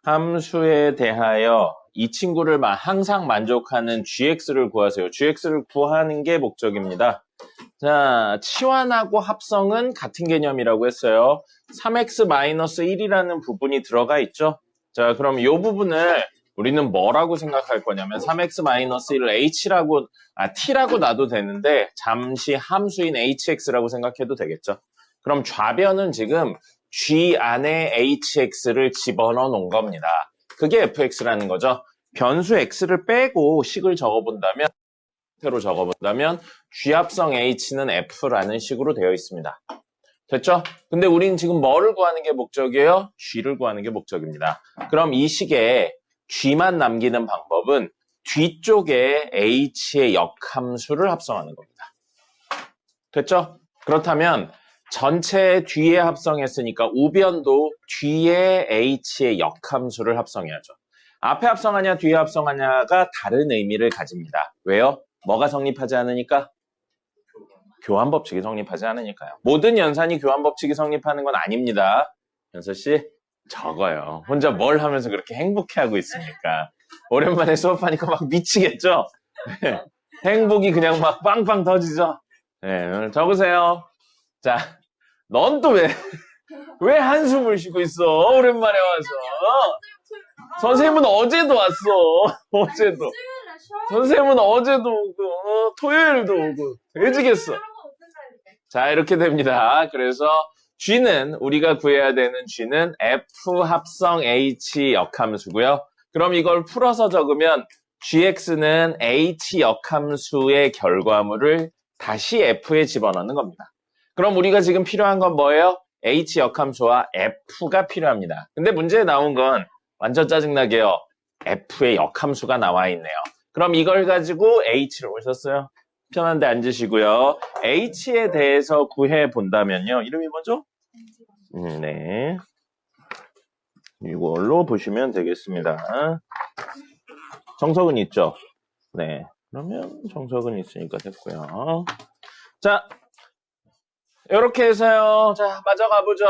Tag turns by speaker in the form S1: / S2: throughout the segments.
S1: 함수에 대하여 이 친구를 항상 만족하는 gx를 구하세요. gx를 구하는 게 목적입니다. 자, 치환하고 합성은 같은 개념이라고 했어요. 3x-1이라는 부분이 들어가 있죠. 자, 그럼 이 부분을 우리는 뭐라고 생각할 거냐면 3x-1을 h라고, t라고 놔도 되는데 잠시 함수인 hx라고 생각해도 되겠죠. 그럼 좌변은 지금 g 안에 hx를 집어넣어 놓은 겁니다. 그게 fx라는 거죠. 변수 x를 빼고 식을 적어본다면 형태로 적어본다면 G합성 H는 F라는 식으로 되어 있습니다. 됐죠? 근데 우린 지금 뭐를 구하는 게 목적이에요? G를 구하는 게 목적입니다. 그럼 이 식에 G만 남기는 방법은 뒤쪽에 H의 역함수를 합성하는 겁니다. 됐죠? 그렇다면 전체 뒤에 합성했으니까 우변도 뒤에 H의 역함수를 합성해야죠. 앞에 합성하냐 뒤에 합성하냐가 다른 의미를 가집니다. 왜요? 뭐가 성립하지 않으니까? 교환법칙이 성립하지 않으니까요. 모든 연산이 교환법칙이 성립하는 건 아닙니다. 현서씨, 적어요. 혼자 뭘 하면서 그렇게 행복해하고 있습니까? 오랜만에 수업하니까 막 미치겠죠? 네. 행복이 그냥 막 빵빵 터지죠? 네, 적으세요. 자, 넌 또 왜 한숨을 쉬고 있어? 오랜만에 와서. 선생님은 어제도 왔어. 어제도. 선생님은 어제도 오고 토요일도 오고 돼지겠어. 자, 이렇게 됩니다. 그래서 G는 우리가 구해야 되는 G는 F 합성 H 역함수고요. 그럼 이걸 풀어서 적으면 GX는 H 역함수의 결과물을 다시 F에 집어넣는 겁니다. 그럼 우리가 지금 필요한 건 뭐예요? H 역함수와 F가 필요합니다. 근데 문제에 나온 건 완전 짜증나게요. F의 역함수가 나와 있네요. 그럼 이걸 가지고 H를 오셨어요. 편한데 앉으시고요. H에 대해서 구해 본다면요. 이름이 뭐죠? 네. 이걸로 보시면 되겠습니다. 정석은 있죠? 네. 그러면 정석은 있으니까 됐고요. 자, 이렇게 해서요. 자, 마저 가보죠.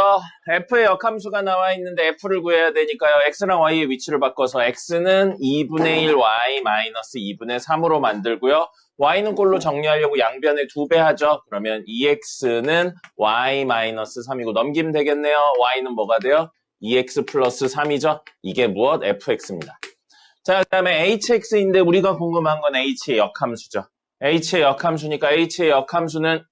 S1: F의 역함수가 나와 있는데 F를 구해야 되니까요. X랑 Y의 위치를 바꿔서 X는 2분의 1 Y 마이너스 2분의 3으로 만들고요. Y는 꼴로 정리하려고 양변에 2배 하죠. 그러면 2X는 Y 마이너스 3이고 넘기면 되겠네요. Y는 뭐가 돼요? 2X 플러스 3이죠. 이게 무엇? FX입니다. 자, 그 다음에 HX인데 우리가 궁금한 건 H의 역함수죠. H의 역함수니까 H의 역함수는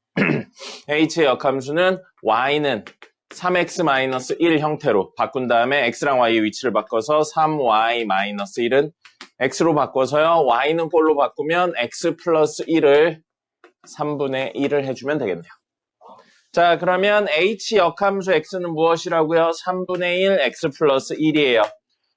S1: H의 역함수는 Y는 3x-1 형태로 바꾼 다음에 X랑 Y의 위치를 바꿔서 3y-1은 X로 바꿔서요. Y는 꼴로 바꾸면 X 플러스 1을 3분의 1을 해주면 되겠네요. 자, 그러면 H 역함수 X는 무엇이라고요? 3분의 1 X 플러스 1이에요.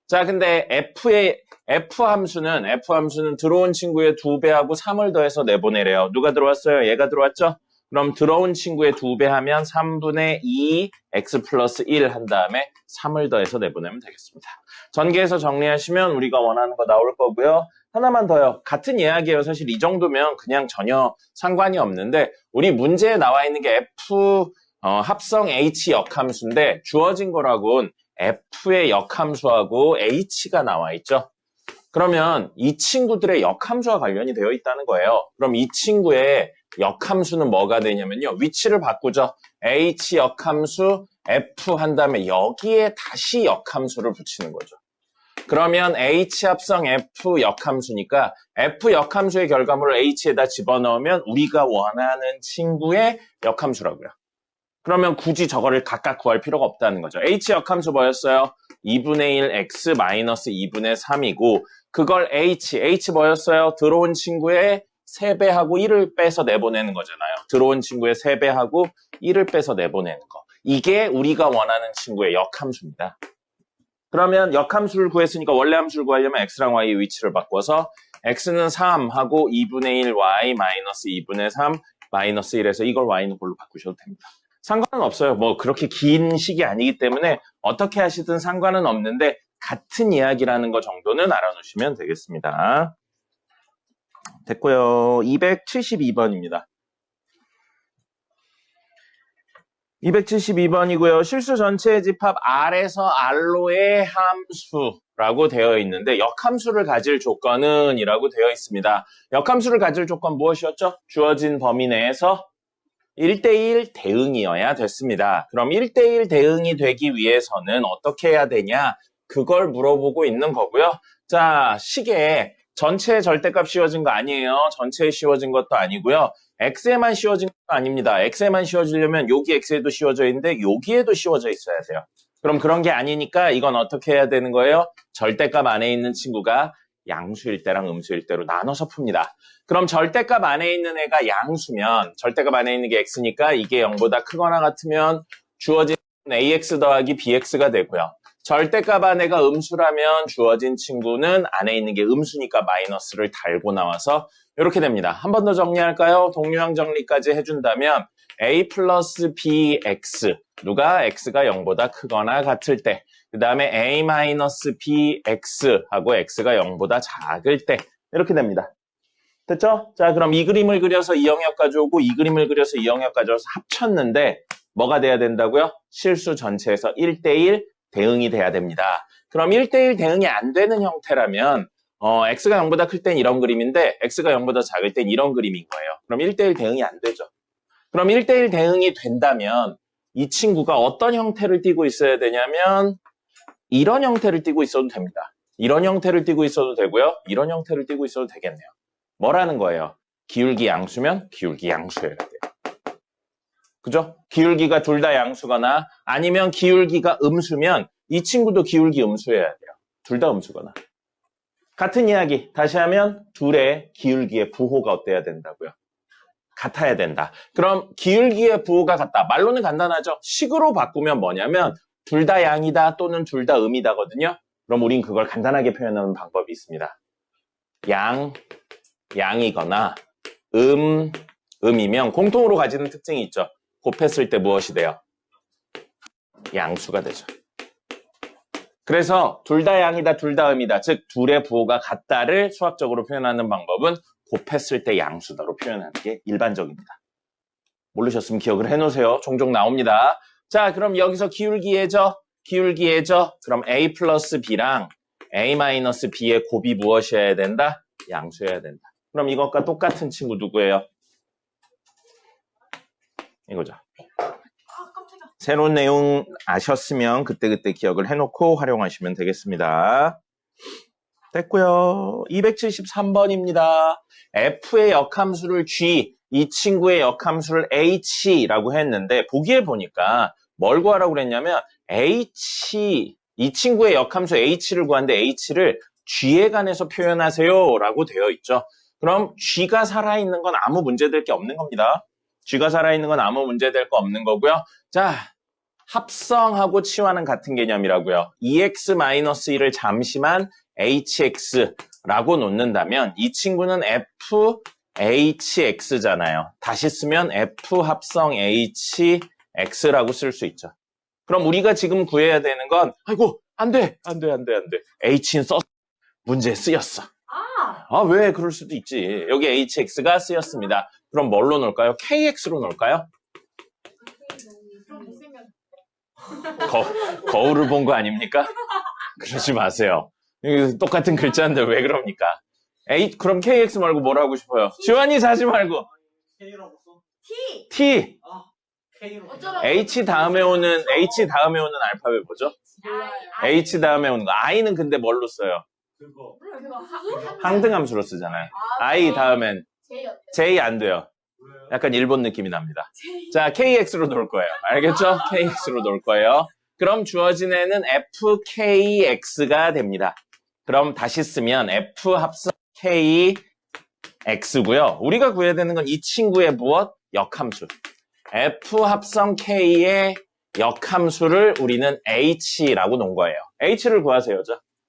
S1: 자, 근데 F 함수는 들어온 친구의 2배하고 3을 더해서 내보내래요. 누가 들어왔어요? 얘가 들어왔죠? 그럼 들어온 친구의 2배 하면 3분의 2 x 플러스 1 한 다음에 3을 더해서 내보내면 되겠습니다. 전개해서 정리하시면 우리가 원하는 거 나올 거고요. 하나만 더요. 같은 이야기예요. 사실 이 정도면 그냥 전혀 상관이 없는데 우리 문제에 나와 있는 게 F 합성 H 역함수인데 주어진 거라고는 F의 역함수하고 H가 나와 있죠. 그러면 이 친구들의 역함수와 관련이 되어 있다는 거예요. 그럼 이 친구의 역함수는 뭐가 되냐면요. 위치를 바꾸죠. H 역함수 F 한 다음에 여기에 다시 역함수를 붙이는 거죠. 그러면 H 합성 F 역함수니까 F 역함수의 결과물을 H에다 집어넣으면 우리가 원하는 친구의 역함수라고요. 그러면 굳이 저거를 각각 구할 필요가 없다는 거죠. H 역함수 뭐였어요? 2분의 1 X 마이너스 2분의 3이고 그걸 H 뭐였어요? 들어온 친구의 3배하고 1을 빼서 내보내는 거잖아요. 들어온 친구의 3배하고 1을 빼서 내보내는 거. 이게 우리가 원하는 친구의 역함수입니다. 그러면 역함수를 구했으니까 원래 함수를 구하려면 X랑 Y의 위치를 바꿔서 X는 3하고 2분의 1 Y 마이너스 2분의 3 마이너스 1에서 이걸 Y는 걸로 바꾸셔도 됩니다. 상관은 없어요. 뭐 그렇게 긴 식이 아니기 때문에 어떻게 하시든 상관은 없는데 같은 이야기라는 거 정도는 알아놓으시면 되겠습니다. 됐고요. 272번입니다. 272번이고요. 실수 전체의 집합 R에서 R로의 함수라고 되어 있는데 역함수를 가질 조건은 이라고 되어 있습니다. 역함수를 가질 조건 무엇이었죠? 주어진 범위 내에서 1대1 대응이어야 됐습니다. 그럼 1대1 대응이 되기 위해서는 어떻게 해야 되냐? 그걸 물어보고 있는 거고요. 자, 식에 전체의 절대값 씌워진 거 아니에요. 전체에 씌워진 것도 아니고요. x에만 씌워진 거 아닙니다. x에만 씌워지려면 여기 x에도 씌워져 있는데 여기에도 씌워져 있어야 돼요. 그럼 그런 게 아니니까 이건 어떻게 해야 되는 거예요? 절대값 안에 있는 친구가 양수일 때랑 음수일 때로 나눠서 풉니다. 그럼 절대값 안에 있는 애가 양수면 절대값 안에 있는 게 x니까 이게 0보다 크거나 같으면 주어진 ax 더하기 bx가 되고요. 절대값 안에가 음수라면 주어진 친구는 안에 있는 게 음수니까 마이너스를 달고 나와서 이렇게 됩니다. 한 번 더 정리할까요? 동류항 정리까지 해준다면 a 플러스 bx 누가 x가 0보다 크거나 같을 때 그 다음에 a 마이너스 bx 하고 x가 0보다 작을 때 이렇게 됩니다. 됐죠? 자, 그럼 이 그림을 그려서 이 영역 가져오고 이 그림을 그려서 이 영역 가져와서 합쳤는데 뭐가 돼야 된다고요? 실수 전체에서 1대1 대응이 돼야 됩니다. 그럼 1대1 대응이 안 되는 형태라면 x가 0보다 클 땐 이런 그림인데 x가 0보다 작을 땐 이런 그림인 거예요. 그럼 1대1 대응이 안 되죠. 그럼 1대1 대응이 된다면 이 친구가 어떤 형태를 띠고 있어야 되냐면 이런 형태를 띠고 있어도 됩니다. 이런 형태를 띠고 있어도 되고요. 이런 형태를 띠고 있어도 되겠네요. 뭐라는 거예요? 기울기 양수면 기울기 양수여야 돼요. 그죠? 기울기가 둘 다 양수거나 아니면 기울기가 음수면 이 친구도 기울기 음수여야 돼요. 둘 다 음수거나. 같은 이야기. 다시 하면 둘의 기울기의 부호가 어때야 된다고요? 같아야 된다. 그럼 기울기의 부호가 같다. 말로는 간단하죠. 식으로 바꾸면 뭐냐면 둘 다 양이다 또는 둘 다 음이다거든요. 그럼 우린 그걸 간단하게 표현하는 방법이 있습니다. 양이거나 음이면 공통으로 가지는 특징이 있죠. 곱했을 때 무엇이 돼요? 양수가 되죠. 그래서 둘 다 양이다, 둘 다 음이다. 즉 둘의 부호가 같다를 수학적으로 표현하는 방법은 곱했을 때 양수다로 표현하는 게 일반적입니다. 모르셨으면 기억을 해놓으세요. 종종 나옵니다. 자, 그럼 여기서 기울기예죠? 그럼 a 플러스 b랑 a 마이너스 b의 곱이 무엇이어야 된다? 양수여야 된다. 그럼 이것과 똑같은 친구 누구예요? 이거죠. 새로운 내용 아셨으면 그때그때 기억을 해놓고 활용하시면 되겠습니다. 됐고요. 273번입니다. f의 역함수를 g, 이 친구의 역함수를 h라고 했는데 보기에 보니까 뭘 구하라고 그랬냐면 h, 이 친구의 역함수 h를 구하는데 h를 g에 관해서 표현하세요 라고 되어 있죠. 그럼 g가 살아있는 건 아무 문제될 게 없는 겁니다. g가 살아있는 건 아무 문제될 거 없는 거고요. 자, 합성하고 치환은 같은 개념이라고요. 2x-1을 잠시만 hx라고 놓는다면 이 친구는 fhx잖아요. 다시 쓰면 f 합성 hx라고 쓸 수 있죠. 그럼 우리가 지금 구해야 되는 건 아이고 안 돼. h는 썼어. 문제에 쓰였어. 왜 그럴 수도 있지. 여기 hx가 쓰였습니다. 그럼 뭘로 놓을까요? kx로 놓을까요? 거울을 본 거 아닙니까? 그러지 마세요. 똑같은 글자인데 왜 그럽니까? 그럼 KX 말고 뭘 하고 싶어요? 지환이 사지 말고.
S2: K라고 써?
S1: T.
S2: K로.
S1: H 다음에 오는 알파벳 뭐죠? H 다음에 오는 거. I는 근데 뭘로 써요?
S2: 그거.
S1: 항등함수로 쓰잖아요. I 다음엔 J 안 돼요.
S2: 왜요?
S1: 약간 일본 느낌이 납니다. 자, KX로 놓을 거예요. 알겠죠? KX로 놓을 거예요. 그럼 주어진 애는 FKX가 됩니다. 그럼 다시 쓰면 F 합성 KX고요. 우리가 구해야 되는 건 이 친구의 무엇? 역함수. F 합성 K의 역함수를 우리는 H라고 놓은 거예요. H를 구하세요.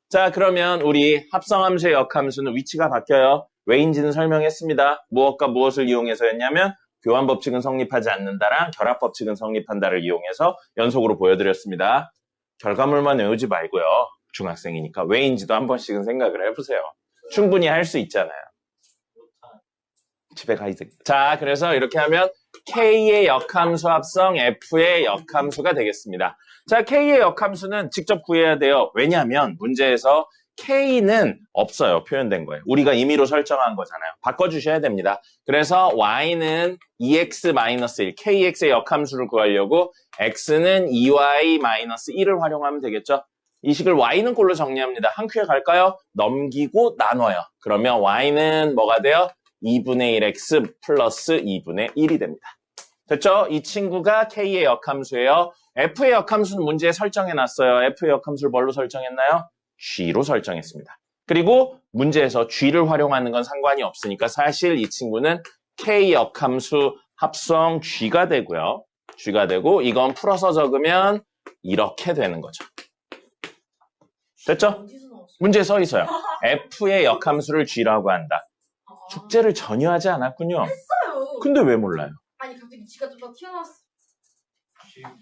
S1: 자, 그러면 우리 합성함수의 역함수는 위치가 바뀌어요. 왜인지는 설명했습니다. 무엇과 무엇을 이용해서였냐면 교환법칙은 성립하지 않는다랑 결합법칙은 성립한다를 이용해서 연속으로 보여드렸습니다. 결과물만 외우지 말고요. 중학생이니까 왜인지도 한 번씩은 생각을 해보세요. 충분히 할 수 있잖아요. 집에 가 이제. 자, 그래서 이렇게 하면 K의 역함수 합성 F의 역함수가 되겠습니다. 자, K의 역함수는 직접 구해야 돼요. 왜냐하면 문제에서 K는 없어요. 표현된 거예요. 우리가 임의로 설정한 거잖아요. 바꿔주셔야 됩니다. 그래서 Y는 2x-1, KX의 역함수를 구하려고 X는 2y-1을 활용하면 되겠죠. 이 식을 Y는 꼴로 정리합니다. 한 큐에 갈까요? 넘기고 나눠요. 그러면 Y는 뭐가 돼요? 2분의 1x 플러스 2분의 1이 됩니다. 됐죠? 이 친구가 K의 역함수예요. F의 역함수는 문제에 설정해놨어요. F의 역함수를 뭘로 설정했나요? G로 설정했습니다. 그리고 문제에서 G를 활용하는 건 상관이 없으니까 사실 이 친구는 K 역함수 합성 G가 되고요. G가 되고 이건 풀어서 적으면 이렇게 되는 거죠. 됐죠? 문제에 써 있어요. F의 역함수를 G라고 한다. 숙제를 전혀 하지 않았군요.
S3: 했어요.
S1: 근데 왜 몰라요?
S3: 아니 갑자기 지가 좀 더 튀어나왔어.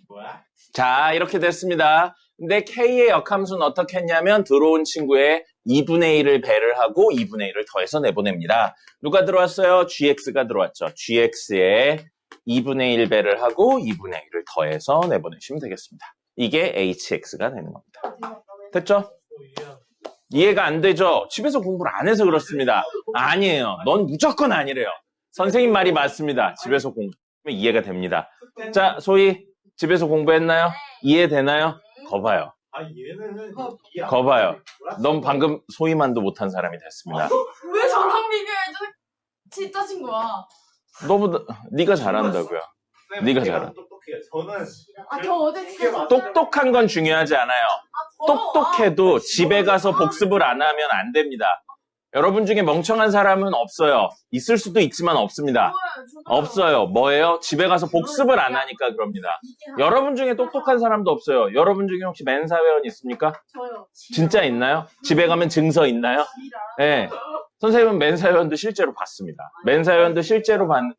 S2: 뭐야?
S1: 자, 이렇게 됐습니다. 근데 K의 역함수는 어떻게 했냐면 들어온 친구의 2분의 1을 배를 하고 2분의 1을 더해서 내보냅니다. 누가 들어왔어요? GX가 들어왔죠. GX에 2분의 1 배를 하고 2분의 1을 더해서 내보내시면 되겠습니다. 이게 HX가 되는 겁니다. 됐죠? 이해가 안 되죠? 집에서 공부를 안 해서 그렇습니다. 아니에요. 넌 무조건 아니래요. 선생님 말이 맞습니다. 집에서 공부하면 이해가 됩니다. 자, 소희 집에서 공부했나요? 이해되나요? 거봐요.
S2: 아 얘는
S1: 거봐요. 넌 방금 소희만도 못한 사람이 됐습니다.
S3: 왜 저랑 비교해? 진짜 친구야.
S1: 너보다 네가 잘한다고요. 네가 잘한.
S2: 똑똑해요. 저는
S3: 저 어제 진짜
S1: 똑똑한 건 중요하지 않아요. 똑똑해도 집에 가서
S3: 아,
S1: 복습을 안 하면 안 됩니다. 여러분 중에 멍청한 사람은 없어요. 있을 수도 있지만 없습니다. 없어요. 뭐예요? 집에 가서 복습을 안 하니까 그럽니다. 여러분 중에 똑똑한 사람도 없어요. 여러분 중에 혹시 멘사회원 있습니까?
S3: 저요.
S1: 진짜 있나요? 집에 가면 증서 있나요? 네. 선생님은 멘사회원도 실제로 봤습니다. 멘사회원도 실제로 봤는데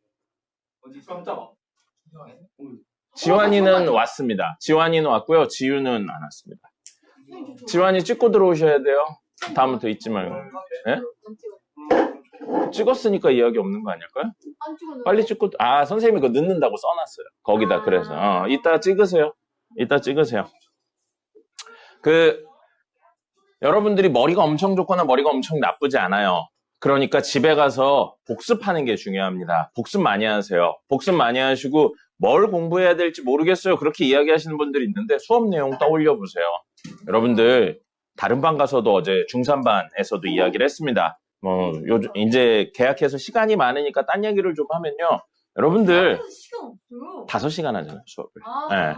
S2: 어디 깜짝아.
S1: 지환이는 왔습니다. 지환이는 왔고요. 지유는 안 왔습니다. 지환이 찍고 들어오셔야 돼요. 다음부터 잊지 말고. 예? 찍었으니까 이야기 없는 거 아닐까요?
S3: 안 찍었는데.
S1: 빨리 찍고, 선생님이 그거 넣는다고 써놨어요. 거기다, 그래서. 이따 찍으세요. 이따 찍으세요. 여러분들이 머리가 엄청 좋거나 머리가 엄청 나쁘지 않아요. 그러니까 집에 가서 복습하는 게 중요합니다. 복습 많이 하세요. 복습 많이 하시고, 뭘 공부해야 될지 모르겠어요. 그렇게 이야기하시는 분들이 있는데, 수업 내용 떠올려 보세요. 여러분들, 다른 반 가서도 어제 중3반에서도 이야기를 했습니다. 요즘, 이제 계약해서 시간이 많으니까 딴 얘기를 좀 하면요. 여러분들,
S3: 시간 없어요.
S1: 5시간 하잖아요, 수업을.
S3: 네.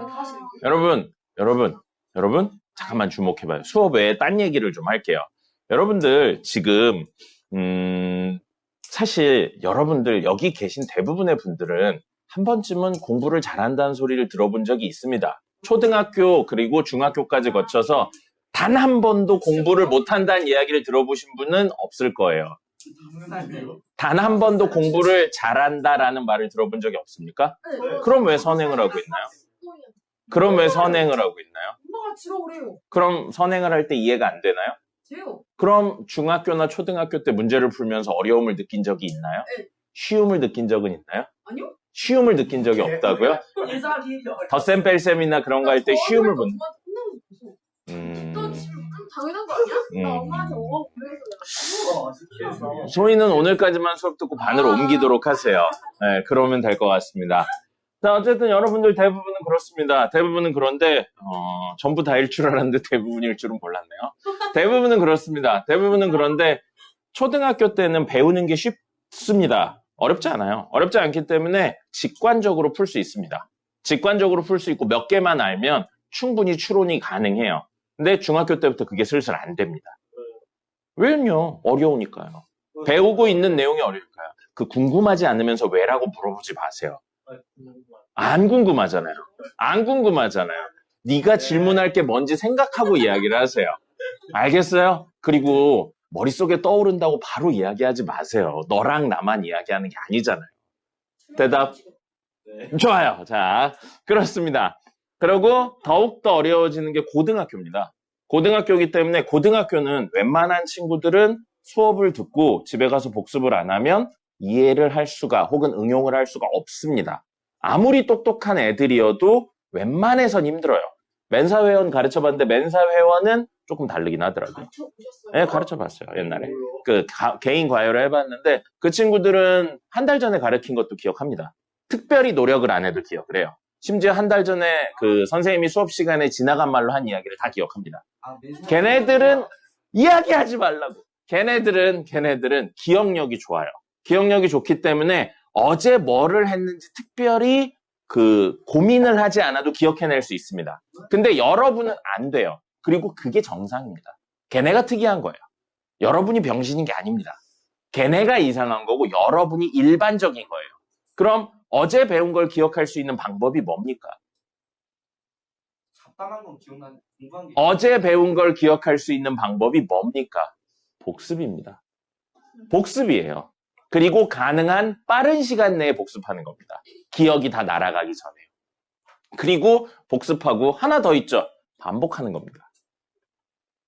S1: 여러분, 잠깐만 주목해봐요. 수업 외에 딴 얘기를 좀 할게요. 여러분들, 지금, 사실 여러분들, 여기 계신 대부분의 분들은 한 번쯤은 공부를 잘한다는 소리를 들어본 적이 있습니다. 초등학교 그리고 중학교까지 거쳐서 단 한 번도 공부를 못한다는 이야기를 들어보신 분은 없을 거예요. 단 한 번도 공부를 잘한다라는 말을 들어본 적이 없습니까? 그럼 왜 선행을 하고 있나요?
S3: 엄마가 지러우래요.
S1: 그럼 선행을 할 때 이해가 안 되나요?
S3: 돼요.
S1: 그럼 중학교나 초등학교 때 문제를 풀면서 어려움을 느낀 적이 있나요?
S3: 네.
S1: 쉬움을 느낀 적은 있나요?
S3: 아니요?
S1: 쉬움을 느낀 적이 없다고요? 덧셈 뺄셈이나 그런 거 할 때 쉬움을 못.
S3: 너 지금 좀 당연한 거 아니야? 나 엄마한테 그래서
S1: 소희는 오늘까지만 수업 듣고 반으로 옮기도록 하세요. 네, 그러면 될 것 같습니다. 자, 어쨌든 여러분들 대부분은 그렇습니다. 대부분은 그런데 전부 다일 줄 알았는데 대부분일 줄은 몰랐네요. 대부분은 그렇습니다. 대부분은 그런데 초등학교 때는 배우는 게 쉽습니다. 어렵지 않아요. 어렵지 않기 때문에 직관적으로 풀 수 있습니다. 직관적으로 풀 수 있고 몇 개만 알면 충분히 추론이 가능해요. 근데 중학교 때부터 그게 슬슬 안 됩니다. 왜요? 어려우니까요. 배우고 있는 내용이 어려울까요? 그 궁금하지 않으면서 왜라고 물어보지 마세요. 안 궁금하잖아요. 안 궁금하잖아요. 네가 질문할 게 뭔지 생각하고 이야기를 하세요. 알겠어요? 그리고 머릿속에 떠오른다고 바로 이야기하지 마세요. 너랑 나만 이야기하는 게 아니잖아요. 대답? 좋아요. 자, 그렇습니다. 그리고 더욱더 어려워지는 게 고등학교입니다. 고등학교이기 때문에 고등학교는 웬만한 친구들은 수업을 듣고 집에 가서 복습을 안 하면 이해를 할 수가 혹은 응용을 할 수가 없습니다. 아무리 똑똑한 애들이어도 웬만해선 힘들어요. 멘사회원 가르쳐봤는데 멘사회원은 조금 다르긴 하더라고요.
S3: 보셨어요?
S1: 네, 가르쳐봤어요, 옛날에. 개인 과외를 해봤는데 그 친구들은 한 달 전에 가르친 것도 기억합니다. 특별히 노력을 안 해도 기억을 해요. 심지어 한 달 전에 그 선생님이 수업 시간에 지나간 말로 한 이야기를 다 기억합니다. 걔네들은 이야기하지 말라고. 걔네들은 기억력이 좋아요. 기억력이 좋기 때문에 어제 뭐를 했는지 특별히 고민을 하지 않아도 기억해낼 수 있습니다. 근데 여러분은 안 돼요. 그리고 그게 정상입니다. 걔네가 특이한 거예요. 여러분이 병신인 게 아닙니다. 걔네가 이상한 거고 여러분이 일반적인 거예요. 그럼 어제 배운 걸 기억할 수 있는 방법이 뭡니까?
S4: 잡담한 건 기억나는 공부한 게
S1: 어제 배운 걸 기억할 수 있는 방법이 뭡니까? 복습입니다. 복습이에요. 그리고 가능한 빠른 시간 내에 복습하는 겁니다. 기억이 다 날아가기 전에. 그리고 복습하고 하나 더 있죠. 반복하는 겁니다.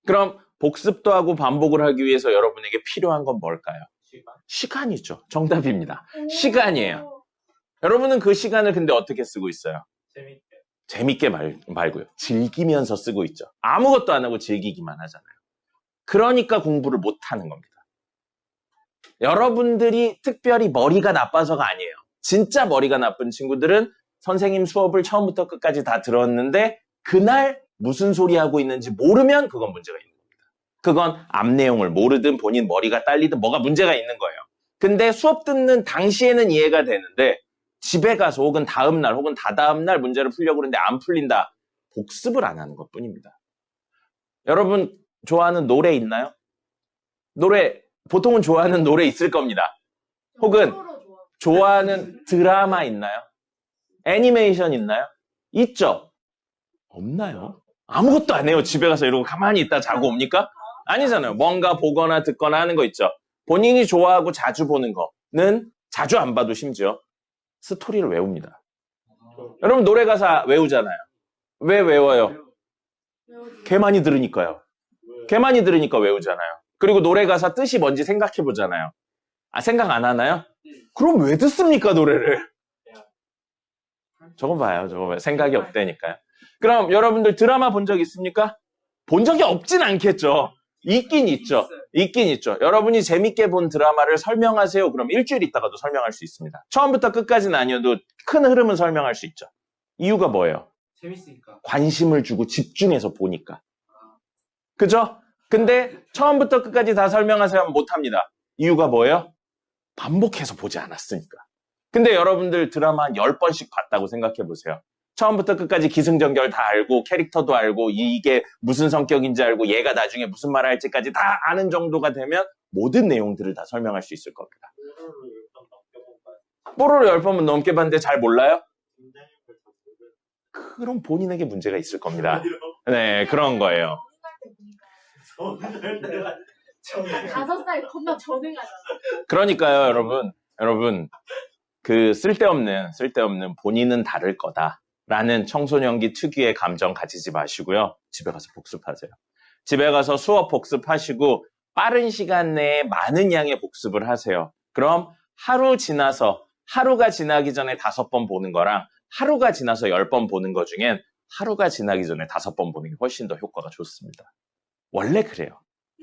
S1: 그럼 복습도 하고 반복을 하기 위해서 여러분에게 필요한 건 뭘까요? 시간이죠. 정답입니다. 시간이에요. 여러분은 그 시간을 근데 어떻게 쓰고 있어요? 재밌게 말고요. 즐기면서 쓰고 있죠. 아무것도 안 하고 즐기기만 하잖아요. 그러니까 공부를 못 하는 겁니다. 여러분들이 특별히 머리가 나빠서가 아니에요. 진짜 머리가 나쁜 친구들은 선생님 수업을 처음부터 끝까지 다 들었는데 그날 무슨 소리 하고 있는지 모르면 그건 문제가 있는 겁니다. 그건 앞 내용을 모르든 본인 머리가 딸리든 뭐가 문제가 있는 거예요. 근데 수업 듣는 당시에는 이해가 되는데 집에 가서 혹은 다음날 혹은 다다음날 문제를 풀려고 그러는데 안 풀린다. 복습을 안 하는 것뿐입니다. 여러분 좋아하는 노래 있나요? 노래 보통은 좋아하는 노래 있을 겁니다. 혹은 좋아하는 드라마 있나요? 애니메이션 있나요? 있죠? 없나요? 아무것도 안 해요. 집에 가서 이러고 가만히 있다 자고 옵니까? 아니잖아요. 뭔가 보거나 듣거나 하는 거 있죠. 본인이 좋아하고 자주 보는 거는 자주 안 봐도 심지어 스토리를 외웁니다. 여러분 노래 가사 외우잖아요. 왜 외워요? 개 많이 들으니까요. 개 많이 들으니까 외우잖아요. 그리고 노래 가사 뜻이 뭔지 생각해 보잖아요. 아, 생각 안 하나요? 그럼 왜 듣습니까, 노래를? 저거 봐요. 생각이 없다니까요. 그럼 여러분들 드라마 본 적 있습니까? 본 적이 없진 않겠죠. 있긴 있죠. 여러분이 재밌게 본 드라마를 설명하세요. 그럼 일주일 있다가도 설명할 수 있습니다. 처음부터 끝까지는 아니어도 큰 흐름은 설명할 수 있죠. 이유가 뭐예요?
S4: 재밌으니까.
S1: 관심을 주고 집중해서 보니까. 그죠? 근데 처음부터 끝까지 다 설명하세요 하면 못합니다. 이유가 뭐예요? 반복해서 보지 않았으니까. 근데 여러분들 드라마 한 10번씩 봤다고 생각해 보세요. 처음부터 끝까지 기승전결 다 알고 캐릭터도 알고 이게 무슨 성격인지 알고 얘가 나중에 무슨 말을 할지까지 다 아는 정도가 되면 모든 내용들을 다 설명할 수 있을 겁니다. 뽀로로 10번은 넘게 봤는데 잘 몰라요? 그럼 본인에게 문제가 있을 겁니다. 네, 그런 거예요.
S3: 5살 겁나 전행하잖아.
S1: 그러니까요, 여러분, 그 쓸데없는 본인은 다를 거다라는 청소년기 특유의 감정 가지지 마시고요. 집에 가서 복습하세요. 집에 가서 수업 복습하시고 빠른 시간 내에 많은 양의 복습을 하세요. 그럼 하루가 지나기 전에 5번 보는 거랑 하루가 지나서 10번 보는 거 중엔 하루가 지나기 전에 5번 보는 게 훨씬 더 효과가 좋습니다. 원래 그래요.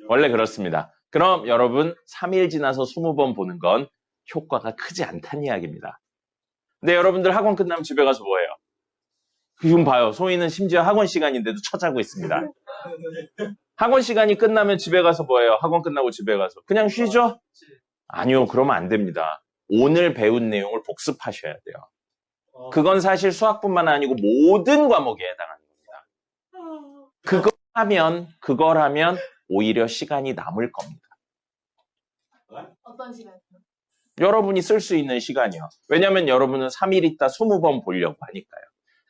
S1: 원래 그렇습니다. 그럼 여러분 3일 지나서 20번 보는 건 효과가 크지 않다는 이야기입니다. 근데 여러분들 학원 끝나면 집에 가서 뭐 해요? 지금 봐요. 소희는 심지어 학원 시간인데도 쳐자고 있습니다. 학원 시간이 끝나면 집에 가서 뭐 해요? 학원 끝나고 집에 가서 그냥 쉬죠? 아니요. 그러면 안 됩니다. 오늘 배운 내용을 복습하셔야 돼요. 그건 사실 수학뿐만 아니고 모든 과목에 해당하는 겁니다. 그걸 하면 오히려 시간이 남을 겁니다.
S3: 어떤 시간이요?
S1: 여러분이 쓸 수 있는 시간이요. 왜냐면 여러분은 3일 있다 20번 보려고 하니까요.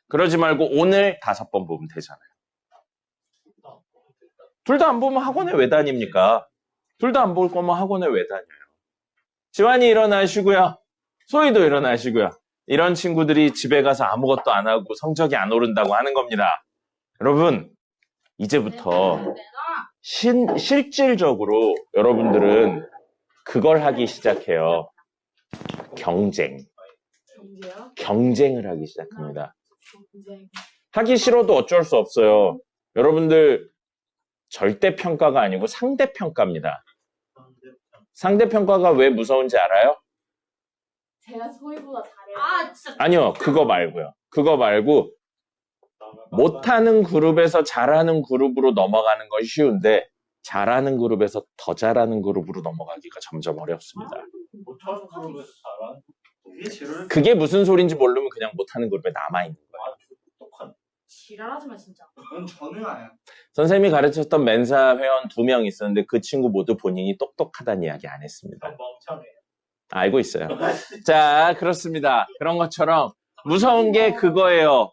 S1: 그러지 말고 오늘 5번 보면 되잖아요. 둘 다 안 보면 학원에 왜 다닙니까? 둘 다 안 볼 거면 학원에 왜 다녀요? 지환이 일어나시고요. 소희도 일어나시고요. 이런 친구들이 집에 가서 아무것도 안 하고 성적이 안 오른다고 하는 겁니다. 여러분, 이제부터 실질적으로 여러분들은 그걸 하기 시작해요. 경쟁.
S3: 경제요?
S1: 경쟁을 하기 시작합니다.
S3: 경쟁.
S1: 하기 싫어도 어쩔 수 없어요. 여러분들 절대평가가 아니고 상대평가입니다. 상대평가가 왜 무서운지 알아요?
S3: 제가 소희보다 잘해요. 아 진짜.
S1: 아니요, 그거 말고요. 그거 말고 못하는 그룹에서 잘하는 그룹으로 넘어가는 건 쉬운데 잘하는 그룹에서 더 잘하는 그룹으로 넘어가기가 점점 어렵습니다.
S2: 못하는 그룹에서 잘하는
S4: 이게 제로를
S1: 그게 무슨 소린지 모르면 그냥 못하는 그룹에 남아있는 거예요.
S2: 똑똑한
S3: 지랄하지마 진짜.
S4: 그건 전혀야.
S1: 선생님이 가르쳤던 멘사 회원 2명 있었는데 그 친구 모두 본인이 똑똑하다는 이야기 안 했습니다.
S2: 멍청해.
S1: 알고 있어요. 자, 그렇습니다. 그런 것처럼 무서운 게 그거예요.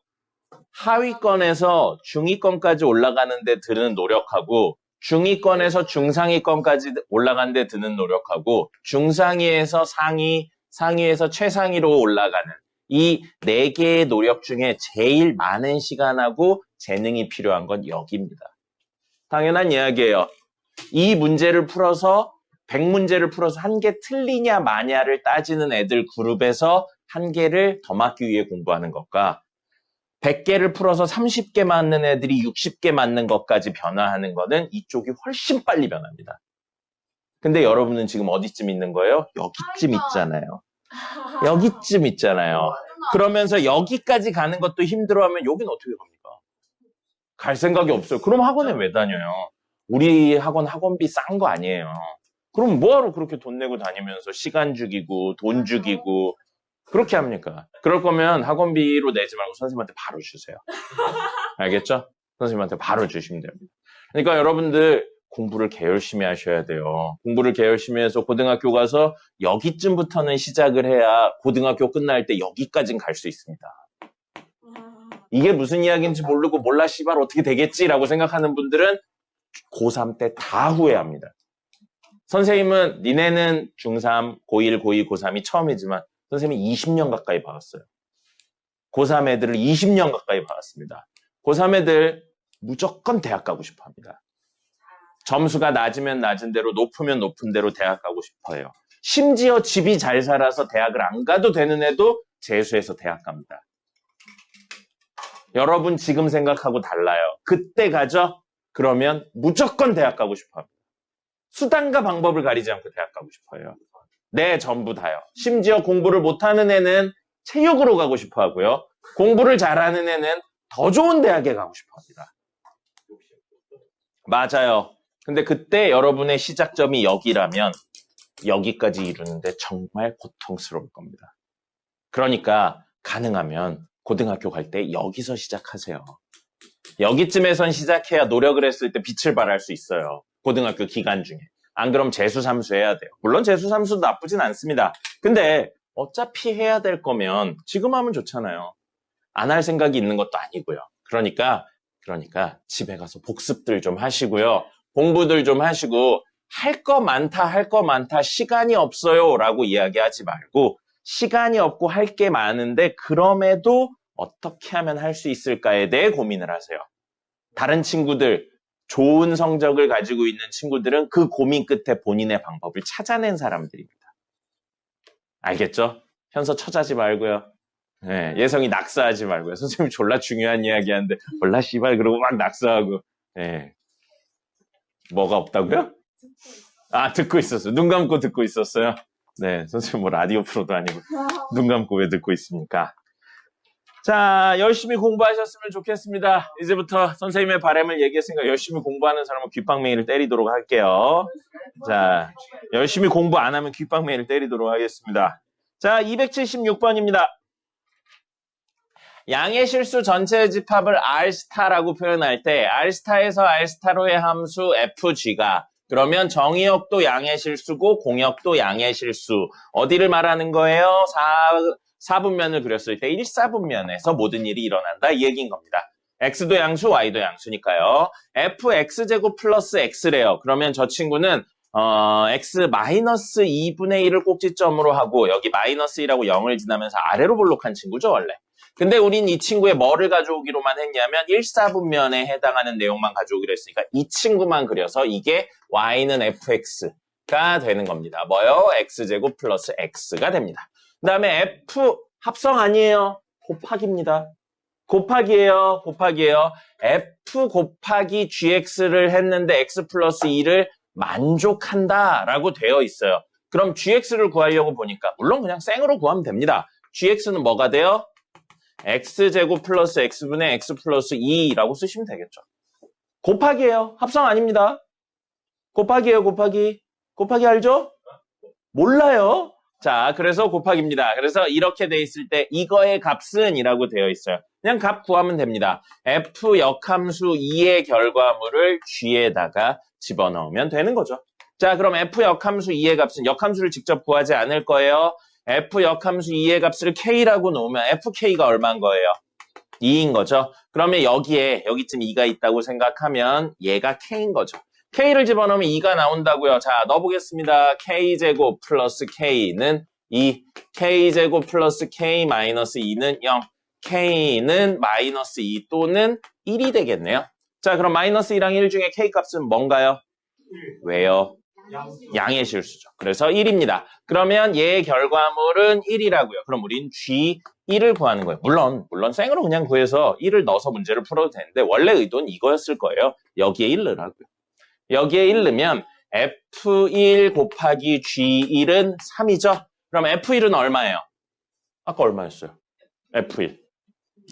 S1: 하위권에서 중위권까지 올라가는 데 드는 노력하고 중위권에서 중상위권까지 올라가는 데 드는 노력하고 중상위에서 상위, 상위에서 최상위로 올라가는 이 4개의 노력 중에 제일 많은 시간하고 재능이 필요한 건 여기입니다. 당연한 이야기예요. 이 문제를 풀어서 100문제를 풀어서 한 개 틀리냐 마냐를 따지는 애들 그룹에서 한 개를 더 맞기 위해 공부하는 것과 100개를 풀어서 30개 맞는 애들이 60개 맞는 것까지 변화하는 거는 이쪽이 훨씬 빨리 변합니다. 근데 여러분은 지금 어디쯤 있는 거예요? 여기쯤 있잖아요. 여기쯤 있잖아요. 그러면서 여기까지 가는 것도 힘들어하면 여긴 어떻게 갑니까? 갈 생각이 없어요. 그럼 학원에 왜 다녀요? 우리 학원 학원비 싼 거 아니에요. 그럼 뭐하러 그렇게 돈 내고 다니면서 시간 죽이고 돈 죽이고 그렇게 합니까? 그럴 거면 학원비로 내지 말고 선생님한테 바로 주세요. 알겠죠? 선생님한테 바로 주시면 됩니다. 그러니까 여러분들 공부를 개열심히 하셔야 돼요. 공부를 개열심히 해서 고등학교 가서 여기쯤부터는 시작을 해야 고등학교 끝날 때 여기까지는 갈 수 있습니다. 이게 무슨 이야기인지 모르고 몰라 씨발 어떻게 되겠지라고 생각하는 분들은 고3 때 다 후회합니다. 선생님은 니네는 중3, 고1, 고2, 고3이 처음이지만 선생님이 20년 가까이 봐왔어요. 고3 애들을 20년 가까이 봐왔습니다. 고3 애들 무조건 대학 가고 싶어 합니다. 점수가 낮으면 낮은 대로 높으면 높은 대로 대학 가고 싶어 해요. 심지어 집이 잘 살아서 대학을 안 가도 되는 애도 재수해서 대학 갑니다. 여러분 지금 생각하고 달라요. 그때 가죠? 그러면 무조건 대학 가고 싶어 합니다. 수단과 방법을 가리지 않고 대학 가고 싶어 해요. 네, 전부 다요. 심지어 공부를 못하는 애는 체육으로 가고 싶어 하고요. 공부를 잘하는 애는 더 좋은 대학에 가고 싶어 합니다. 맞아요. 근데 그때 여러분의 시작점이 여기라면 여기까지 이루는데 정말 고통스러울 겁니다. 그러니까 가능하면 고등학교 갈 때 여기서 시작하세요. 여기쯤에선 시작해야 노력을 했을 때 빛을 발할 수 있어요. 고등학교 기간 중에. 안 그럼 재수, 삼수 해야 돼요. 물론 재수, 삼수도 나쁘진 않습니다. 근데 어차피 해야 될 거면 지금 하면 좋잖아요. 안 할 생각이 있는 것도 아니고요. 그러니까 집에 가서 복습들 좀 하시고요. 공부들 좀 하시고 할 거 많다, 시간이 없어요 라고 이야기하지 말고 시간이 없고 할 게 많은데 그럼에도 어떻게 하면 할 수 있을까에 대해 고민을 하세요. 다른 친구들, 좋은 성적을 가지고 있는 친구들은 그 고민 끝에 본인의 방법을 찾아낸 사람들입니다. 알겠죠? 현서 처자지 말고요. 네, 예성이 낙서하지 말고요. 선생님이 졸라 중요한 이야기 하는데 몰라 씨발 그러고 막 낙서하고. 네. 뭐가 없다고요? 아, 듣고 있었어요. 눈 감고 듣고 있었어요. 네, 선생님 뭐 라디오 프로도 아니고 눈 감고 왜 듣고 있습니까? 자, 열심히 공부하셨으면 좋겠습니다. 이제부터 선생님의 바람을 얘기했으니까 열심히 공부하는 사람은 귓방맹이를 때리도록 할게요. 자, 열심히 공부 안 하면 귓방맹이를 때리도록 하겠습니다. 자, 276번입니다. 양의 실수 전체의 집합을 R라고 표현할 때 R에서 R로의 함수 FG가 그러면 정의역도 양의 실수고 공역도 양의 실수. 어디를 말하는 거예요? 4분면을 그렸을 때 1사분면에서 모든 일이 일어난다 이 얘기인 겁니다. X도 양수, Y도 양수니까요. Fx제곱 플러스 X래요. 그러면 저 친구는 X 마이너스 2분의 1을 꼭지점으로 하고 여기 마이너스 1하고 0을 지나면서 아래로 볼록한 친구죠 원래. 근데 우린 이 친구의 뭐를 가져오기로만 했냐면 1사분면에 해당하는 내용만 가져오기로 했으니까 이 친구만 그려서 이게 Y는 fx가 되는 겁니다. 뭐요? x제곱 플러스 x가 됩니다. 그 다음에 F 합성 아니에요. 곱하기입니다. 곱하기예요. 곱하기예요. F 곱하기 GX를 했는데 X 플러스 2를 만족한다라고 되어 있어요. 그럼 GX를 구하려고 보니까 물론 그냥 생으로 구하면 됩니다. GX는 뭐가 돼요? X제곱 플러스 X분의 X 플러스 2라고 쓰시면 되겠죠. 곱하기예요. 합성 아닙니다. 곱하기예요. 곱하기. 곱하기 알죠? 몰라요. 자, 그래서 곱하기입니다. 그래서 이렇게 돼 있을 때 이거의 값은 이라고 되어 있어요. 그냥 값 구하면 됩니다. F 역함수 2의 결과물을 G에다가 집어넣으면 되는 거죠. 자, 그럼 F 역함수 2의 값은 역함수를 직접 구하지 않을 거예요. F 역함수 2의 값을 K라고 놓으면 FK가 얼마인 거예요? 2인 거죠. 그러면 여기쯤 2가 있다고 생각하면 얘가 K인 거죠. K를 집어넣으면 2가 나온다고요. 자, 넣어보겠습니다. K제곱 플러스 K는 2, K제곱 플러스 K 마이너스 2는 0, K는 마이너스 2 또는 1이 되겠네요. 자, 그럼 마이너스 2랑 1 중에 K 값은 뭔가요? 왜요? 양의 실수죠. 그래서 1입니다. 그러면 얘의 결과물은 1이라고요. 그럼 우린 G1을 구하는 거예요. 물론 생으로 그냥 구해서 1을 넣어서 문제를 풀어도 되는데 원래 의도는 이거였을 거예요. 여기에 1 넣으라고요. 여기에 1 넣으면 F1 곱하기 G1은 3이죠? 그럼 F1은 얼마예요? 아까 얼마였어요? F1.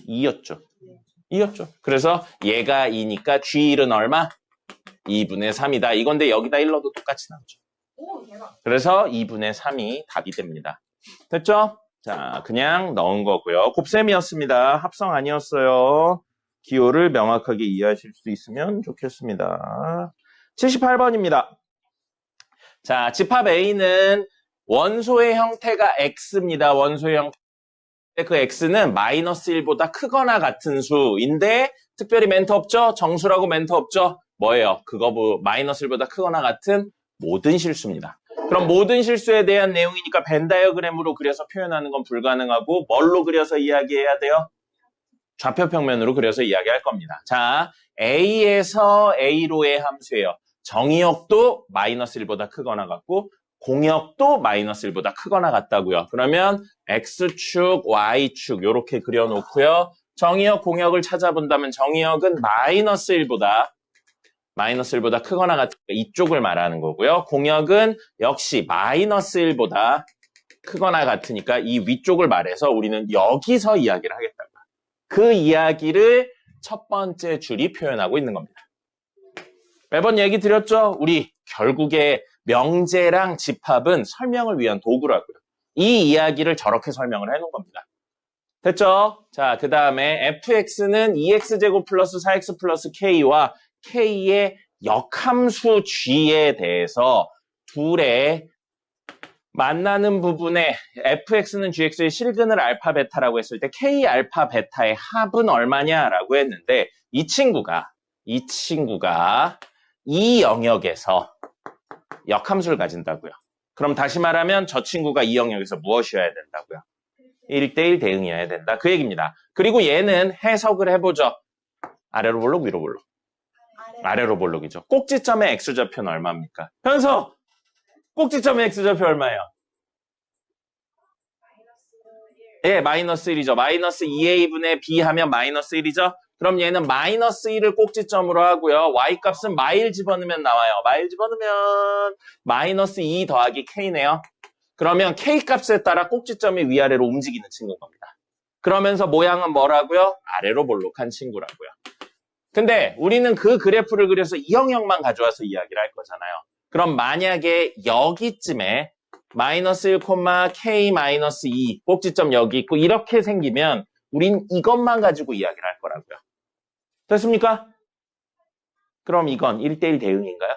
S1: 2였죠. 2였죠. 그래서 얘가 2니까 G1은 얼마? 2분의 3이다. 이건데 여기다 1 넣어도 똑같이 나오죠.
S3: 오, 대박.
S1: 그래서 2분의 3이 답이 됩니다. 됐죠? 자, 그냥 넣은 거고요. 곱셈이었습니다. 합성 아니었어요. 기호를 명확하게 이해하실 수 있으면 좋겠습니다. 78번입니다. 자, 집합 A는 원소의 형태가 X입니다. 원소의 형태. 그 X는 마이너스 1보다 크거나 같은 수인데 특별히 멘트 없죠? 정수라고 멘트 없죠? 뭐예요? 마이너스 1보다 크거나 같은 모든 실수입니다. 그럼 모든 실수에 대한 내용이니까 벤 다이어그램으로 그려서 표현하는 건 불가능하고 뭘로 그려서 이야기해야 돼요? 좌표 평면으로 그려서 이야기할 겁니다. 자, A에서 A로의 함수예요. 정의역도 마이너스 1보다 크거나 같고 공역도 마이너스 1보다 크거나 같다고요. 그러면 X축, Y축 이렇게 그려놓고요. 정의역, 공역을 찾아본다면 정의역은 마이너스 1보다 크거나 같으니까 이쪽을 말하는 거고요. 공역은 역시 마이너스 1보다 크거나 같으니까 이 위쪽을 말해서 우리는 여기서 이야기를 하겠다고요. 그 이야기를 첫 번째 줄이 표현하고 있는 겁니다. 매번 얘기 드렸죠? 우리 결국에 명제랑 집합은 설명을 위한 도구라고요. 이 이야기를 저렇게 설명을 해놓은 겁니다. 됐죠? 자, 그 다음에 fx는 2x제곱 플러스 4x 플러스 k와 k의 역함수 g에 대해서 둘의 만나는 부분에 fx는 gx의 실근을 알파 베타라고 했을 때 k 알파 베타의 합은 얼마냐라고 했는데 이 친구가 이 영역에서 역함수를 가진다고요. 그럼 다시 말하면 저 친구가 이 영역에서 무엇이어야 된다고요? 1대1 대응이어야 된다. 그 얘기입니다. 그리고 얘는 해석을 해보죠. 아래로 볼록, 위로 볼록. 아래로 볼록이죠. 꼭지점의 x좌표는 얼마입니까? 현서! 꼭지점의 x좌표 얼마예요? 예, 마이너스 1이죠. 마이너스 2a분의 b 하면 마이너스 1이죠. 그럼 얘는 마이너스 1을 꼭지점으로 하고요. y값은 마일 집어넣으면 나와요. 마일 집어넣으면 마이너스 2 더하기 k네요. 그러면 k값에 따라 꼭지점이 위아래로 움직이는 친구인 겁니다. 그러면서 모양은 뭐라고요? 아래로 볼록한 친구라고요. 근데 우리는 그 그래프를 그려서 이 영역만 가져와서 이야기를 할 거잖아요. 그럼 만약에 여기쯤에 마이너스 1, k 마이너스 2 꼭지점 여기 있고 이렇게 생기면 우린 이것만 가지고 이야기를 할 거라고요. 됐습니까? 그럼 이건 1대1 대응인가요?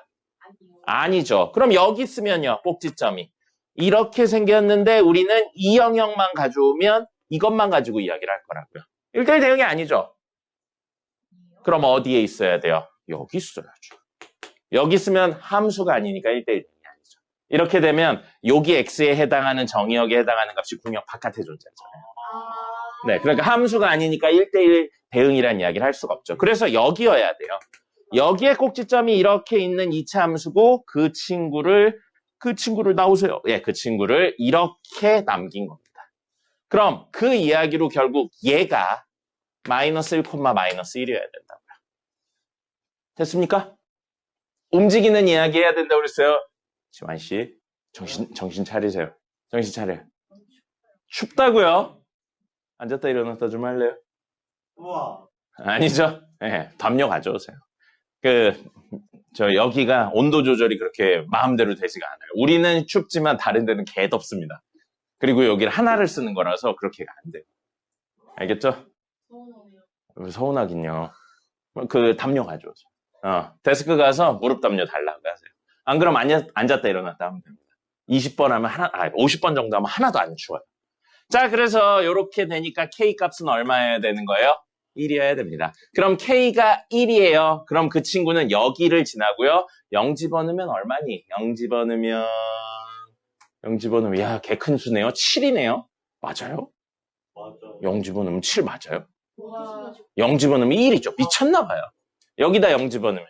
S1: 아니죠. 그럼 여기 있으면요. 꼭지점이. 이렇게 생겼는데 우리는 이 영역만 가져오면 이것만 가지고 이야기를 할 거라고요. 1대1 대응이 아니죠. 그럼 어디에 있어야 돼요? 여기 있어야죠. 여기 있으면 함수가 아니니까 1대1 대응이 아니죠. 이렇게 되면 여기 x에 해당하는 정의역에 해당하는 값이 궁역 바깥에 존재하잖아요. 네, 그러니까 함수가 아니니까 1대1 대응이라는 이야기를 할 수가 없죠. 그래서 여기여야 돼요. 여기에 꼭지점이 이렇게 있는 2차 함수고 그 친구를 나오세요. 예, 그 친구를 이렇게 남긴 겁니다. 그럼 그 이야기로 결국 얘가 마이너스 1, 마이너스 1이어야 된다고요. 됐습니까? 움직이는 이야기 해야 된다고 그랬어요. 지환 씨, 정신 차리세요. 정신 차려요. 춥다고요? 앉았다 일어났다 좀 할래요?
S4: 우와.
S1: 아니죠. 네, 담요 가져오세요. 여기가 온도 조절이 그렇게 마음대로 되지가 않아요. 우리는 춥지만 다른 데는 개 덥습니다. 그리고 여기를 하나를 쓰는 거라서 그렇게가 안 돼요. 알겠죠?
S3: 서운하네요.
S1: 서운하긴요. 담요 가져오세요. 데스크 가서 무릎 담요 달라고 하세요. 안 그러면 앉았다 일어났다 하면 됩니다. 20번 하면 50번 정도 하면 하나도 안 추워요. 자, 그래서 이렇게 되니까 K 값은 얼마여야 되는 거예요? 1이어야 됩니다. 그럼 K가 1이에요. 그럼 그 친구는 여기를 지나고요. 0 집어넣으면 얼마니? 0 집어넣으면 야, 개 큰 수네요. 7이네요. 맞아요?
S2: 맞아.
S1: 0 집어넣으면 7 맞아요?
S3: 와.
S1: 0 집어넣으면 1이죠. 미쳤나 봐요. 여기다 0 집어넣으면요.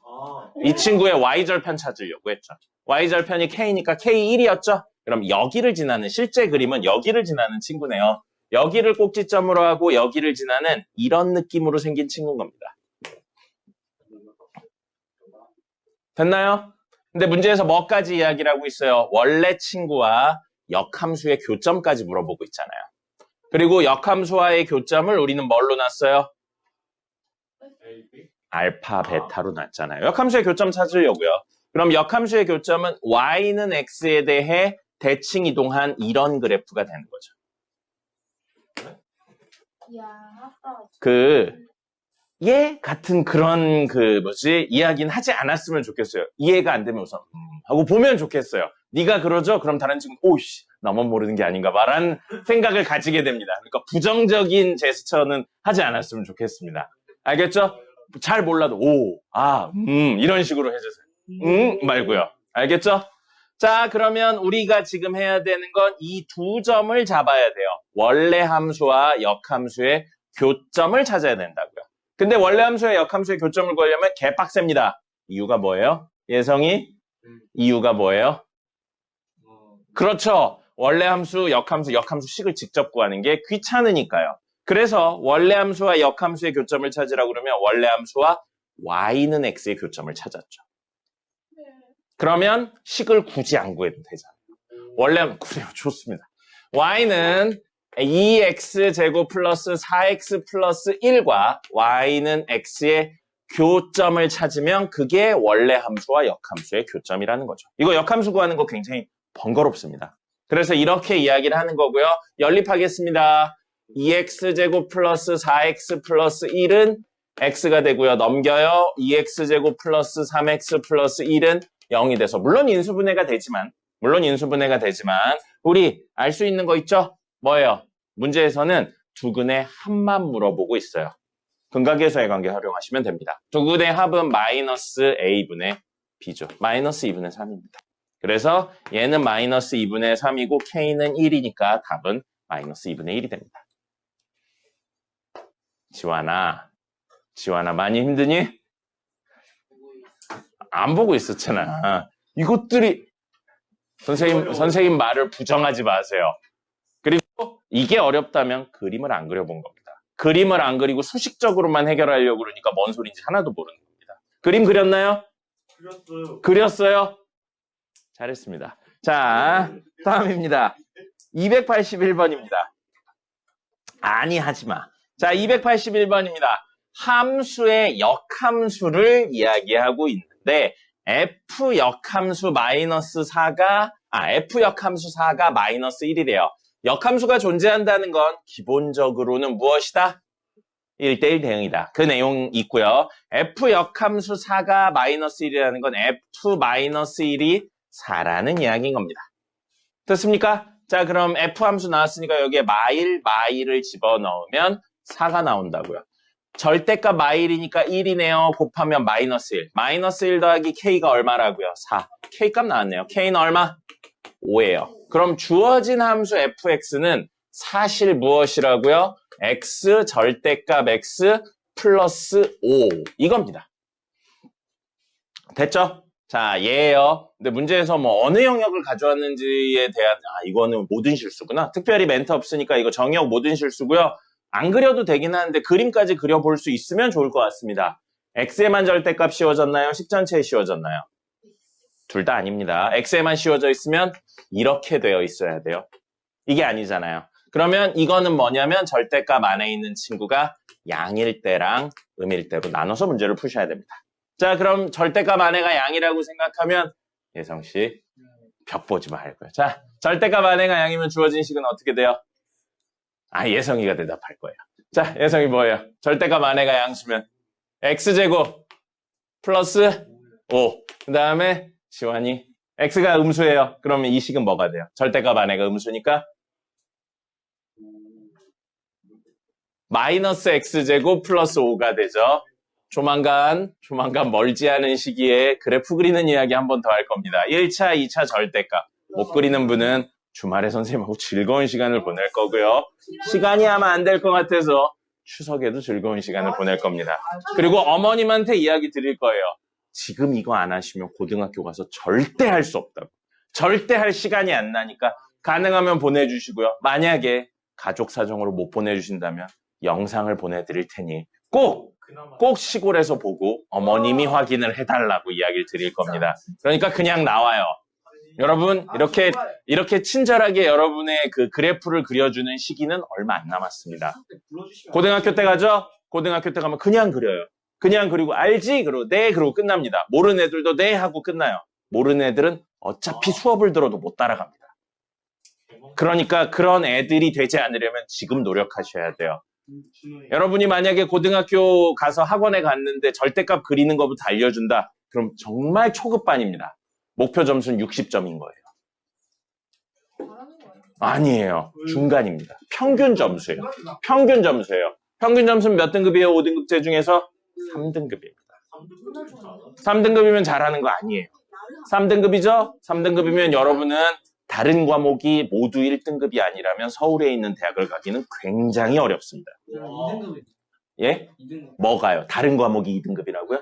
S2: 아,
S1: 이 친구의 Y절편 찾으려고 했죠. Y절편이 K니까 K1이었죠? 그럼 여기를 지나는, 실제 그림은 여기를 지나는 친구네요. 여기를 꼭지점으로 하고 여기를 지나는 이런 느낌으로 생긴 친구인 겁니다. 됐나요? 근데 문제에서 뭐까지 이야기를 하고 있어요? 원래 친구와 역함수의 교점까지 물어보고 있잖아요. 그리고 역함수와의 교점을 우리는 뭘로 놨어요? 알파, 베타로 놨잖아요. 역함수의 교점 찾으려고요. 그럼 역함수의 교점은 y는 x에 대해 대칭 이동한 이런 그래프가 되는 거죠.
S3: 이야,
S1: 얘 같은 그런 이야기는 하지 않았으면 좋겠어요. 이해가 안 되면 우선 하고 보면 좋겠어요. 네가 그러죠? 그럼 다른 친구는 오씨 나만 모르는 게 아닌가 봐라는 생각을 가지게 됩니다. 그러니까 부정적인 제스처는 하지 않았으면 좋겠습니다. 알겠죠? 잘 몰라도 이런 식으로 해주세요. 말고요. 알겠죠? 자, 그러면 우리가 지금 해야 되는 건 이 두 점을 잡아야 돼요. 원래 함수와 역함수의 교점을 찾아야 된다고요. 근데 원래 함수와 역함수의 교점을 구하려면 개빡셉니다. 이유가 뭐예요? 예성이? 이유가 뭐예요? 그렇죠. 원래 함수, 역함수 식을 직접 구하는 게 귀찮으니까요. 그래서 원래 함수와 역함수의 교점을 찾으라고 그러면 원래 함수와 y는 x의 교점을 찾았죠. 그러면 식을 굳이 안 구해도 되잖아요. 그래요. 좋습니다. y는 2x제곱 플러스 4x 플러스 1과 y는 x의 교점을 찾으면 그게 원래 함수와 역함수의 교점이라는 거죠. 이거 역함수 구하는 거 굉장히 번거롭습니다. 그래서 이렇게 이야기를 하는 거고요. 연립하겠습니다. 2x제곱 플러스 4x 플러스 1은 x가 되고요. 넘겨요. 2x제곱 플러스 3x 플러스 1은 0이 돼서 물론 인수분해가 되지만 우리 알 수 있는 거 있죠? 뭐예요? 문제에서는 두근의 합만 물어보고 있어요. 근각계수의 관계 활용하시면 됩니다. 두근의 합은 마이너스 a분의 b죠. 마이너스 2분의 3입니다. 그래서 얘는 마이너스 2분의 3이고 k는 1이니까 답은 마이너스 2분의 1이 됩니다. 지환아 많이 힘드니? 안 보고 있었잖아. 이것들이 선생님 말을 부정하지 마세요. 그리고 이게 어렵다면 그림을 안 그려본 겁니다. 그림을 안 그리고 수식적으로만 해결하려고 그러니까 뭔 소리인지 하나도 모르는 겁니다. 그림 그렸나요? 그렸어요? 잘했습니다. 자, 다음입니다. 281번입니다. 아니, 하지 마. 자, 281번입니다. 함수의 역함수를 이야기하고 있는데 f 역함수 마이너스 4가 f 역함수 4가 마이너스 1이래요. 역함수가 존재한다는 건 기본적으로는 무엇이다? 1대1 대응이다. 그 내용 있고요. f 역함수 4가 마이너스 1이라는 건 f 마이너스 1이 4라는 이야기인 겁니다. 됐습니까? 자, 그럼 f 함수 나왔으니까 여기에 마일을 집어넣으면 4가 나온다고요. 절대값 마일이니까 1이네요. 곱하면 마이너스 1. 마이너스 1 더하기 k가 얼마라고요? 4. k값 나왔네요. k는 얼마? 5예요. 그럼 주어진 함수 fx는 사실 무엇이라고요? x 절대값 x 플러스 5 이겁니다. 됐죠? 자, 얘예요. 근데 문제에서 뭐 어느 영역을 가져왔는지에 대한 이거는 모든 실수구나. 특별히 멘트 없으니까 이거 정역 모든 실수고요. 안 그려도 되긴 하는데 그림까지 그려볼 수 있으면 좋을 것 같습니다. x에만 절대값 씌워졌나요? 식전체에 씌워졌나요? 둘 다 아닙니다. x에만 씌워져 있으면 이렇게 되어 있어야 돼요. 이게 아니잖아요. 그러면 이거는 뭐냐면 절대값 안에 있는 친구가 양일 때랑 음일 때로 나눠서 문제를 푸셔야 됩니다. 자, 그럼 절대값 안에가 양이라고 생각하면 예성씨 벽 보지 말고요. 자, 절대값 안에가 양이면 주어진 식은 어떻게 돼요? 예성이가 대답할 거예요. 자, 예성이 뭐예요? 절대값 안에가 양수면 x제곱 플러스 5. 그 다음에 지환이 x가 음수예요. 그러면 이 식은 뭐가 돼요? 절대값 안에가 음수니까 마이너스 x제곱 플러스 5가 되죠. 조만간 멀지 않은 시기에 그래프 그리는 이야기 한 번 더 할 겁니다. 1차, 2차 절대값 못 그리는 분은 주말에 선생님하고 즐거운 시간을 보낼 거고요. 시간이 아마 안 될 것 같아서 추석에도 즐거운 시간을 보낼 겁니다. 그리고 어머님한테 이야기 드릴 거예요. 지금 이거 안 하시면 고등학교 가서 절대 할 수 없다고. 절대 할 시간이 안 나니까 가능하면 보내주시고요. 만약에 가족 사정으로 못 보내주신다면 영상을 보내드릴 테니 꼭 시골에서 보고 어머님이 확인을 해달라고 이야기를 드릴 겁니다. 그러니까 그냥 나와요. 여러분 이렇게 친절하게 여러분의 그 그래프를 그려주는 시기는 얼마 안 남았습니다. 고등학교 때 가죠? 고등학교 때 가면 그냥 그려요. 그냥 그리고 알지? 그러고 네 그러고 끝납니다. 모르는 애들도 네 하고 끝나요. 모르는 애들은 어차피 수업을 들어도 못 따라갑니다. 그러니까 그런 애들이 되지 않으려면 지금 노력하셔야 돼요. 여러분이 만약에 고등학교 가서 학원에 갔는데 절대값 그리는 것부터 알려준다. 그럼 정말 초급반입니다. 목표 점수는 60점인 거예요. 아니에요. 중간입니다. 평균 점수예요. 평균 점수예요. 평균 점수는 몇 등급이에요? 5등급제 중에서? 3등급입니다. 3등급이면 잘하는 거 아니에요. 3등급이죠? 3등급이면 여러분은 다른 과목이 모두 1등급이 아니라면 서울에 있는 대학을 가기는 굉장히 어렵습니다.
S4: 2등급이.
S1: 예? 뭐가요? 다른 과목이 2등급이라고요?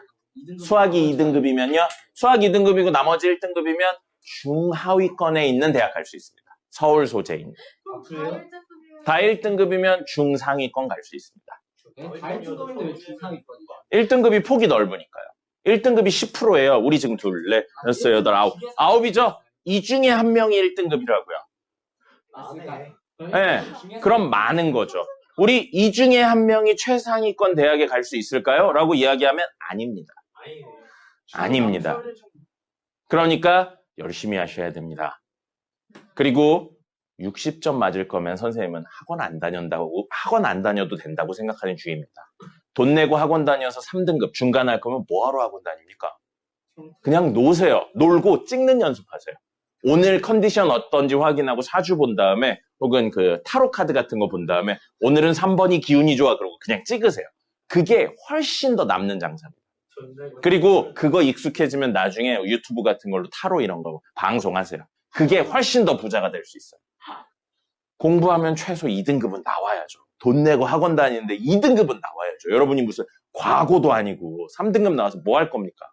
S1: 수학이 2등급이면요? 수학 2등급이고 나머지 1등급이면 중하위권에 있는 대학 갈 수 있습니다. 서울 소재에 있는. 다 1등급이면 중상위권 갈 수 있습니다.
S4: 다 1등급인데 왜 중상위권이야?
S1: 1등급이 폭이 넓으니까요. 1등급이 10%예요. 우리 지금 둘, 넷, 여섯, 여덟, 아홉. 아홉이죠? 이 중에 한 명이 1등급이라고요. 네, 그럼 많은 거죠. 우리 이 중에 한 명이 최상위권 대학에 갈 수 있을까요? 라고 이야기하면 아닙니다. 아닙니다. 그러니까 열심히 하셔야 됩니다. 그리고 60점 맞을 거면 선생님은 학원 안 다녀도 된다고 생각하는 주의입니다. 돈 내고 학원 다녀서 3등급 중간 할 거면 뭐하러 학원 다닙니까? 그냥 노세요. 놀고 찍는 연습하세요. 오늘 컨디션 어떤지 확인하고 사주 본 다음에 혹은 그 타로 카드 같은 거 본 다음에 오늘은 3번이 기운이 좋아 그러고 그냥 찍으세요. 그게 훨씬 더 남는 장사입니다. 그리고 그거 익숙해지면 나중에 유튜브 같은 걸로 타로 이런 거 방송하세요. 그게 훨씬 더 부자가 될 수 있어요. 공부하면 최소 2등급은 나와야죠. 돈 내고 학원 다니는데 2등급은 나와야죠. 여러분이 무슨 과고도 아니고 3등급 나와서 뭐 할 겁니까?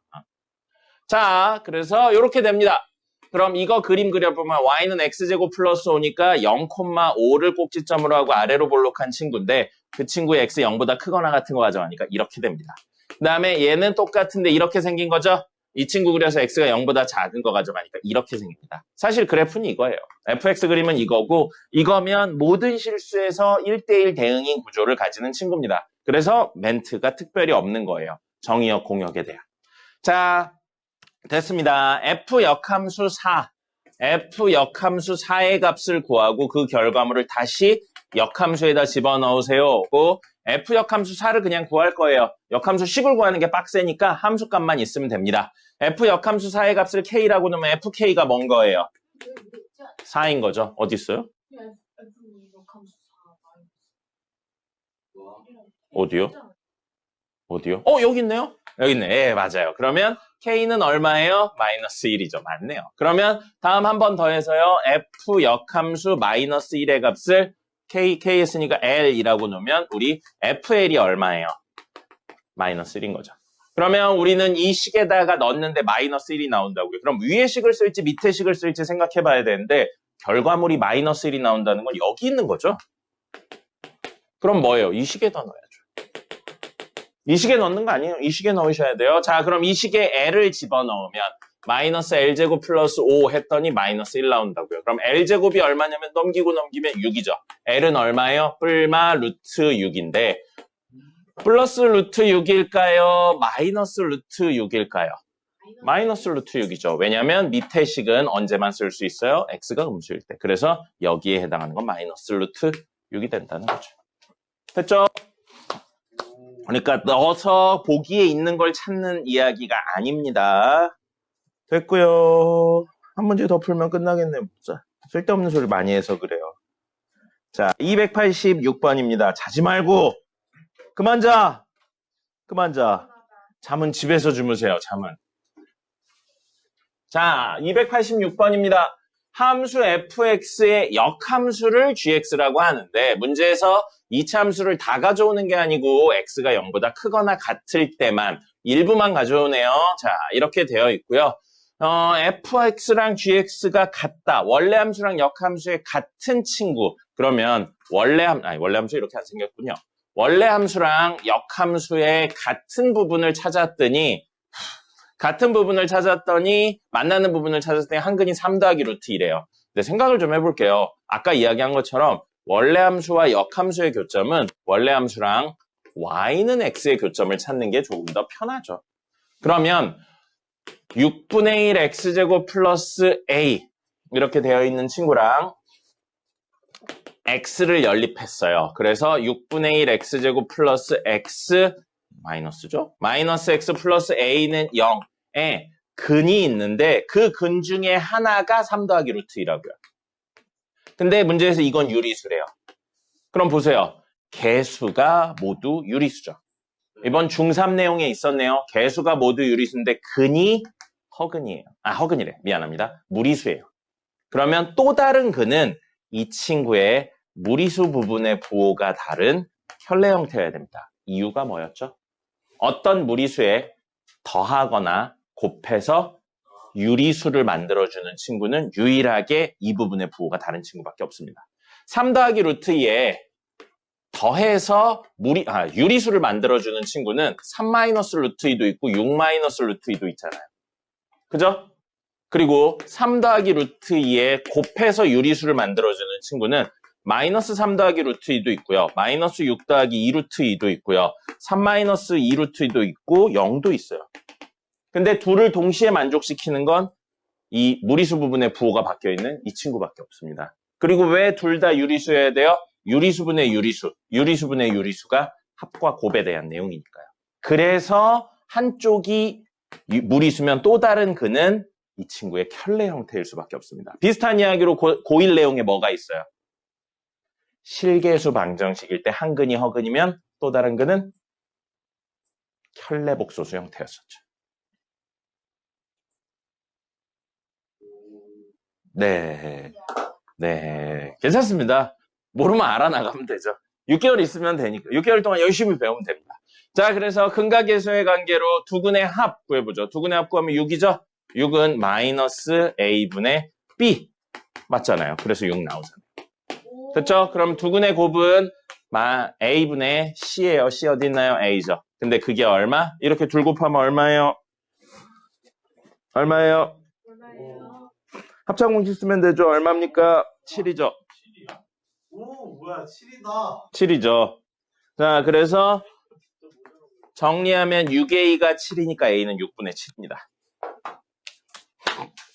S1: 자, 그래서 이렇게 됩니다. 그럼 이거 그림 그려보면 y는 x제곱 플러스 5니까 0,5를 꼭지점으로 하고 아래로 볼록한 친구인데 그 친구의 x 0보다 크거나 같은 거 가져가니까 이렇게 됩니다. 그 다음에 얘는 똑같은데 이렇게 생긴 거죠? 이 친구 그려서 x가 0보다 작은 거 가져가니까 이렇게 생깁니다. 사실 그래프는 이거예요. fx 그림은 이거고 이거면 모든 실수에서 1대1 대응인 구조를 가지는 친구입니다. 그래서 멘트가 특별히 없는 거예요. 정의역 공역에 대한. 자, 됐습니다. f 역함수 4. f 역함수 4의 값을 구하고 그 결과물을 다시 역함수에다 집어넣으세요. f 역함수 4를 그냥 구할 거예요. 역함수 식을 구하는 게 빡세니까 함수값만 있으면 됩니다. f 역함수 4의 값을 k라고 넣으면 fk가 뭔 거예요? 4인 거죠. 어디 있어요? 어디요? 어디요? 여기 있네요. 여기 있네. 예, 맞아요. 그러면 k는 얼마예요? 마이너스 1이죠. 맞네요. 그러면 다음 한 번 더 해서요. f 역함수 마이너스 1의 값을 k 했으니까 l이라고 놓으면 우리 fl이 얼마예요? 마이너스 1인 거죠. 그러면 우리는 이 식에다가 넣었는데 마이너스 1이 나온다고요. 그럼 위의 식을 쓸지 밑의 식을 쓸지 생각해 봐야 되는데 결과물이 마이너스 1이 나온다는 건 여기 있는 거죠. 그럼 뭐예요? 이 식에다 넣어야죠. 이 식에 넣는 거 아니에요. 이 식에 넣으셔야 돼요. 자, 그럼 이 식에 L을 집어넣으면 마이너스 L제곱 플러스 5 했더니 마이너스 1 나온다고요. 그럼 L제곱이 얼마냐면 넘기면 6이죠. L은 얼마예요? 뿔마 루트 6인데 플러스 루트 6일까요? 마이너스 루트 6일까요? 마이너스 루트 6이죠. 왜냐하면 밑에 식은 언제만 쓸 수 있어요? x가 음수일 때. 그래서 여기에 해당하는 건 마이너스 루트 6이 된다는 거죠. 됐죠? 그러니까 넣어서 보기에 있는 걸 찾는 이야기가 아닙니다. 됐고요. 한 문제 더 풀면 끝나겠네요. 쓸데없는 소리 많이 해서 그래요. 자, 286번입니다. 자지 말고 그만 자. 그만 자. 잠은 집에서 주무세요. 잠은. 자, 286번입니다. 함수 fx의 역함수를 gx라고 하는데 문제에서 이차 함수를 다 가져오는 게 아니고 x가 0보다 크거나 같을 때만 일부만 가져오네요. 자, 이렇게 되어 있고요. fx랑 gx가 같다. 원래 함수랑 역함수의 같은 친구. 그러면 원래 함수 이렇게 안 생겼군요. 원래 함수랑 역함수의 같은 부분을 찾았더니 만나는 부분을 찾았더니 한근이 3 더하기 루트 1이에요. 근데 생각을 좀 해볼게요. 아까 이야기한 것처럼 원래 함수와 역함수의 교점은 원래 함수랑 y는 x의 교점을 찾는 게 조금 더 편하죠. 그러면 6분의 1 x제곱 플러스 a 이렇게 되어 있는 친구랑 x를 연립했어요. 그래서 6분의 1 x제곱 플러스 x 마이너스죠. 마이너스 x 플러스 a는 0에 근이 있는데 그 근 중에 하나가 3 더하기 루트 2라고요. 근데 문제에서 이건 유리수래요. 그럼 보세요. 개수가 모두 유리수죠. 이번 중3 내용에 있었네요. 개수가 모두 유리수인데 근이 허근이에요. 허근이래. 미안합니다. 무리수예요. 그러면 또 다른 근은 이 친구의 무리수 부분의 부호가 다른 혈례 형태여야 됩니다. 이유가 뭐였죠? 어떤 무리수에 더하거나 곱해서 유리수를 만들어주는 친구는 유일하게 이 부분의 부호가 다른 친구밖에 없습니다. 3 더하기 루트 2에 더해서 유리수를 만들어주는 친구는 3 마이너스 루트 2도 있고 6 마이너스 루트 2도 있잖아요. 그죠? 그리고 3 더하기 루트 2에 곱해서 유리수를 만들어주는 친구는 마이너스 3 더하기 루트 2도 있고요. 마이너스 6 더하기 2 루트 2도 있고요. 3 마이너스 2 루트 2도 있고 0도 있어요. 근데 둘을 동시에 만족시키는 건 이 무리수 부분의 부호가 바뀌어있는 이 친구밖에 없습니다. 그리고 왜 둘 다 유리수여야 돼요? 유리수분의 유리수, 유리수분의 유리수가 합과 곱에 대한 내용이니까요. 그래서 한쪽이 무리수면 또 다른 근은 이 친구의 켤레 형태일 수밖에 없습니다. 비슷한 이야기로 고1 내용에 뭐가 있어요? 실계수 방정식일 때 한 근이 허근이면 또 다른 근은 켤레 복소수 형태였었죠. 네, 괜찮습니다. 모르면 알아나가면 되죠. 6개월 있으면 되니까 6개월 동안 열심히 배우면 됩니다. 자, 그래서 근과 계수의 관계로 두 근의 합 구해보죠. 두 근의 합 구하면 6이죠. 6은 마이너스 a분의 b 맞잖아요. 그래서 6 나오잖아요. 됐죠? 그럼 두 근의 곱은 a분의 c예요. c 어디 있나요? a죠. 근데 그게 얼마? 이렇게 둘 곱하면 얼마예요? 얼마예요? 합창공식 쓰면 되죠. 얼마입니까? 7이죠.
S2: 오, 뭐야, 7이다.
S1: 7이죠. 자, 그래서 정리하면 6a가 7이니까 a는 6분의 7입니다.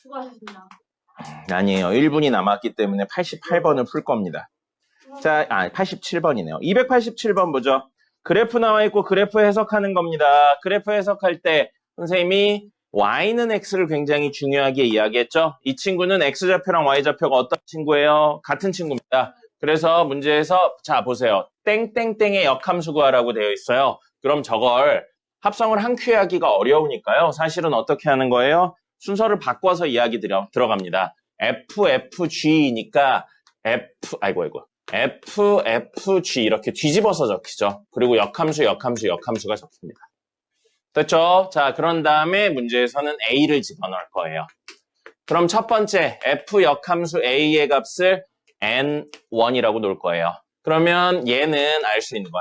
S3: 수고하셨습니다.
S1: 아니에요. 1분이 남았기 때문에 88번을 풀 겁니다. 자, 87번이네요. 287번 보죠. 그래프 나와 있고 그래프 해석하는 겁니다. 그래프 해석할 때 선생님이 y는 x를 굉장히 중요하게 이야기했죠. 이 친구는 x좌표랑 y좌표가 어떤 친구예요? 같은 친구입니다. 그래서 문제에서 자 보세요. 땡땡땡의 역함수 구하라고 되어 있어요. 그럼 저걸 합성을 한 큐에 하기가 어려우니까요. 사실은 어떻게 하는 거예요? 순서를 바꿔서 이야기 들어갑니다. FFG니까 FFG 이렇게 뒤집어서 적히죠. 그리고 역함수가 적힙니다. 됐죠? 자, 그런 다음에 문제에서는 A를 집어넣을 거예요. 그럼 첫 번째 f 역함수 A의 값을 n1이라고 놓을 거예요. 그러면 얘는 알 수 있는 거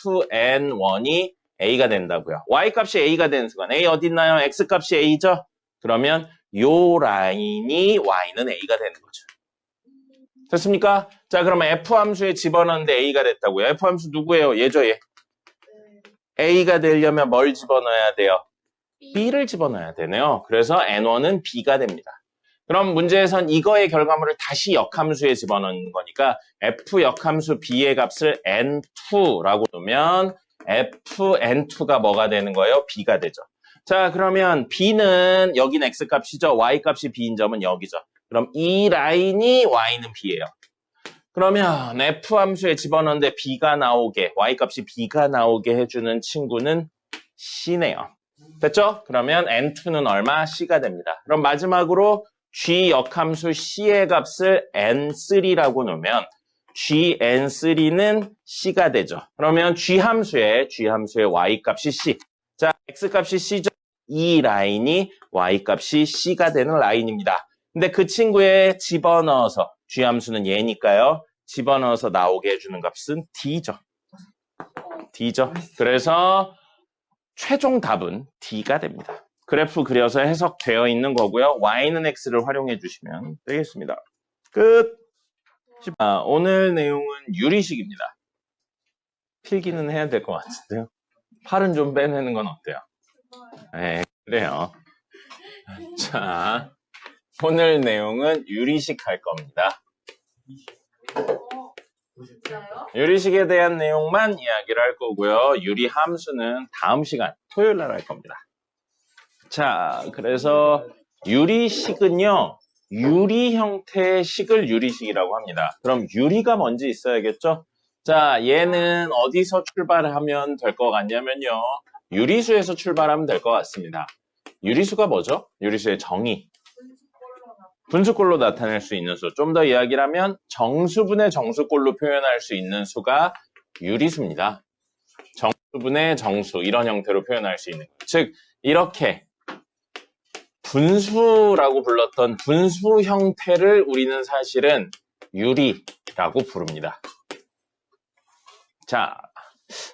S1: fn1이 A가 된다고요. Y 값이 A가 되는 순간 A 어디 있나요? X 값이 A죠? 그러면 요 라인이 Y는 A가 되는 거죠. 됐습니까? 자, 그러면 F 함수에 집어넣는데 A가 됐다고요. F 함수 누구예요? 얘죠, 얘. A가 되려면 뭘 집어넣어야 돼요? B를 집어넣어야 되네요. 그래서 N1은 B가 됩니다. 그럼 문제에선 이거의 결과물을 다시 역함수에 집어넣는 거니까 F 역함수 B의 값을 N2라고 놓으면 Fn2가 뭐가 되는 거예요? B가 되죠. 자, 그러면 B는 여긴 X 값이죠. Y 값이 B인 점은 여기죠. 그럼 이 라인이 Y는 B예요. 그러면 F 함수에 집어넣는데 B가 나오게, Y 값이 B가 나오게 해주는 친구는 C네요. 됐죠? 그러면 N2는 얼마? C가 됩니다. 그럼 마지막으로 G 역함수 C의 값을 N3라고 놓으면 GN3는 C가 되죠. 그러면 G 함수의 Y 값이 C. 자, X 값이 C죠. 이 라인이 Y 값이 C가 되는 라인입니다. 근데 그 친구에 집어넣어서 G 함수는 얘니까요. 집어넣어서 나오게 해주는 값은 D죠. D죠. 그래서 최종 답은 D가 됩니다. 그래프 그려서 해석되어 있는 거고요. Y는 X를 활용해 주시면 되겠습니다. 끝. 오늘 내용은 유리식입니다. 필기는 해야 될 것 같은데요. 팔은 좀 빼내는 건 어때요? 네, 그래요. 자, 오늘 내용은 유리식 할 겁니다.
S3: 진짜요?
S1: 유리식에 대한 내용만 이야기를 할 거고요. 유리 함수는 다음 시간 토요일 날 할 겁니다. 자, 그래서 유리식은요. 유리 형태의 식을 유리식이라고 합니다. 그럼 유리가 뭔지 있어야겠죠? 자, 얘는 어디서 출발하면 될 것 같냐면요. 유리수에서 출발하면 될 것 같습니다. 유리수가 뭐죠? 유리수의 정의. 분수꼴로 나타낼 수 있는 수. 좀 더 이야기를 하면 정수분의 정수꼴로 표현할 수 있는 수가 유리수입니다. 정수분의 정수. 이런 형태로 표현할 수 있는 것. 즉, 이렇게 분수라고 불렀던 분수 형태를 우리는 사실은 유리라고 부릅니다. 자,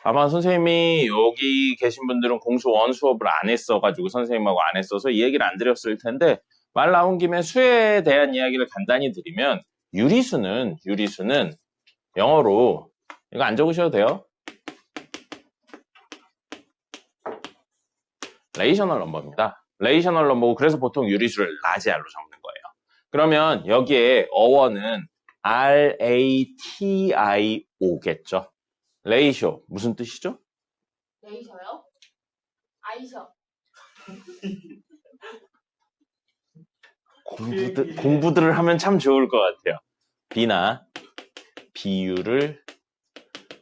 S1: 아마 선생님이 여기 계신 분들은 공수 원 수업을 안 했어가지고 선생님하고 안 했어서 이 얘기를 안 드렸을 텐데 말 나온 김에 수에 대한 이야기를 간단히 드리면 유리수는 영어로 이거 안 적으셔도 돼요. 레이셔널 넘버입니다. 레이셔널 넘버고 그래서 보통 유리수를 라지알로 적는 거예요. 그러면 여기에 어원은 RATIO겠죠. 레이쇼 무슨 뜻이죠?
S3: 레이셔요? 아이셔.
S1: 공부들을 하면 참 좋을 것 같아요. 비나 비율을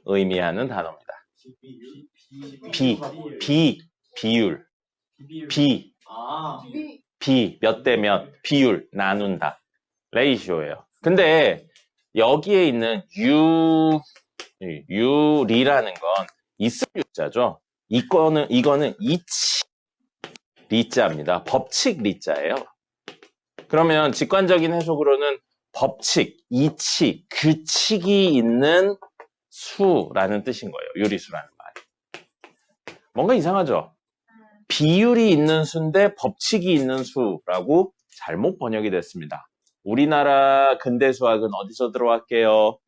S1: 의미하는 단어입니다. 비율. 비, 몇 대 몇, 비율, 나눈다. 레이시오예요. 근데 여기에 있는 유리라는 건 있을 유자죠. 이거는 이치 리자입니다. 법칙 리자예요. 그러면 직관적인 해석으로는 법칙, 이치, 규칙이 있는 수라는 뜻인 거예요. 유리수라는 말이. 뭔가 이상하죠? 비율이 있는 수인데 법칙이 있는 수라고 잘못 번역이 됐습니다. 우리나라 근대 수학은 어디서 들어왔게요?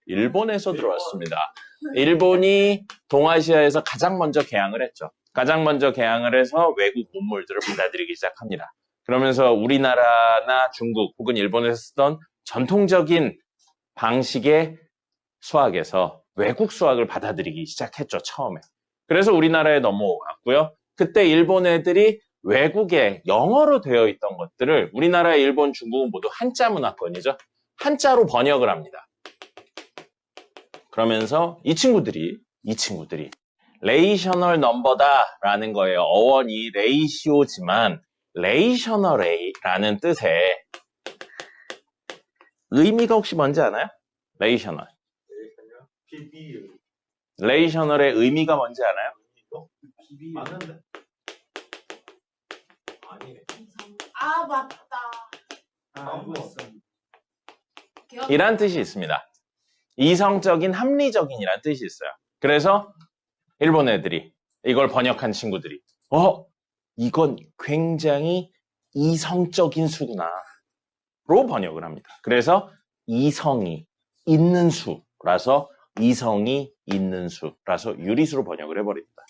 S1: 일본에서 들어왔습니다. 일본이 동아시아에서 가장 먼저 개항을 했죠. 가장 먼저 개항을 해서 외국 문물들을 받아들이기 시작합니다. 그러면서 우리나라나 중국 혹은 일본에서 쓰던 전통적인 방식의 수학에서 외국 수학을 받아들이기 시작했죠, 처음에. 그래서 우리나라에 넘어왔고요. 그때 일본 애들이 외국에 영어로 되어 있던 것들을 우리나라, 일본, 중국은 모두 한자 문화권이죠. 한자로 번역을 합니다. 그러면서 이 친구들이 레이셔널 넘버다라는 거예요. 어원이 레이시오지만 레이셔널이라는 뜻의 의미가 혹시 뭔지 아나요? 레이셔널. 레이셔널의 의미가 뭔지 아나요?
S2: 맞는데?
S4: 아니네.
S3: 아, 맞다.
S4: 알고 있어.
S1: 이란 뜻이 있습니다. 이성적인, 합리적인이란 뜻이 있어요. 그래서 일본 애들이 이걸 번역한 친구들이 이건 굉장히 이성적인 수구나 로 번역을 합니다. 그래서 이성이 있는 수라서 이성이 있는 수라서 유리수로 번역을 해버립니다.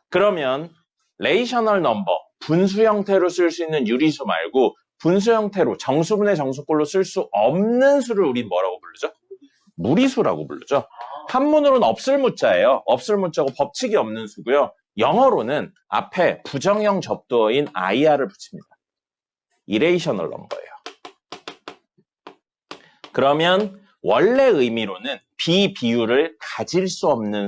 S1: 그러면 레이셔널 넘버, 분수 형태로 쓸 수 있는 유리수 말고 분수 형태로 정수분의 정수꼴로 쓸 수 없는 수를 우린 뭐라고 부르죠? 무리수라고 부르죠. 한문으로는 없을 무자예요. 없을 무자고 법칙이 없는 수고요. 영어로는 앞에 부정형 접두어인 IR을 붙입니다. 이레이셔널 넘버예요. 그러면 원래 의미로는 비비율을 가질 수 없는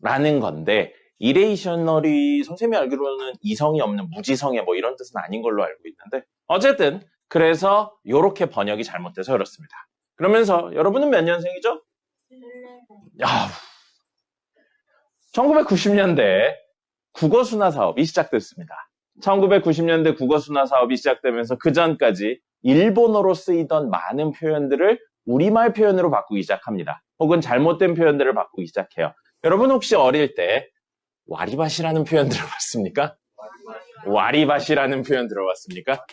S1: 수라는 건데 이레이셔널이 선생님이 알기로는 이성이 없는 무지성의 뭐 이런 뜻은 아닌 걸로 알고 있는데 어쨌든 그래서 이렇게 번역이 잘못돼서 그렇습니다. 그러면서 여러분은 몇 년생이죠? 1990년대 국어순화 사업이 시작됐습니다. 1990년대 국어순화 사업이 시작되면서 그 전까지 일본어로 쓰이던 많은 표현들을 우리말 표현으로 바꾸기 시작합니다. 혹은 잘못된 표현들을 바꾸기 시작해요. 여러분 혹시 어릴 때 와리밭이라는 표현 들어봤습니까? 와리밭이라는 표현 들어봤습니까?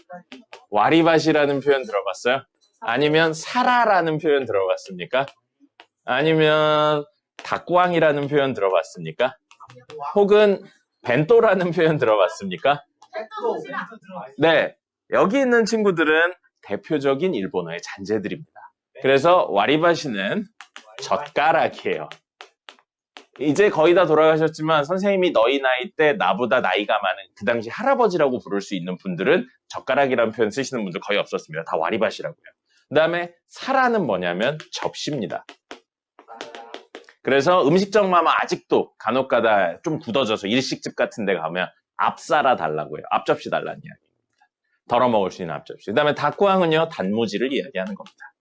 S1: 와리밭이라는 표현 들어봤어요? 아니면 사라라는 표현 들어봤습니까? 아니면 닭광이라는 표현 들어봤습니까? 혹은 벤또라는 표현 들어봤습니까? 네, 여기 있는 친구들은 대표적인 일본어의 잔재들입니다. 그래서 와리바시는 젓가락이에요. 이제 거의 다 돌아가셨지만 선생님이 너희 나이 때 나보다 나이가 많은 그 당시 할아버지라고 부를 수 있는 분들은 젓가락이라는 표현 쓰시는 분들 거의 없었습니다. 다 와리바시라고요. 그 다음에 사라는 뭐냐면 접시입니다. 그래서 음식점 가면 아직도 간혹가다 좀 굳어져서 일식집 같은 데 가면 앞사라 달라고요. 앞접시 달라는 이야기입니다. 덜어 먹을 수 있는 앞접시. 그 다음에 닭구항은요 단무지를 이야기하는 겁니다.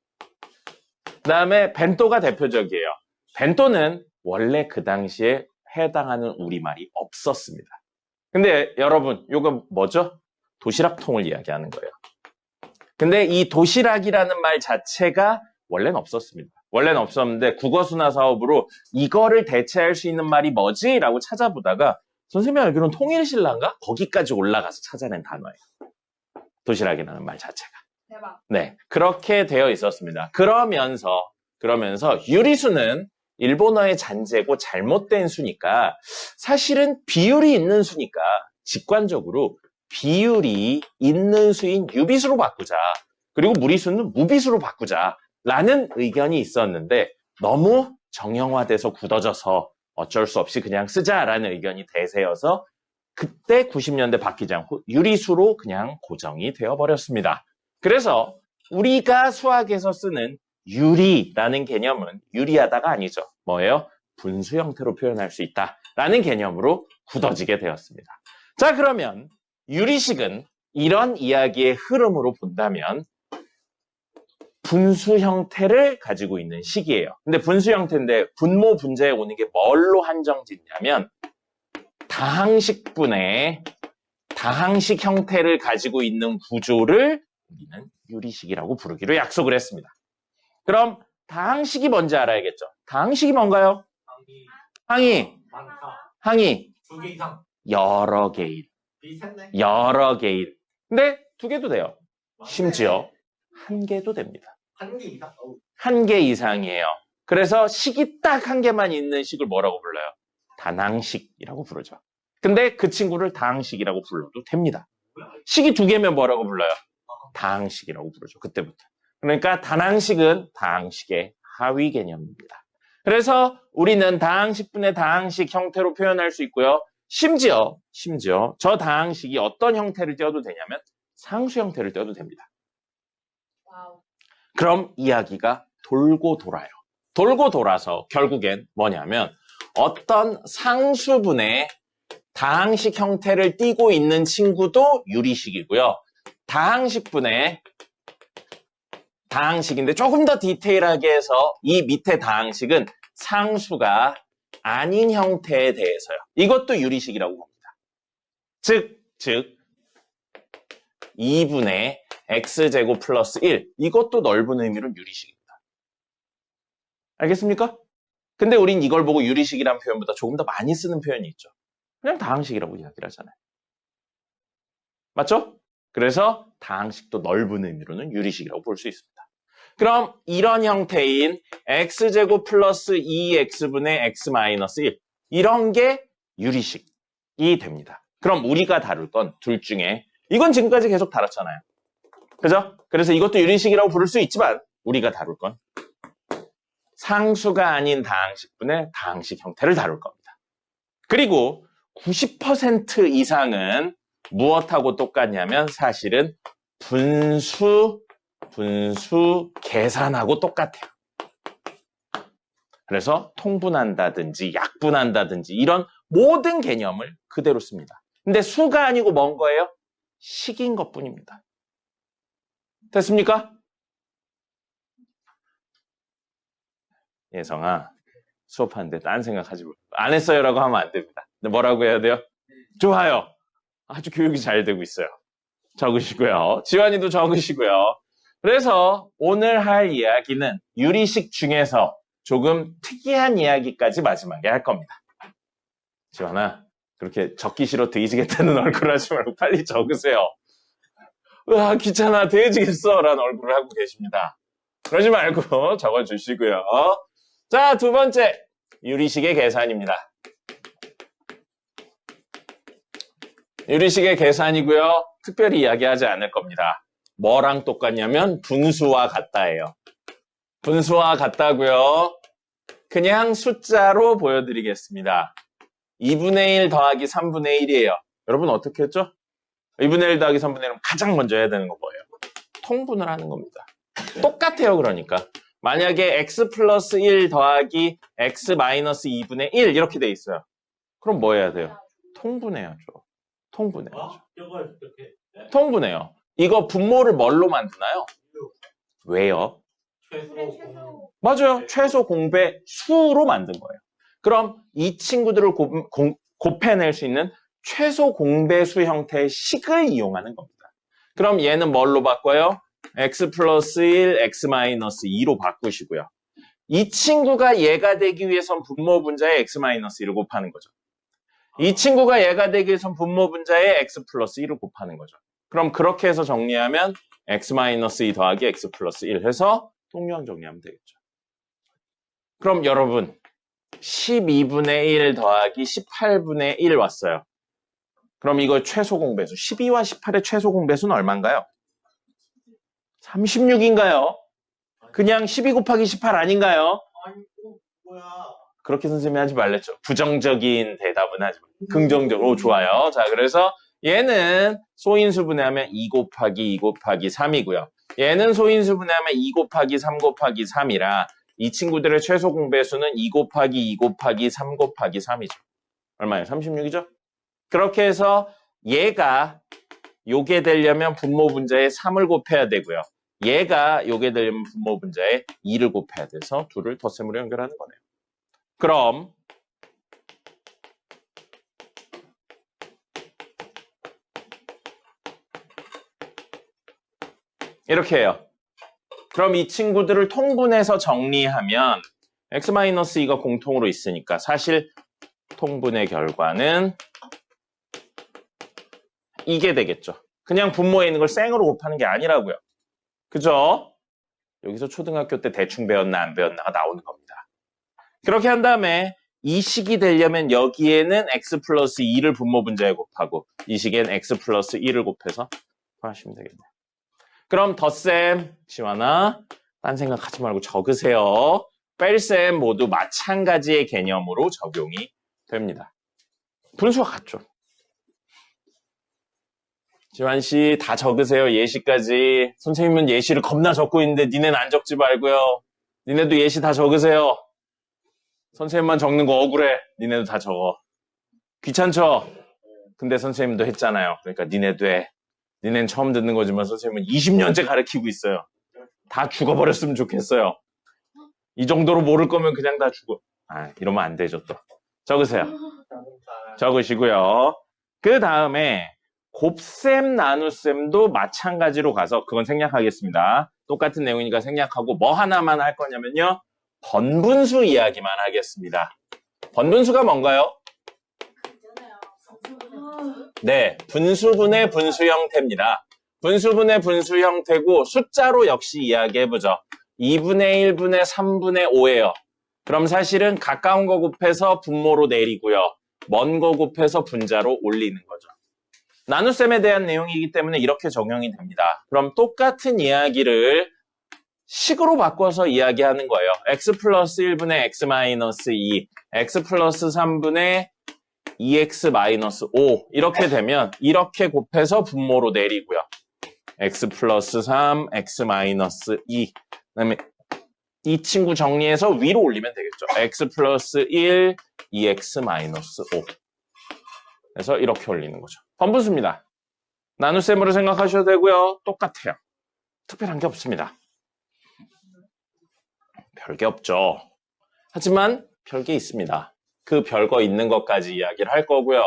S1: 그 다음에 벤또가 대표적이에요. 벤또는 원래 그 당시에 해당하는 우리말이 없었습니다. 근데 여러분 이거 뭐죠? 도시락통을 이야기하는 거예요. 근데 이 도시락이라는 말 자체가 원래는 없었습니다. 원래는 없었는데 국어순화 사업으로 이거를 대체할 수 있는 말이 뭐지? 라고 찾아보다가 선생님이 알기로는 통일신라인가? 거기까지 올라가서 찾아낸 단어예요. 도시락이라는 말 자체가.
S3: 대박.
S1: 네, 그렇게 되어 있었습니다. 그러면서 유리수는 일본어의 잔재고 잘못된 수니까 사실은 비율이 있는 수니까 직관적으로 비율이 있는 수인 유비수로 바꾸자. 그리고 무리수는 무비수로 바꾸자. 라는 의견이 있었는데 너무 정형화돼서 굳어져서 어쩔 수 없이 그냥 쓰자라는 의견이 대세여서 그때 90년대 바뀌지 않고 유리수로 그냥 고정이 되어버렸습니다. 그래서 우리가 수학에서 쓰는 유리라는 개념은 유리하다가 아니죠. 뭐예요? 분수 형태로 표현할 수 있다라는 개념으로 굳어지게 되었습니다. 자, 그러면 유리식은 이런 이야기의 흐름으로 본다면 분수 형태를 가지고 있는 식이에요. 근데 분수 형태인데 분모 분자에 오는 게 뭘로 한정짓냐면 다항식분의 다항식 형태를 가지고 있는 구조를 우리는 유리식이라고 부르기로 약속을 했습니다. 그럼 다항식이 뭔지 알아야겠죠? 다항식이 뭔가요? 항이
S4: 많다.
S1: 항이
S4: 2개 이상.
S1: 여러 개인.
S4: 비슷했네.
S1: 여러 개인. 근데 2개도 돼요. 심지어 1개도 됩니다.
S4: 1개 이상.
S1: 1개 이상이에요. 그래서 식이 딱 1개만 있는 식을 뭐라고 불러요? 단항식이라고 부르죠. 근데 그 친구를 다항식이라고 불러도 됩니다. 식이 2개면 뭐라고 불러요? 다항식이라고 부르죠. 그때부터. 그러니까 단항식은 다항식의 하위 개념입니다. 그래서 우리는 다항식분의 다항식 형태로 표현할 수 있고요. 심지어 저 다항식이 어떤 형태를 띄워도 되냐면 상수 형태를 띄워도 됩니다.
S3: 와우.
S1: 그럼 이야기가 돌고 돌아요. 돌고 돌아서 결국엔 뭐냐면 어떤 상수분의 다항식 형태를 띠고 있는 친구도 유리식이고요. 다항식분의 다항식인데 조금 더 디테일하게 해서 이 밑에 다항식은 상수가 아닌 형태에 대해서요. 이것도 유리식이라고 봅니다. 즉 2분의 x제곱 플러스 1. 이것도 넓은 의미로 유리식입니다. 알겠습니까? 근데 우린 이걸 보고 유리식이라는 표현보다 조금 더 많이 쓰는 표현이 있죠. 그냥 다항식이라고 이야기를 하잖아요. 맞죠? 그래서 다항식도 넓은 의미로는 유리식이라고 볼 수 있습니다. 그럼 이런 형태인 x제곱 플러스 2x분의 x 마이너스 1 이런 게 유리식이 됩니다. 그럼 우리가 다룰 건 둘 중에 이건 지금까지 계속 다뤘잖아요. 그죠? 그래서 이것도 유리식이라고 부를 수 있지만 우리가 다룰 건 상수가 아닌 다항식분의 다항식 형태를 다룰 겁니다. 그리고 90% 이상은 무엇하고 똑같냐면 사실은 분수 계산하고 똑같아요. 그래서 통분한다든지 약분한다든지 이런 모든 개념을 그대로 씁니다. 근데 수가 아니고 뭔 거예요? 식인 것뿐입니다. 됐습니까? 예성아, 수업하는데 딴 생각하지 말고 안 했어요라고 하면 안 됩니다. 근데 뭐라고 해야 돼요? 좋아요. 아주 교육이 잘 되고 있어요. 적으시고요. 지환이도 적으시고요. 그래서 오늘 할 이야기는 유리식 중에서 조금 특이한 이야기까지 마지막에 할 겁니다. 지환아, 그렇게 적기 싫어 돼지겠다는 얼굴 하지 말고 빨리 적으세요. 으아, 귀찮아, 돼지겠어 라는 얼굴을 하고 계십니다. 그러지 말고 적어주시고요. 자, 두 번째, 유리식의 계산입니다. 유리식의 계산이고요. 특별히 이야기하지 않을 겁니다. 뭐랑 똑같냐면 분수와 같다예요. 분수와 같다고요. 그냥 숫자로 보여드리겠습니다. 2분의 1 더하기 3분의 1이에요. 여러분 어떻게 했죠? 2분의 1 더하기 3분의 1은 가장 먼저 해야 되는 건 뭐예요? 통분을 하는 겁니다. 똑같아요. 그러니까 만약에 x 플러스 1 더하기 x 마이너스 2분의 1 이렇게 돼 있어요. 그럼 뭐 해야 돼요? 통분해야죠. 통분해야죠.
S2: 이걸 이렇게
S1: 통분해요. 이거 분모를 뭘로 만드나요? 왜요?
S2: 최소
S1: 맞아요. 최소 공배 수로 만든 거예요. 그럼 이 친구들을 곱해낼 수 있는 최소 공배수 형태의 식을 이용하는 겁니다. 그럼 얘는 뭘로 바꿔요? x 플러스 1, x 마이너스 2로 바꾸시고요. 이 친구가 얘가 되기 위해선 분모 분자에 x 마이너스 1을 곱하는 거죠. 이 친구가 얘가 되기 위해선 분모 분자에 x 플러스 1을 곱하는 거죠. 그럼 그렇게 해서 정리하면 x 마이너스 2 더하기 x 플러스 1 해서 통유형 정리하면 되겠죠. 그럼 여러분 12분의 1 더하기 18분의 1 왔어요. 그럼 이거 최소 공배수 12와 18의 최소 공배수는 얼마인가요? 36인가요? 그냥 12 곱하기 18 아닌가요?
S2: 아이고 뭐야
S1: 그렇게 선생님이 하지 말랬죠. 부정적인 대답은 하지 말고 긍정적으로. 좋아요. 자, 그래서 얘는 소인수 분해하면 2 곱하기 2 곱하기 3이고요. 얘는 소인수 분해하면 2 곱하기 3 곱하기 3이라 이 친구들의 최소 공배수는 2 곱하기 2 곱하기 3 곱하기 3이죠. 얼마예요? 36이죠? 그렇게 해서 얘가 요게 되려면 분모 분자에 3을 곱해야 되고요. 얘가 요게 되려면 분모 분자에 2를 곱해야 돼서 둘을 덧셈으로 연결하는 거네요. 그럼 이렇게 해요. 그럼 이 친구들을 통분해서 정리하면 x-2가 공통으로 있으니까 사실 통분의 결과는 이게 되겠죠. 그냥 분모에 있는 걸 생으로 곱하는 게 아니라고요. 그죠? 여기서 초등학교 때 대충 배웠나 안 배웠나가 나오는 겁니다. 그렇게 한 다음에 이 식이 되려면 여기에는 x 플러스 2를 분모 분자에 곱하고 이 식엔 x 플러스 1을 곱해서 하시면 되겠네요. 그럼 덧셈, 지환아, 딴 생각하지 말고 적으세요. 뺄셈 모두 마찬가지의 개념으로 적용이 됩니다. 분수와 같죠. 지환씨 다 적으세요. 예시까지. 선생님은 예시를 겁나 적고 있는데 니네는 안 적지 말고요. 니네도 예시 다 적으세요. 선생님만 적는 거 억울해. 니네도 다 적어. 귀찮죠? 근데 선생님도 했잖아요. 그러니까 니네도 해. 니네는 처음 듣는 거지만 선생님은 20년째 가르치고 있어요. 다 죽어버렸으면 좋겠어요. 이 정도로 모를 거면 그냥 다 죽어. 아, 이러면 안 되죠 또. 적으세요. 적으시고요. 그 다음에 곱셈, 나눗셈도 마찬가지로 가서 그건 생략하겠습니다. 똑같은 내용이니까 생략하고 뭐 하나만 할 거냐면요. 번분수 이야기만 하겠습니다. 번분수가 뭔가요? 네, 분수분의 분수 형태입니다. 분수분의 분수 형태고 숫자로 역시 이야기해보죠. 2분의 1분의 3분의 5예요. 그럼 사실은 가까운 거 곱해서 분모로 내리고요. 먼 거 곱해서 분자로 올리는 거죠. 나눗셈에 대한 내용이기 때문에 이렇게 적용이 됩니다. 그럼 똑같은 이야기를 식으로 바꿔서 이야기하는 거예요. x 플러스 1분의 x 마이너스 2, x 플러스 3분의 2x 마이너스 5 이렇게 되면 이렇게 곱해서 분모로 내리고요. x 플러스 3, x 마이너스 2 그다음에 이 친구 정리해서 위로 올리면 되겠죠. x 플러스 1, 2x 마이너스 5 그래서 이렇게 올리는 거죠. 번분수입니다. 나눗셈으로 생각하셔도 되고요. 똑같아요. 특별한 게 없습니다. 별게 없죠. 하지만 별게 있습니다. 그 별거 있는 것까지 이야기를 할 거고요.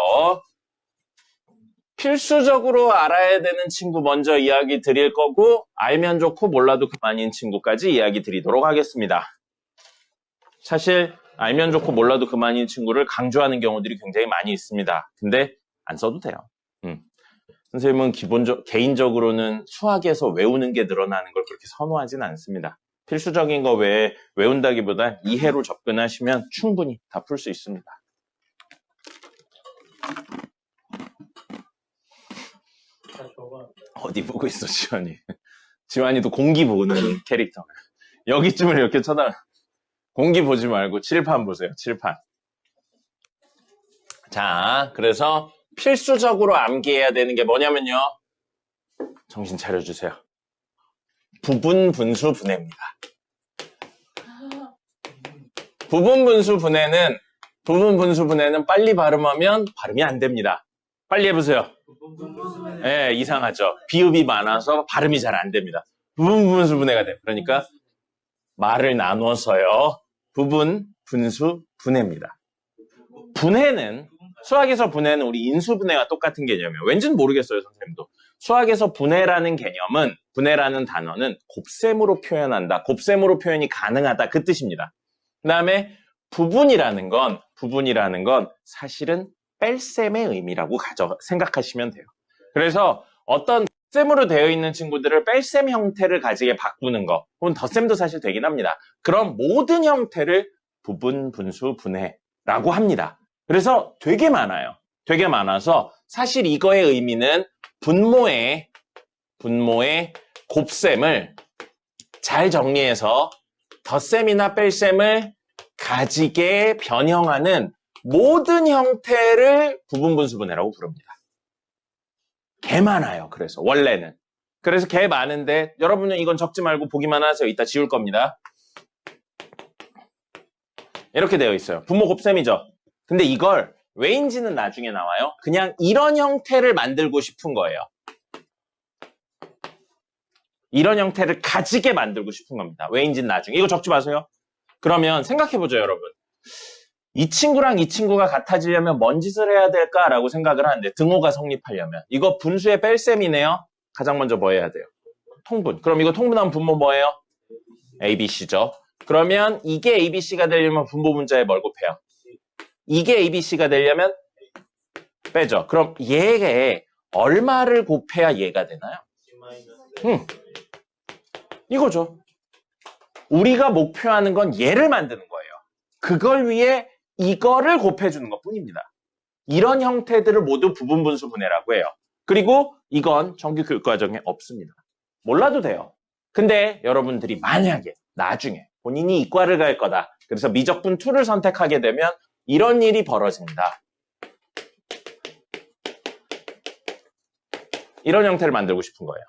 S1: 필수적으로 알아야 되는 친구 먼저 이야기 드릴 거고 알면 좋고 몰라도 그만인 친구까지 이야기 드리도록 하겠습니다. 사실 알면 좋고 몰라도 그만인 친구를 강조하는 경우들이 굉장히 많이 있습니다. 근데 안 써도 돼요. 선생님은 개인적으로는 수학에서 외우는 게 늘어나는 걸 그렇게 선호하진 않습니다. 필수적인 거 외에 외운다기보단 이해로 접근하시면 충분히 다 풀 수 있습니다. 어디 보고 있어, 지환이. 지환이도 공기 보는 캐릭터. 여기쯤을 이렇게 공기 보지 말고 칠판 보세요, 칠판. 자, 그래서 필수적으로 암기해야 되는 게 뭐냐면요. 정신 차려주세요. 부분 분수 분해입니다. 부분 분수 분해는 빨리 발음하면 발음이 안 됩니다. 빨리 해보세요. 네, 이상하죠. 비읍이 많아서 발음이 잘 안 됩니다. 부분 분수 분해가 돼요. 그러니까 말을 나눠서요. 부분 분수 분해입니다. 분해는 수학에서 분해는 우리 인수분해와 똑같은 개념이에요. 왠지는 모르겠어요, 선생님도. 수학에서 분해라는 개념은, 분해라는 단어는 곱셈으로 표현한다. 곱셈으로 표현이 가능하다. 그 뜻입니다. 그 다음에 부분이라는 건 사실은 뺄셈의 의미라고 생각하시면 돼요. 그래서 어떤 덧셈으로 되어 있는 친구들을 뺄셈 형태를 가지게 바꾸는 거, 혹은 덧셈도 사실 되긴 합니다. 그런 모든 형태를 부분, 분수, 분해라고 합니다. 그래서 되게 많아요. 되게 많아서 사실 이거의 의미는 분모의 곱셈을 잘 정리해서 덧셈이나 뺄셈을 가지게 변형하는 모든 형태를 부분분수분해라고 부릅니다. 개 많아요. 그래서 원래는. 그래서 개 많은데 여러분은 이건 적지 말고 보기만 하세요. 이따 지울 겁니다. 이렇게 되어 있어요. 분모 곱셈이죠. 근데 이걸 왜인지는 나중에 나와요. 그냥 이런 형태를 만들고 싶은 거예요. 이런 형태를 가지게 만들고 싶은 겁니다. 왜인지는 나중에. 이거 적지 마세요. 그러면 생각해보죠, 여러분. 이 친구랑 이 친구가 같아지려면 뭔 짓을 해야 될까라고 생각을 하는데 등호가 성립하려면 이거 분수의 뺄셈이네요. 가장 먼저 뭐 해야 돼요? 통분. 그럼 이거 통분하면 분모 뭐예요? ABC죠. 그러면 이게 ABC가 되려면 분모 분자에 뭘 곱해요? 이게 ABC가 되려면 빼죠. 그럼 얘에 얼마를 곱해야 얘가 되나요? 이거죠. 우리가 목표하는 건 얘를 만드는 거예요. 그걸 위해 이거를 곱해주는 것 뿐입니다. 이런 형태들을 모두 부분분수분해라고 해요. 그리고 이건 정규 교육과정에 없습니다. 몰라도 돼요. 근데 여러분들이 만약에 나중에 본인이 이과를 갈 거다. 그래서 미적분 2를 선택하게 되면 이런 일이 벌어집니다. 이런 형태를 만들고 싶은 거예요.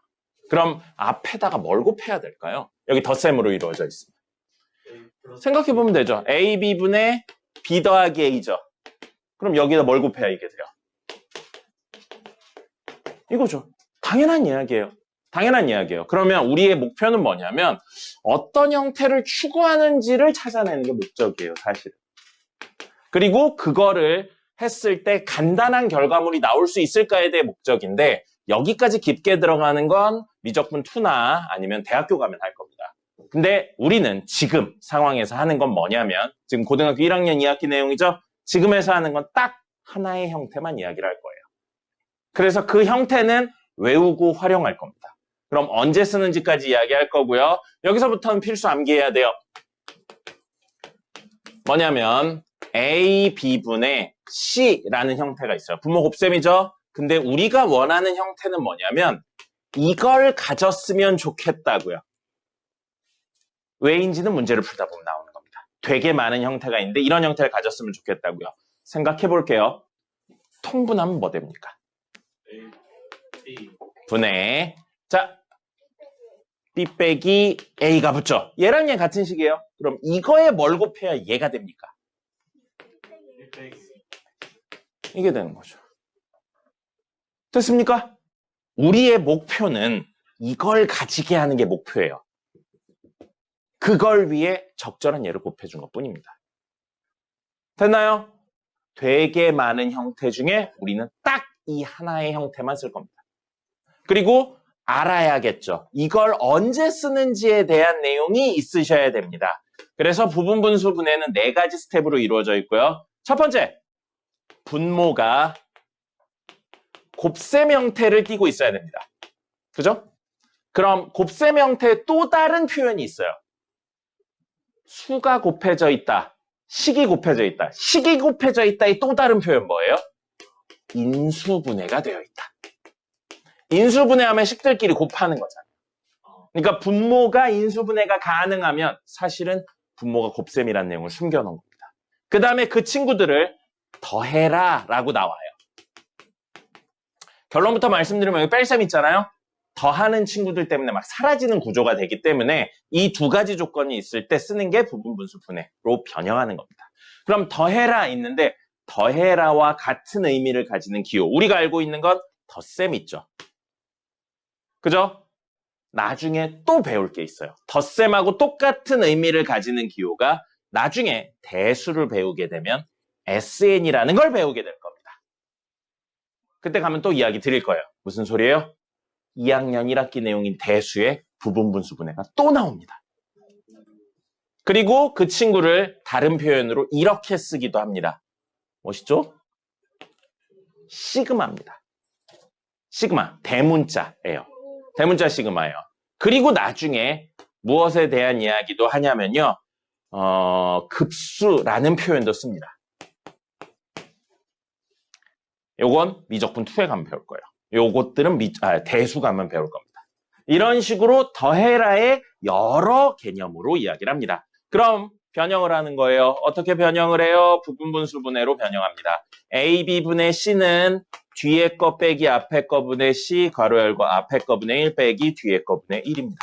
S1: 그럼 앞에다가 뭘 곱해야 될까요? 여기 덧셈으로 이루어져 있습니다. 생각해보면 되죠. A, B분의 B 더하기 A죠. 그럼 여기다 뭘 곱해야 이게 돼요? 이거죠. 당연한 이야기예요. 당연한 이야기예요. 그러면 우리의 목표는 뭐냐면 어떤 형태를 추구하는지를 찾아내는 게 목적이에요, 사실은. 그리고 그거를 했을 때 간단한 결과물이 나올 수 있을까에 대해 목적인데 여기까지 깊게 들어가는 건 미적분 2나 아니면 대학교 가면 할 겁니다. 근데 우리는 지금 상황에서 하는 건 뭐냐면 지금 고등학교 1학년 2학기 내용이죠. 지금에서 하는 건 딱 하나의 형태만 이야기를 할 거예요. 그래서 그 형태는 외우고 활용할 겁니다. 그럼 언제 쓰는지까지 이야기할 거고요. 여기서부터는 필수 암기해야 돼요. 뭐냐면 A, B분의 C라는 형태가 있어요. 분모 곱셈이죠. 근데 우리가 원하는 형태는 뭐냐면 이걸 가졌으면 좋겠다고요. 왜인지는 문제를 풀다 보면 나오는 겁니다. 되게 많은 형태가 있는데 이런 형태를 가졌으면 좋겠다고요. 생각해 볼게요. 통분하면 뭐 됩니까?
S2: B.
S1: 분의 자 B 빼기 A가 붙죠. 얘랑 얘 같은 식이에요. 그럼 이거에 뭘 곱해야 얘가 됩니까? 이게 되는 거죠. 됐습니까? 우리의 목표는 이걸 가지게 하는 게 목표예요. 그걸 위해 적절한 예를 곱해준 것뿐입니다. 됐나요? 되게 많은 형태 중에 우리는 딱 이 하나의 형태만 쓸 겁니다. 그리고 알아야겠죠. 이걸 언제 쓰는지에 대한 내용이 있으셔야 됩니다. 그래서 부분분수 분해는 4가지 스텝으로 이루어져 있고요. 첫 번째, 분모가 곱셈 형태를 띠고 있어야 됩니다. 그죠? 그럼 곱셈 형태에 또 다른 표현이 있어요. 수가 곱해져 있다. 식이 곱해져 있다. 식이 곱해져 있다의 또 다른 표현 뭐예요? 인수분해가 되어 있다. 인수분해하면 식들끼리 곱하는 거잖아요. 그러니까 분모가 인수분해가 가능하면 사실은 분모가 곱셈이라는 내용을 숨겨놓은 겁니다. 그 다음에 그 친구들을 더해라 라고 나와요. 결론부터 말씀드리면 여기 뺄셈 있잖아요. 더하는 친구들 때문에 막 사라지는 구조가 되기 때문에 이 2가지 조건이 있을 때 쓰는 게 부분분수 분해로 변형하는 겁니다. 그럼 더해라 있는데 더해라와 같은 의미를 가지는 기호. 우리가 알고 있는 건 덧셈 있죠. 그죠? 나중에 또 배울 게 있어요. 덧셈하고 똑같은 의미를 가지는 기호가 나중에 대수를 배우게 되면 SN이라는 걸 배우게 될 겁니다. 그때 가면 또 이야기 드릴 거예요. 무슨 소리예요? 2학년 1학기 내용인 대수의 부분분수 분해가 또 나옵니다. 그리고 그 친구를 다른 표현으로 이렇게 쓰기도 합니다. 멋있죠? 시그마입니다. 시그마, 대문자예요. 대문자 시그마예요. 그리고 나중에 무엇에 대한 이야기도 하냐면요. 급수라는 표현도 씁니다. 요건 미적분 2에 가면 배울 거예요. 요것들은 대수 가면 배울 겁니다. 이런 식으로 더해라의 여러 개념으로 이야기를 합니다. 그럼 변형을 하는 거예요. 어떻게 변형을 해요? 부분분수 분해로 변형합니다. A, B분의 C는 뒤에 거 빼기 앞에 거 분의 C, 괄호 열고 앞에 거 분의 1 빼기 뒤에 거 분의 1입니다.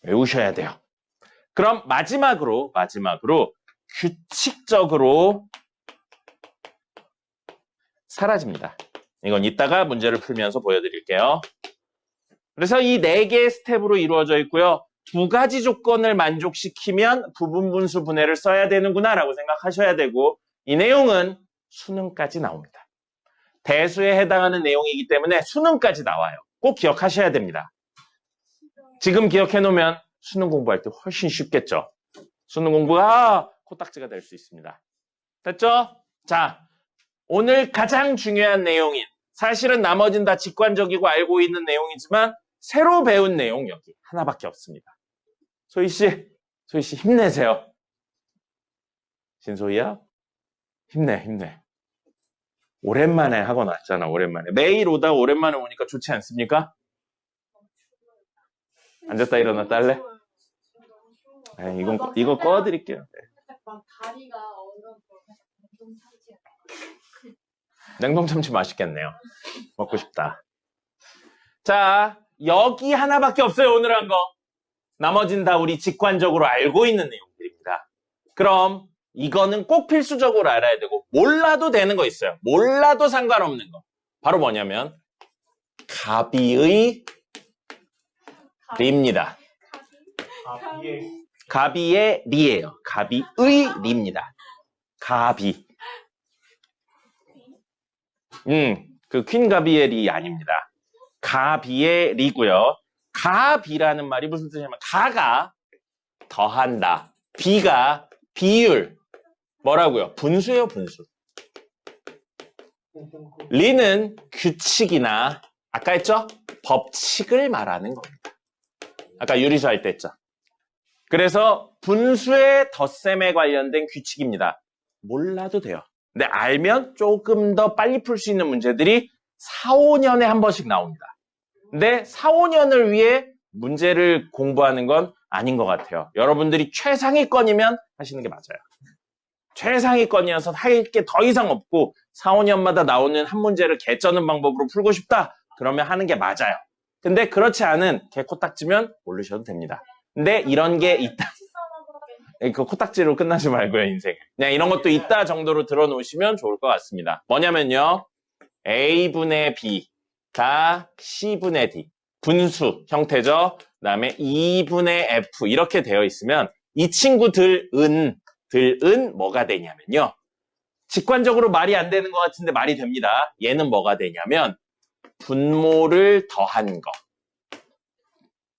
S1: 외우셔야 돼요. 그럼 마지막으로 규칙적으로 사라집니다. 이건 이따가 문제를 풀면서 보여드릴게요. 그래서 이 4개의 스텝으로 이루어져 있고요. 2가지 조건을 만족시키면 부분분수 분해를 써야 되는구나 라고 생각하셔야 되고 이 내용은 수능까지 나옵니다. 대수에 해당하는 내용이기 때문에 수능까지 나와요. 꼭 기억하셔야 됩니다. 지금 기억해 놓으면 수능 공부할 때 훨씬 쉽겠죠. 수능 공부가 코딱지가 될 수 있습니다. 됐죠? 자, 오늘 가장 중요한 내용인 사실은 나머지는 다 직관적이고 알고 있는 내용이지만 새로 배운 내용 여기 하나밖에 없습니다. 소희씨 힘내세요. 신소희야? 힘내. 오랜만에 학원 왔잖아, 오랜만에. 매일 오다 오랜만에 오니까 좋지 않습니까? 앉았다 일어났다 할래? 이거 꺼드릴게요.
S3: 다리가 얼어서 좀 차지.
S1: 냉동 참치 맛있겠네요. 먹고 싶다. 자, 여기 하나밖에 없어요, 오늘 한 거. 나머지는 다 우리 직관적으로 알고 있는 내용들입니다. 그럼 이거는 꼭 필수적으로 알아야 되고 몰라도 되는 거 있어요. 몰라도 상관없는 거. 바로 뭐냐면 가비의 리입니다. 가비의 리예요. 가비의 리입니다. 가비. 그 퀸 가비엘이 아닙니다. 가비엘이고요. 가비라는 말이 무슨 뜻이냐면 가가 더한다. 비가 비율. 뭐라고요? 분수예요, 분수. 리는 규칙이나 아까 했죠? 법칙을 말하는 겁니다. 아까 유리수 할 때 했죠? 그래서 분수의 덧셈에 관련된 규칙입니다. 몰라도 돼요. 근데 알면 조금 더 빨리 풀 수 있는 문제들이 4, 5년에 한 번씩 나옵니다. 근데 4, 5년을 위해 문제를 공부하는 건 아닌 것 같아요. 여러분들이 최상위권이면 하시는 게 맞아요. 최상위권이어서 할 게 더 이상 없고 4, 5년마다 나오는 한 문제를 개쩌는 방법으로 풀고 싶다. 그러면 하는 게 맞아요. 근데 그렇지 않은 개 코딱지면 모르셔도 됩니다. 근데 이런 게 있다. 그 코딱지로 끝나지 말고요, 인생. 그냥 이런 것도 있다 정도로 들어놓으시면 좋을 것 같습니다. 뭐냐면요. A분의 B가 C분의 D. 분수 형태죠. 그 다음에 2분의 F 이렇게 되어 있으면 이 친구들은 뭐가 되냐면요. 직관적으로 말이 안 되는 것 같은데 말이 됩니다. 얘는 뭐가 되냐면 분모를 더한 거.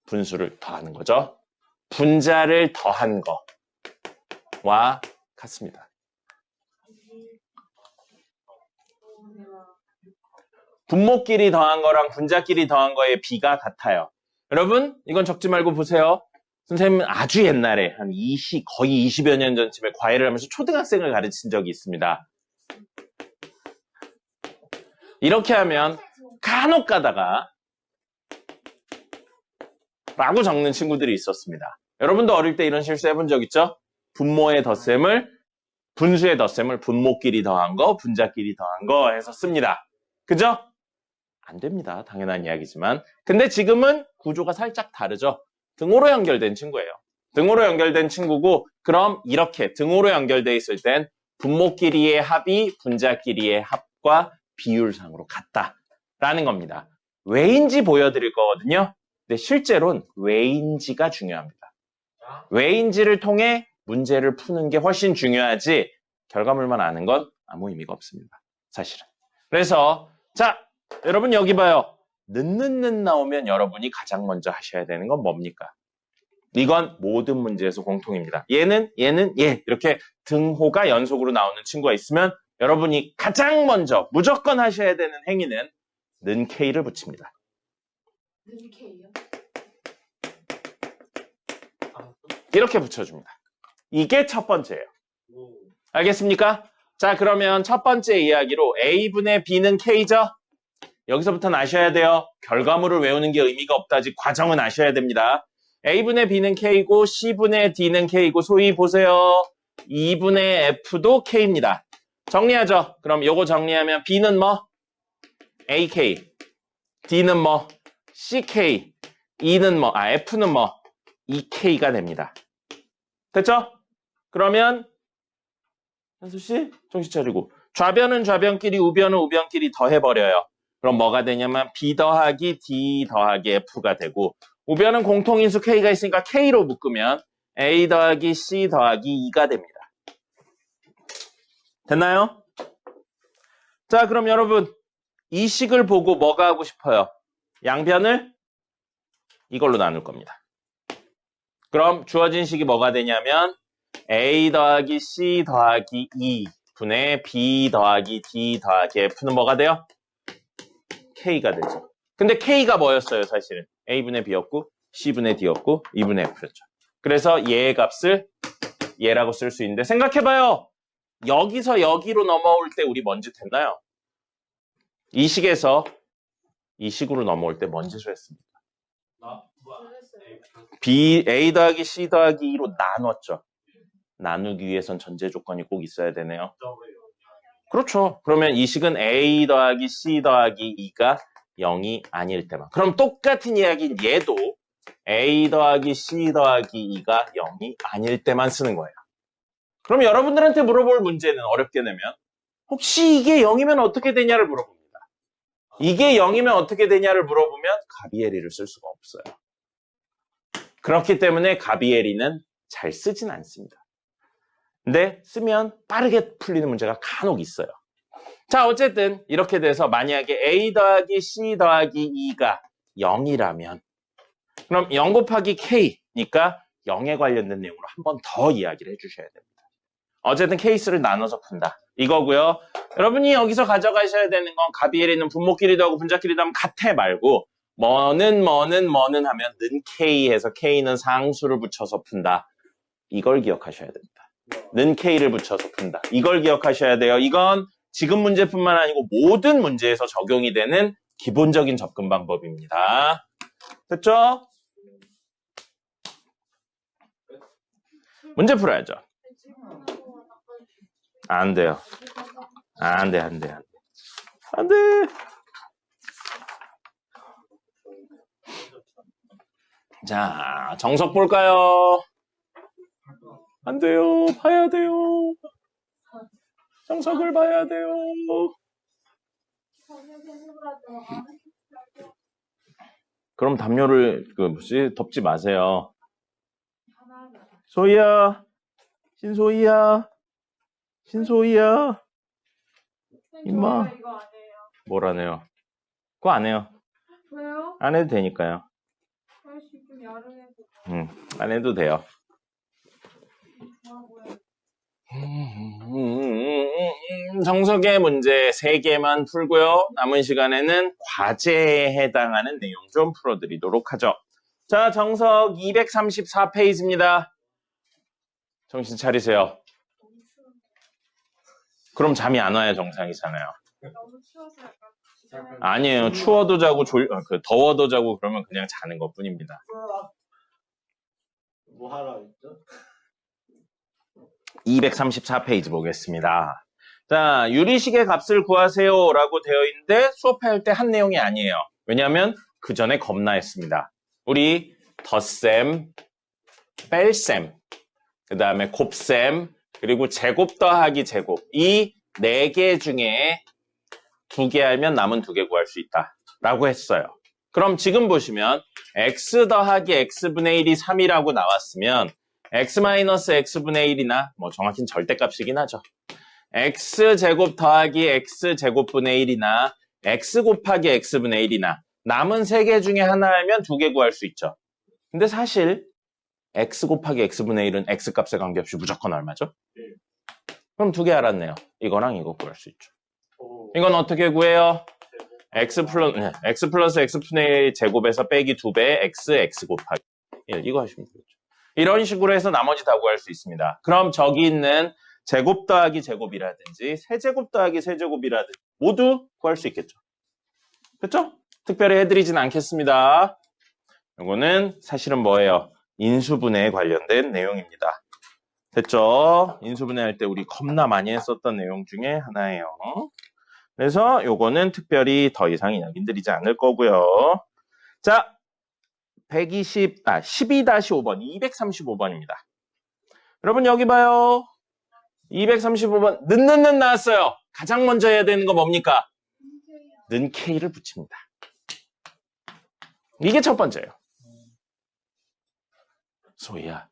S1: 분수를 더하는 거죠. 분자를 더한 거와 같습니다. 분모끼리 더한 거랑 분자끼리 더한 거의 비가 같아요. 여러분, 이건 적지 말고 보세요. 선생님은 아주 옛날에 거의 20여 년 전쯤에 과외를 하면서 초등학생을 가르친 적이 있습니다. 이렇게 하면 간혹 가다가 라고 적는 친구들이 있었습니다. 여러분도 어릴 때 이런 실수 해본 적 있죠? 분모의 덧셈을 분수의 덧셈을 분모끼리 더한 거, 분자끼리 더한 거 해서 씁니다. 그죠? 안 됩니다. 당연한 이야기지만. 근데 지금은 구조가 살짝 다르죠? 등호로 연결된 친구예요. 등호로 연결된 친구고 그럼 이렇게 등호로 연결돼 있을 땐 분모끼리의 합이 분자끼리의 합과 비율상으로 같다라는 겁니다. 왜인지 보여드릴 거거든요. 근데 실제로는 왜인지가 중요합니다. 왜인지를 통해 문제를 푸는 게 훨씬 중요하지 결과물만 아는 건 아무 의미가 없습니다. 사실은. 그래서 자, 여러분 여기 봐요. 는는는 나오면 여러분이 가장 먼저 하셔야 되는 건 뭡니까? 이건 모든 문제에서 공통입니다. 얘는 얘 이렇게 등호가 연속으로 나오는 친구가 있으면 여러분이 가장 먼저 무조건 하셔야 되는 행위는 는 K를 붙입니다.
S3: 는 K요?
S1: 이렇게 붙여줍니다. 이게 첫 번째예요. 알겠습니까? 자, 그러면 첫 번째 이야기로 A분의 B는 K죠? 여기서부터는 아셔야 돼요. 결과물을 외우는 게 의미가 없다지 과정은 아셔야 됩니다. A분의 B는 K고 C분의 D는 K고 소위 보세요. 2분의 F도 K입니다. 정리하죠? 그럼 요거 정리하면 B는 뭐? AK. D는 뭐? CK. E는 뭐? F는 뭐? EK가 됩니다. 됐죠? 그러면 현수씨 정신 차리고 좌변은 좌변끼리 우변은 우변끼리 더해버려요. 그럼 뭐가 되냐면 B 더하기 D 더하기 F가 되고 우변은 공통인수 K가 있으니까 K로 묶으면 A 더하기 C 더하기 2가 됩니다. 됐나요? 자, 그럼 여러분 이 식을 보고 뭐가 하고 싶어요? 양변을 이걸로 나눌 겁니다. 그럼 주어진 식이 뭐가 되냐면 A 더하기 C 더하기 2분의 B 더하기 D 더하기 F는 뭐가 돼요? K가 되죠. 근데 K가 뭐였어요, 사실은? A분의 B였고, C분의 D였고, 2분의 F였죠. 그래서 얘의 값을 얘라고 쓸 수 있는데 생각해봐요. 여기서 여기로 넘어올 때 우리 뭔 짓 했나요? 이 식에서 이 식으로 넘어올 때 뭔 짓을 했습니까? A 더하기 C 더하기 2로 나눴죠. 나누기 위해선 전제 조건이 꼭 있어야 되네요. 그렇죠. 그러면 이 식은 A 더하기 C 더하기 2가 0이 아닐 때만. 그럼 똑같은 이야기인 얘도 A 더하기 C 더하기 2가 0이 아닐 때만 쓰는 거예요. 그럼 여러분들한테 물어볼 문제는 어렵게 내면 혹시 이게 0이면 어떻게 되냐를 물어봅니다. 이게 0이면 어떻게 되냐를 물어보면 가비에리를 쓸 수가 없어요. 그렇기 때문에 가비에리는 잘 쓰진 않습니다. 근데 쓰면 빠르게 풀리는 문제가 간혹 있어요. 자, 어쨌든 이렇게 돼서 만약에 A 더하기 C 더하기 2가 0이라면 그럼 0 곱하기 K니까 0에 관련된 내용으로 한 번 더 이야기를 해주셔야 됩니다. 어쨌든 케이스를 나눠서 푼다. 이거고요. 여러분이 여기서 가져가셔야 되는 건 가비엘이는 분모끼리도 하고 분자끼리도 하면 같아 말고 뭐는 하면 는 K해서 K는 상수를 붙여서 푼다. 이걸 기억하셔야 됩니다. 는 K를 붙여서 푼다. 이걸 기억하셔야 돼요. 이건 지금 문제뿐만 아니고 모든 문제에서 적용이 되는 기본적인 접근 방법입니다. 됐죠? 문제 풀어야죠. 안 돼요. 안 돼. 자, 정석 볼까요? 안 돼요. 봐야 돼요. 정석을 봐야 돼요. 그럼 담요를 덮지 마세요. 소희야. 신소희야. 임마.
S3: 이거 안 해요.
S1: 뭘 안 해요? 그거 안 해요.
S3: 왜요?
S1: 안 해도 되니까요.
S3: 할수 있으면 야르해도
S1: 안 해도 돼요.
S3: 좋아 보여요.
S1: 정석의 문제 3개만 풀고요. 남은 시간에는 과제에 해당하는 내용 좀 풀어드리도록 하죠. 자, 정석 234페이지입니다. 정신 차리세요. 그럼 잠이 안 와야 정상이잖아요.
S3: 너무 추워서 약간
S1: 아니에요. 추워도 자고 더워도 자고 그러면 그냥 자는 것뿐입니다.
S4: 뭐 하라 했죠?
S1: 234페이지 보겠습니다. 자, 유리식의 값을 구하세요 라고 되어 있는데 수업할 때 한 내용이 아니에요. 왜냐하면 그 전에 겁나 했습니다. 우리 덧셈, 뺄셈, 그 다음에 곱셈, 그리고 제곱 더하기 제곱 이 4개 중에 2개 알면 남은 2개 구할 수 있다 라고 했어요. 그럼 지금 보시면 x 더하기 x분의 1이 3이라고 나왔으면 x 마이너스 x분의 1이나 뭐 정확히는 절대값이긴 하죠. x제곱 더하기 x제곱분의 1이나 x 곱하기 x분의 1이나 남은 3개 중에 하나 알면 2개 구할 수 있죠. 근데 사실 x 곱하기 x분의 1은 x값에 관계없이 무조건 얼마죠? 그럼 2개 알았네요. 이거랑 이거 구할 수 있죠. 이건 어떻게 구해요? x 플러스 x분의 1 제곱에서 빼기 2배 x 곱하기 1 이거 하시면 되겠죠. 이런 식으로 해서 나머지 다 구할 수 있습니다. 그럼 저기 있는 제곱 더하기 제곱이라든지 세제곱 더하기 세제곱이라든지 모두 구할 수 있겠죠. 그렇죠? 특별히 해드리진 않겠습니다. 이거는 사실은 뭐예요? 인수분해에 관련된 내용입니다. 됐죠? 인수분해 할 때 우리 겁나 많이 했었던 내용 중에 하나예요. 그래서 요거는 특별히 더 이상 이야기 드리지 않을 거고요. 자, 12-5번, 235번입니다. 여러분 여기 봐요. 235번, 는 나왔어요. 가장 먼저 해야 되는 거 뭡니까? 는 K를 붙입니다. 이게 첫 번째예요. 소희야,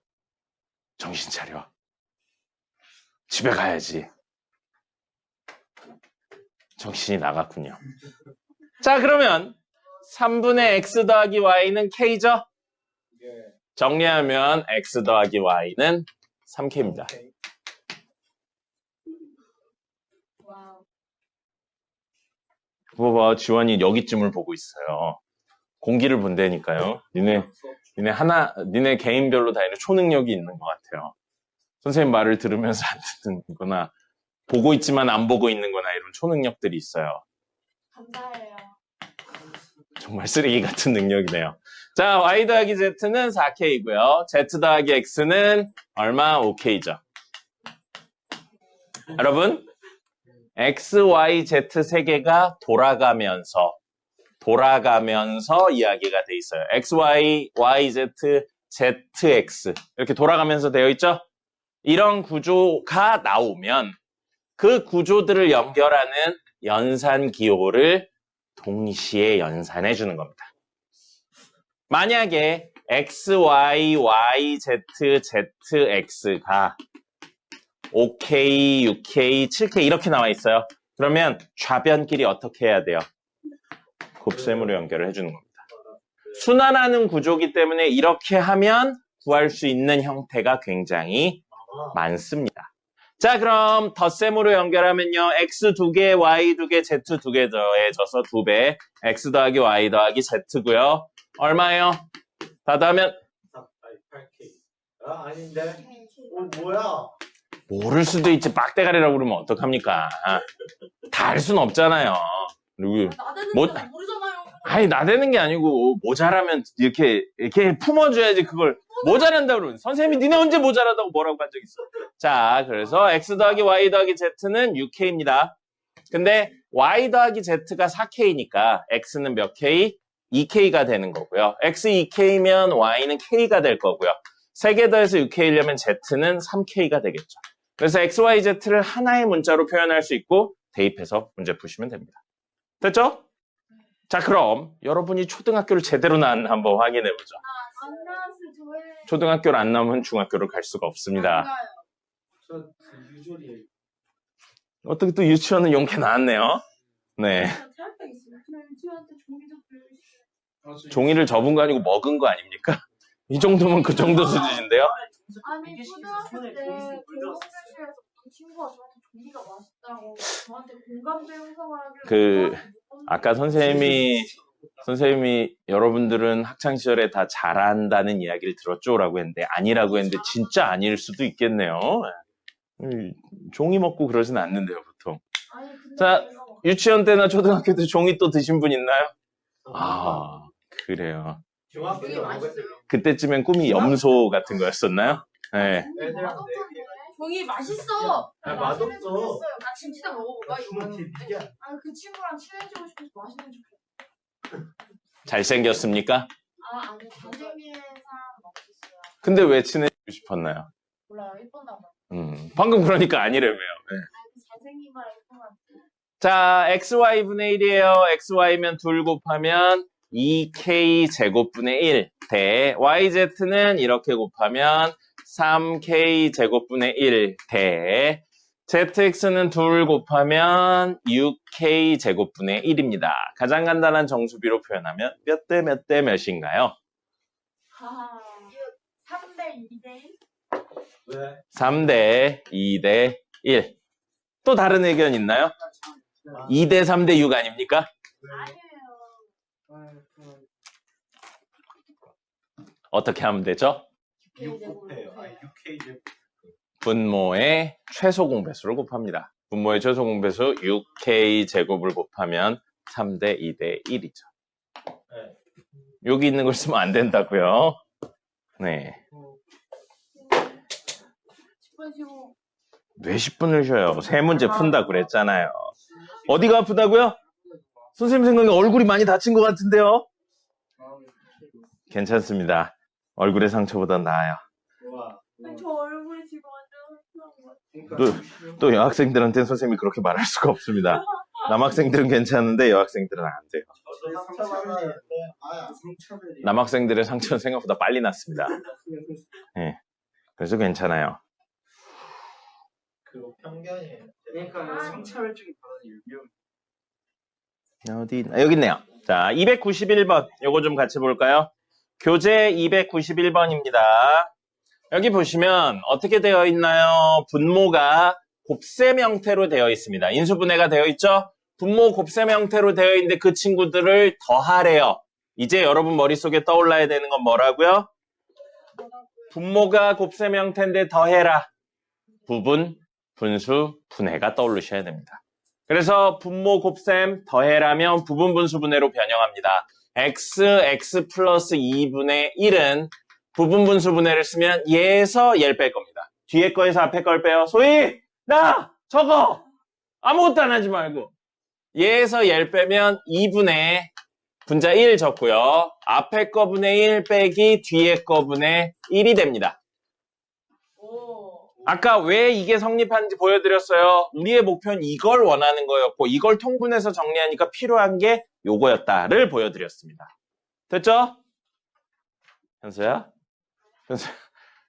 S1: 정신 차려. 집에 가야지. 정신이 나갔군요. 자, 그러면 3분의 x 더하기 y는 k죠? 정리하면 x 더하기 y는 3k입니다.
S3: 와우.
S1: 봐봐, 지원이 여기쯤을 보고 있어요. 공기를 본다니까요. 니네 개인별로 다 이런 초능력이 있는 것 같아요. 선생님 말을 들으면서 안 듣는 거나 보고 있지만 안 보고 있는 거나 이런 초능력들이 있어요.
S3: 감사해요.
S1: 정말 쓰레기 같은 능력이네요. 자, y 더하기 z는 4k이고요. z 더하기 x는 얼마? 5k죠. 여러분, x, y, z 세 개가 돌아가면서 이야기가 돼 있어요. x, y, y, z, z, x 이렇게 돌아가면서 되어 있죠? 이런 구조가 나오면 그 구조들을 연결하는 연산 기호를 동시에 연산해 주는 겁니다. 만약에 x, y, y, z, z, x가 5k, 6k, 7k 이렇게 나와 있어요. 그러면 좌변끼리 어떻게 해야 돼요? 곱셈으로 연결을 해주는 겁니다. 순환하는 구조기 때문에 이렇게 하면 구할 수 있는 형태가 굉장히 많습니다. 자, 그럼 덧셈으로 연결하면요. x 2개, y 2개, z 2개 더해져서 2배. x 더하기 y 더하기 z고요. 얼마예요? 다 더하면
S4: 8K. 아닌데. 뭐야?
S1: 모를 수도 있지. 빡대가리라고 그러면 어떡합니까? 다 알 수는 없잖아요. 그리고
S3: 나대는
S1: 뭐-
S3: 건 모르잖아요.
S1: 아니 나대는 게 아니고 모자라면 이렇게 품어줘야지. 그걸 모자란다 그러면 선생님이 니네 언제 모자라다고 뭐라고 한 적 있어. 자, 그래서 x 더하기 y 더하기 z는 6k입니다. 근데 y 더하기 z가 4k니까 x는 몇 k? 2k가 되는 거고요. x 2k면 y는 k가 될 거고요. 3개 더해서 6k려면 z는 3k가 되겠죠. 그래서 x, y, z를 하나의 문자로 표현할 수 있고 대입해서 문제 푸시면 됩니다. 됐죠? 자, 그럼 여러분이 초등학교를 제대로 나왔나 한번 확인해보죠.
S3: 안 나왔을 저의
S1: 초등학교를 안 나오면 중학교를 갈 수가 없습니다.
S4: 저 유졸이에요.
S1: 어떻게 또 유치원은 용케 나왔네요. 네.
S3: 대학교 있어요. 그냥 유치원한테 종이 좀 빌려주세요.
S1: 종이를 접은 거 아니고 먹은 거 아닙니까? 이 정도면 그 정도 수준인데요.
S3: 아니 초등학교 때 교무실에서 어떤 친구가 저한테 종이가 맛있다고 저한테 공감대 형성을 하길래
S1: 아까 선생님이 여러분들은 학창시절에 다 잘한다는 이야기를 들었죠? 라고 했는데 아니라고 했는데 진짜 아닐 수도 있겠네요. 종이 먹고 그러진 않는데요, 보통.
S3: 아니 근데
S1: 자,
S3: 제가 막
S1: 유치원 때나 초등학교 때 종이 또 드신 분 있나요? 아, 그래요.
S4: 중학교
S3: 종이
S4: 때
S3: 맛있어요.
S1: 그때쯤엔 꿈이 염소 같은 거였었나요? 네.
S3: 종이
S4: 애들한테
S3: 맛없던데. 종이 맛있어.
S4: 아,
S3: 나
S4: 맛없어.
S3: 맛있는 척 했어요. 나 진짜 먹어볼까 이거.
S4: 중학교 때
S3: 아그 친구랑 친해지고 싶어서 맛있는 척했어.
S1: 잘생겼습니까?
S3: 아니 잘생긴 사람 없었어요.
S1: 근데 왜 친해지고 싶었나요?
S3: 몰라요. 예뻤나 봐요.
S1: 방금 그러니까 아니래매요. 네.
S3: 그 잘생긴 말 예쁘면
S1: 자, xy분의 1이에요. xy면 2 곱하면 2k 제곱분의 1 대 yz는 이렇게 곱하면 3k 제곱분의 1 대 zx는 2 곱하면 6k 제곱분의 1입니다. 가장 간단한 정수비로 표현하면 몇 대 몇 대 몇인가요?
S3: 하 3대 2대 1?
S4: 왜?
S1: 3대 2대 1. 또 다른 의견 있나요? 2대 3대 6 아닙니까?
S3: 아니에요.
S1: 어떻게 하면 되죠?
S4: 6 곱해요. 아니 6K 제곱.
S1: 분모의 최소 공배수를 곱합니다. 분모의 최소 공배수 6k 제곱을 곱하면 3대 2대 1이죠.
S4: 네.
S1: 여기 있는 걸 쓰면 안 된다고요. 네.
S3: 10분 쉬고
S1: 왜 10분을 쉬어요? 세 문제 푼다 그랬잖아요. 어디가 아프다고요? 선생님 생각에 얼굴이 많이 다친 것 같은데요? 괜찮습니다. 얼굴의 상처보다 나아요.
S4: 와.
S3: 저 얼굴이 지금 완전 흑화한 것
S4: 그러니까
S1: 또 여학생들한테는 선생님이 그렇게 말할 수가 없습니다. 남학생들은 괜찮은데 여학생들은 안 돼요.
S4: 상처받았는데 상처를
S1: 남학생들의 상처는 생각보다 빨리 났습니다. 그래서 괜찮아요.
S4: 그거 편견이에요.
S3: 그러니까
S4: 상처를 주기 받는 유형.
S1: 어디 여기 있네요. 자, 291번 요거 좀 같이 볼까요? 교재 291번입니다. 여기 보시면 어떻게 되어 있나요? 분모가 곱셈 형태로 되어 있습니다. 인수분해가 되어 있죠? 분모 곱셈 형태로 되어 있는데 그 친구들을 더하래요. 이제 여러분 머릿속에 떠올라야 되는 건 뭐라고요? 분모가 곱셈 형태인데 더해라. 부분, 분수, 분해가 떠오르셔야 됩니다. 그래서 분모 곱셈 더해라면 부분 분수 분해로 변형합니다. x 플러스 2분의 1은 부분 분수 분해를 쓰면 얘에서 얘를 뺄 겁니다. 뒤에 거에서 앞에 걸 빼요. 소희! 나! 저거! 아무것도 안 하지 말고. 얘에서 얘를 빼면 2분의 분자 1 적고요. 앞에 거 분의 1 빼기 뒤에 거 분의 1이 됩니다. 아까 왜 이게 성립하는지 보여드렸어요. 우리의 목표는 이걸 원하는 거였고 이걸 통분해서 정리하니까 필요한 게 요거였다를 보여드렸습니다. 됐죠? 현수야? 현수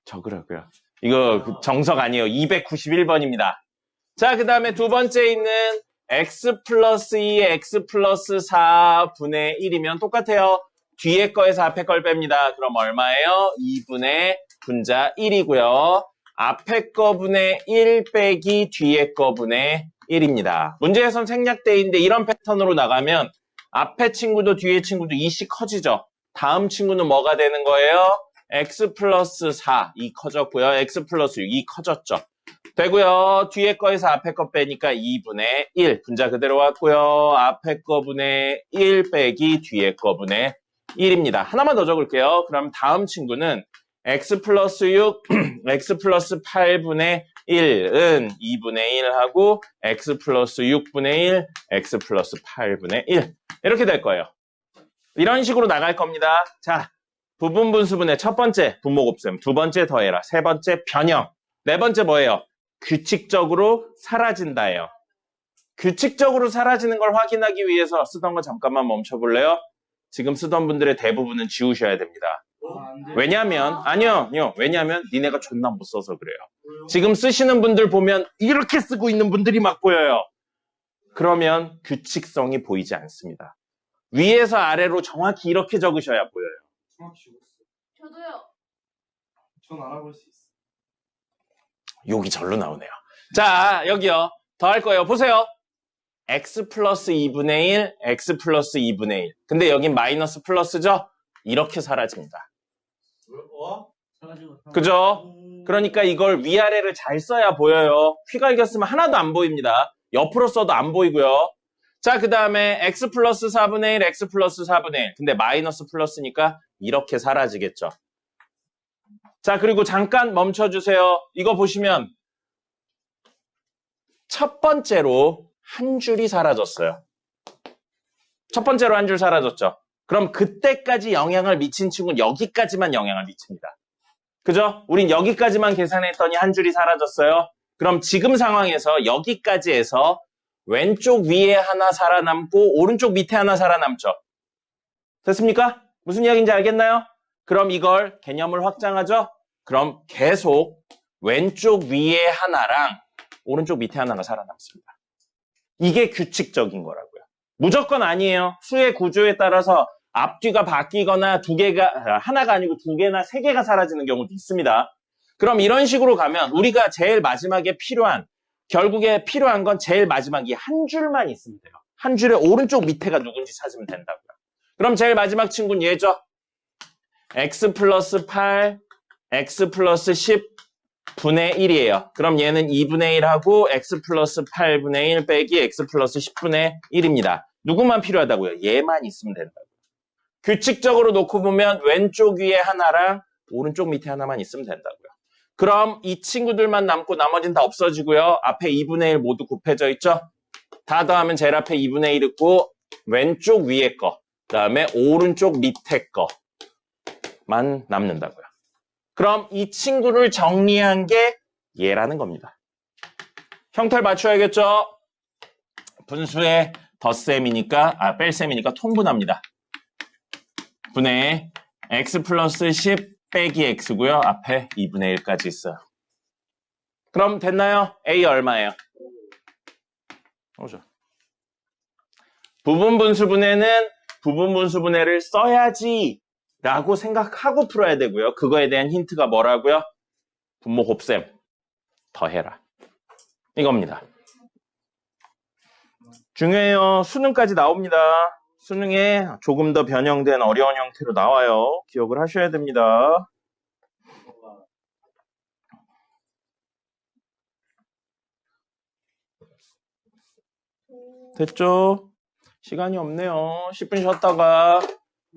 S1: 적으라고요. 이거 정석 아니에요. 291번입니다. 자, 그 다음에 두 번째 있는 x 플러스 2, x 플러스 4분의 1이면 똑같아요. 뒤에 거에서 앞에 걸 뺍니다. 그럼 얼마예요? 2분의 분자 1이고요. 앞에 거분의 1 빼기 뒤에 거분의 1입니다. 문제에선 생략돼 있는데 이런 패턴으로 나가면 앞에 친구도 뒤에 친구도 2씩 커지죠. 다음 친구는 뭐가 되는 거예요? x 플러스 4, 2 커졌고요. x 플러스 6, 2 커졌죠. 되고요. 뒤에 거에서 앞에 거 빼니까 2분의 1. 분자 그대로 왔고요. 앞에 거분의 1 빼기 뒤에 거분의 1입니다. 하나만 더 적을게요. 그럼 다음 친구는 x 플러스 6, x 플러스 8분의 1은 2분의 1 하고 x 플러스 6분의 1, x 플러스 8분의 1 이렇게 될 거예요. 이런 식으로 나갈 겁니다. 자, 부분분수분의 첫 번째 분모 곱셈, 두 번째 더해라, 세 번째 변형, 네 번째 뭐예요? 규칙적으로 사라진다예요. 규칙적으로 사라지는 걸 확인하기 위해서 쓰던 거 잠깐만 멈춰볼래요? 지금 쓰던 분들의 대부분은 지우셔야 됩니다. 왜냐면 아니요. 왜냐면 니네가 존나 못 써서 그래요. 지금 쓰시는 분들 보면 이렇게 쓰고 있는 분들이 막 보여요. 그러면 규칙성이 보이지 않습니다. 위에서 아래로 정확히 이렇게 적으셔야 보여요.
S4: 정확히 죽었어.
S3: 저도요.
S4: 전 알아볼 수 있어.
S1: 욕이 절로 나오네요. 자, 여기요. 더 할 거예요. 보세요. x 플러스 2분의 1, x 플러스 2분의 1. 근데 여긴 마이너스 플러스죠? 이렇게 사라집니다.
S4: 사라지고.
S1: 그죠? 그러니까 이걸 위아래를 잘 써야 보여요. 휘갈겨 쓰면 하나도 안 보입니다. 옆으로 써도 안 보이고요. 자, 그 다음에 x 플러스 4분의 1, x 플러스 4분의 1. 근데 마이너스 플러스니까 이렇게 사라지겠죠. 자, 그리고 잠깐 멈춰주세요. 이거 보시면 첫 번째로 한 줄이 사라졌어요. 첫 번째로 한 줄 사라졌죠. 그럼 그때까지 영향을 미친 친구는 여기까지만 영향을 미칩니다. 그죠? 우린 여기까지만 계산했더니 한 줄이 사라졌어요. 그럼 지금 상황에서 여기까지 해서 왼쪽 위에 하나 살아남고 오른쪽 밑에 하나 살아남죠. 됐습니까? 무슨 이야기인지 알겠나요? 그럼 이걸 개념을 확장하죠? 그럼 계속 왼쪽 위에 하나랑 오른쪽 밑에 하나가 살아남습니다. 이게 규칙적인 거라고요. 무조건 아니에요. 수의 구조에 따라서 앞뒤가 바뀌거나 하나가 아니고 두 개나 세 개가 사라지는 경우도 있습니다. 그럼 이런 식으로 가면 우리가 제일 마지막에 결국에 필요한 건 제일 마지막 이 한 줄만 있으면 돼요. 한 줄의 오른쪽 밑에가 누군지 찾으면 된다고요. 그럼 제일 마지막 친구는 얘죠. x 플러스 8, x 플러스 10분의 1이에요. 그럼 얘는 2분의 1하고 x 플러스 8분의 1 빼기 x 플러스 10분의 1입니다. 누구만 필요하다고요? 얘만 있으면 된다고요. 규칙적으로 놓고 보면 왼쪽 위에 하나랑 오른쪽 밑에 하나만 있으면 된다고요. 그럼 이 친구들만 남고 나머지는 다 없어지고요. 앞에 2분의 1 모두 곱해져 있죠? 다 더하면 제일 앞에 2분의 1 있고 왼쪽 위에 거, 그 다음에 오른쪽 밑에 거만 남는다고요. 그럼 이 친구를 정리한 게 얘라는 겁니다. 형태를 맞춰야겠죠? 분수의 덧셈이니까, 뺄셈이니까 통분합니다. 분의 x 플러스 10 빼기 x고요. 앞에 2분의 1까지 있어요. 그럼 됐나요? a 얼마예요? 오죠. 부분분수분해는 부분분수분해를 써야지 라고 생각하고 풀어야 되고요. 그거에 대한 힌트가 뭐라고요? 분모 곱셈 더해라. 이겁니다. 중요해요. 수능까지 나옵니다. 수능에 조금 더 변형된 어려운 형태로 나와요. 기억을 하셔야 됩니다. 됐죠? 시간이 없네요. 10분 쉬었다가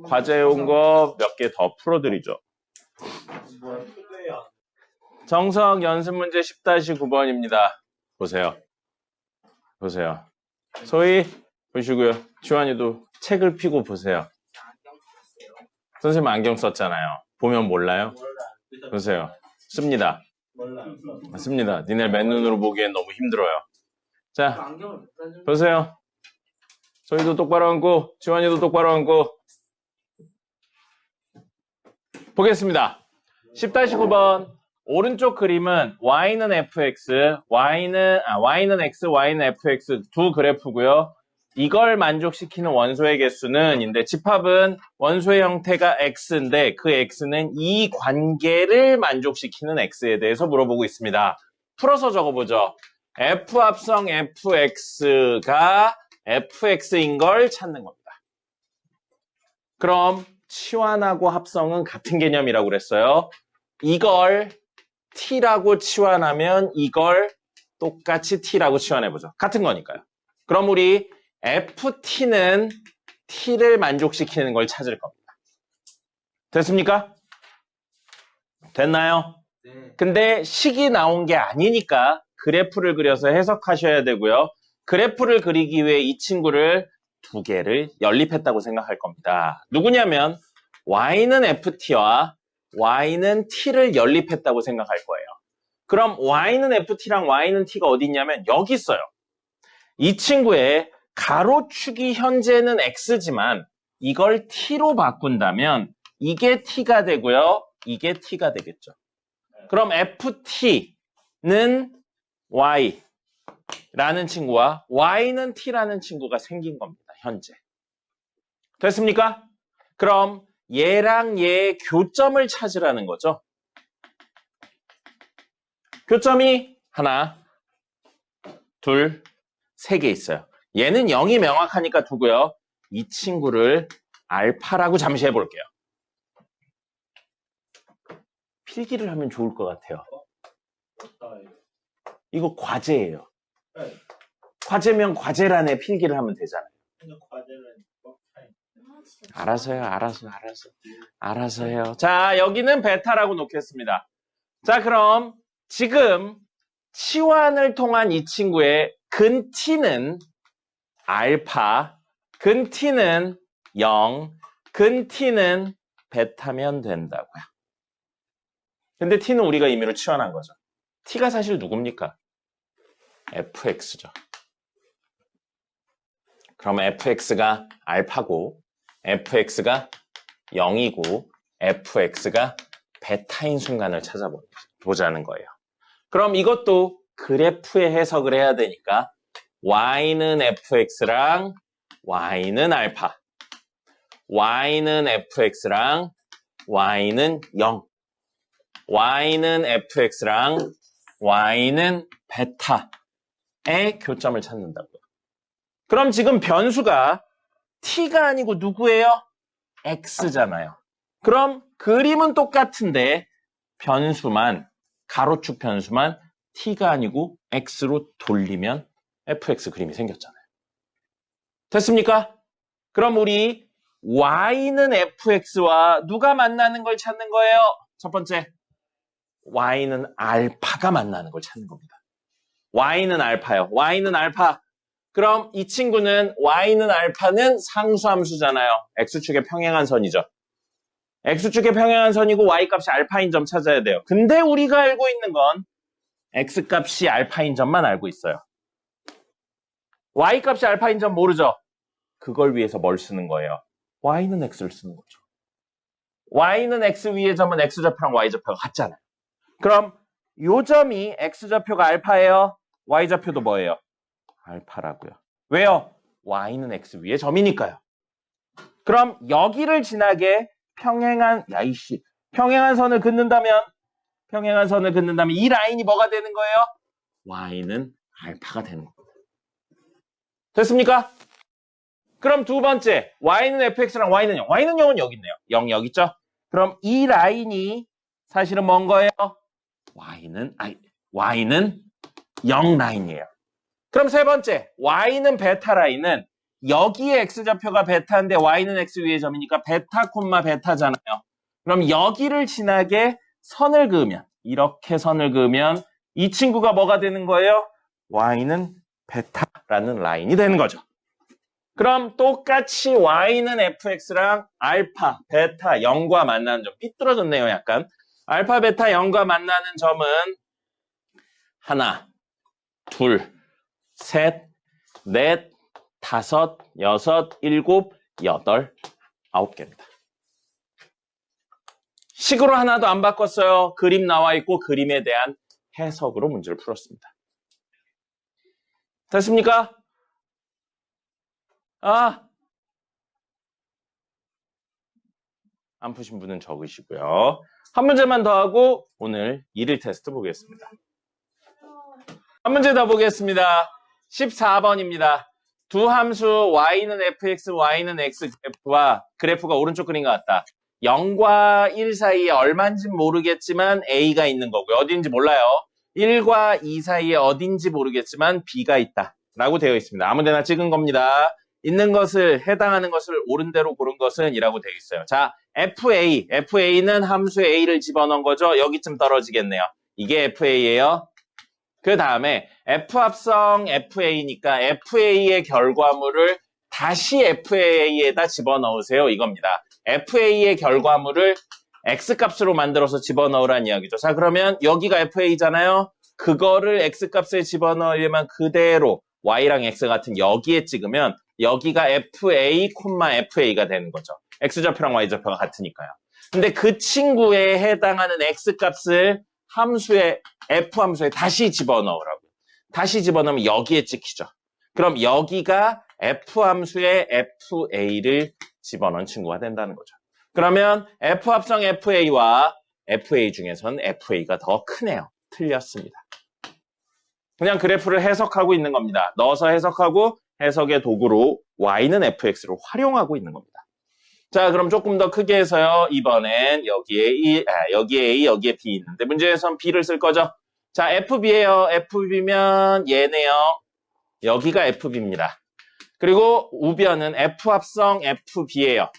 S1: 과제 온 거 몇 개 더 풀어드리죠. 정석 연습 문제 10-9번입니다. 보세요. 소희 보시고요. 주환이도 책을 펴고 보세요. 선생님 안경 썼잖아요. 보면 몰라요? 보세요. 씁니다. 씁니다. 니네 맨눈으로 보기엔 너무 힘들어요. 자, 보세요. 소희도 똑바로 앉고 주환이도 똑바로 앉고 보겠습니다. 10-9번 오른쪽 그림은 y는 fx, y는 x, y는 fx 두 그래프고요. 이걸 만족시키는 원소의 개수는 인데 집합은 원소의 형태가 x인데 그 x는 이 관계를 만족시키는 x에 대해서 물어보고 있습니다. 풀어서 적어보죠. f 합성 fx가 fx인 걸 찾는 겁니다. 그럼 치환하고 합성은 같은 개념이라고 그랬어요. 이걸 t라고 치환하면 이걸 똑같이 t라고 치환해보죠. 같은 거니까요. 그럼 우리 ft는 t를 만족시키는 걸 찾을 겁니다. 됐습니까? 됐나요?
S4: 네.
S1: 근데 식이 나온 게 아니니까 그래프를 그려서 해석하셔야 되고요. 그래프를 그리기 위해 이 친구를 두 개를 연립했다고 생각할 겁니다. 누구냐면 y는 ft와 y는 t를 연립했다고 생각할 거예요. 그럼 y는 ft랑 y는 t가 어디 있냐면 여기 있어요. 이 친구의 가로축이 현재는 x지만 이걸 t로 바꾼다면 이게 t가 되고요. 이게 t가 되겠죠. 그럼 ft는 y라는 친구와 y는 t라는 친구가 생긴 겁니다. 현재. 됐습니까? 그럼 얘랑 얘의 교점을 찾으라는 거죠. 교점이 하나, 둘, 세 개 있어요. 얘는 0이 명확하니까 두고요. 이 친구를 알파라고 잠시 해볼게요. 필기를 하면 좋을 것 같아요. 이거 과제예요.
S2: 네.
S1: 과제면 과제란에 필기를 하면 되잖아요. 알아서 해요. 자, 여기는 베타라고 놓겠습니다. 자, 그럼 지금 치환을 통한 이 친구의 근 t는 알파, 근 t는 0, 근 t는 베타면 된다고요. 근데 t는 우리가 임의로 치환한 거죠. t가 사실 누굽니까? fx죠. 그럼 fx가 알파고 fx가 0이고 fx가 베타인 순간을 찾아보자는 거예요. 그럼 이것도 그래프의 해석을 해야 되니까 y는 fx랑 y는 알파, y는 fx랑 y는 0, y는 fx랑 y는 베타의 교점을 찾는다고요. 그럼 지금 변수가 t가 아니고 누구예요? x잖아요. 그럼 그림은 똑같은데 변수만, 가로축 변수만 t가 아니고 x로 돌리면 fx 그림이 생겼잖아요. 됐습니까? 그럼 우리 y는 fx와 누가 만나는 걸 찾는 거예요? 첫 번째, y는 알파가 만나는 걸 찾는 겁니다. y는 알파요. y는 알파. 그럼 이 친구는 y는 알파는 상수함수잖아요. x축의 평행한 선이죠. x축의 평행한 선이고 y값이 알파인 점 찾아야 돼요. 근데 우리가 알고 있는 건 x값이 알파인 점만 알고 있어요. y값이 알파인 점 모르죠? 그걸 위해서 뭘 쓰는 거예요? y는 x를 쓰는 거죠. y는 x 위의 점은 x좌표랑 y좌표가 같잖아요. 그럼 요 점이 x좌표가 알파예요. y좌표도 뭐예요? 알파라고요. 왜요? y는 x 위의 점이니까요. 그럼 여기를 지나게 평행한 선을 긋는다면 이 라인이 뭐가 되는 거예요? y는 알파가 되는 겁니다. 됐습니까? 그럼 두 번째, y는 fx랑 y는 0. y는 0은 여기 있네요. 0 여기 있죠? 그럼 이 라인이 사실은 뭔 거예요? y는 0 라인이에요. 그럼 세 번째, y는 베타 라인은 여기에 x좌표가 베타인데 y는 x 위의 점이니까 베타 콤마 베타잖아요. 그럼 여기를 지나게 선을 그으면, 이렇게 선을 그으면 이 친구가 뭐가 되는 거예요? y는 베타라는 라인이 되는 거죠. 그럼 똑같이 y는 fx랑 알파, 베타, 0과 만나는 점. 삐뚤어졌네요, 약간. 알파, 베타, 0과 만나는 점은 하나, 둘, 셋, 넷, 다섯, 여섯, 일곱, 여덟, 9개입니다. 식으로 하나도 안 바꿨어요. 그림 나와 있고 그림에 대한 해석으로 문제를 풀었습니다. 됐습니까? 안 푸신 분은 적으시고요. 한 문제만 더 하고 오늘 일일 테스트 보겠습니다. 한 문제 더 보겠습니다. 14번입니다. 두 함수 y는 fx, y는 x 그래프가 오른쪽 그림 같다. 0과 1 사이에 얼마인지 모르겠지만 a가 있는 거고요. 어딘지 몰라요. 1과 2 사이에 어딘지 모르겠지만 b가 있다. 라고 되어 있습니다. 아무데나 찍은 겁니다. 있는 것을, 해당하는 것을 옳은대로 고른 것은 이라고 되어 있어요. 자, FA는 함수 A를 집어넣은 거죠. 여기쯤 떨어지겠네요. 이게 FA예요. 그 다음에 F합성 FA니까 FA의 결과물을 다시 FA에다 집어넣으세요. 이겁니다. FA의 결과물을 X값으로 만들어서 집어넣으란 이야기죠. 자, 그러면 여기가 FA잖아요. 그거를 X값에 집어넣으려면 그대로 Y랑 X 같은 여기에 찍으면 여기가 FA, FA가 되는 거죠. X좌표랑 Y좌표가 같으니까요. 근데 그 친구에 해당하는 X값을 함수에, F함수에 다시 집어넣으라고요. 다시 집어넣으면 여기에 찍히죠. 그럼 여기가 F함수에 FA를 집어넣은 친구가 된다는 거죠. 그러면 F합성 FA와 FA 중에선 FA가 더 크네요. 틀렸습니다. 그냥 그래프를 해석하고 있는 겁니다. 넣어서 해석하고 해석의 도구로 Y는 FX를 활용하고 있는 겁니다. 자, 그럼 조금 더 크게 해서요. 이번엔 여기에 A, 여기에 B 있는데 문제에선 B를 쓸 거죠. 자, FB예요. FB면 얘네요. 여기가 FB입니다. 그리고 우변은 F합성 FB예요.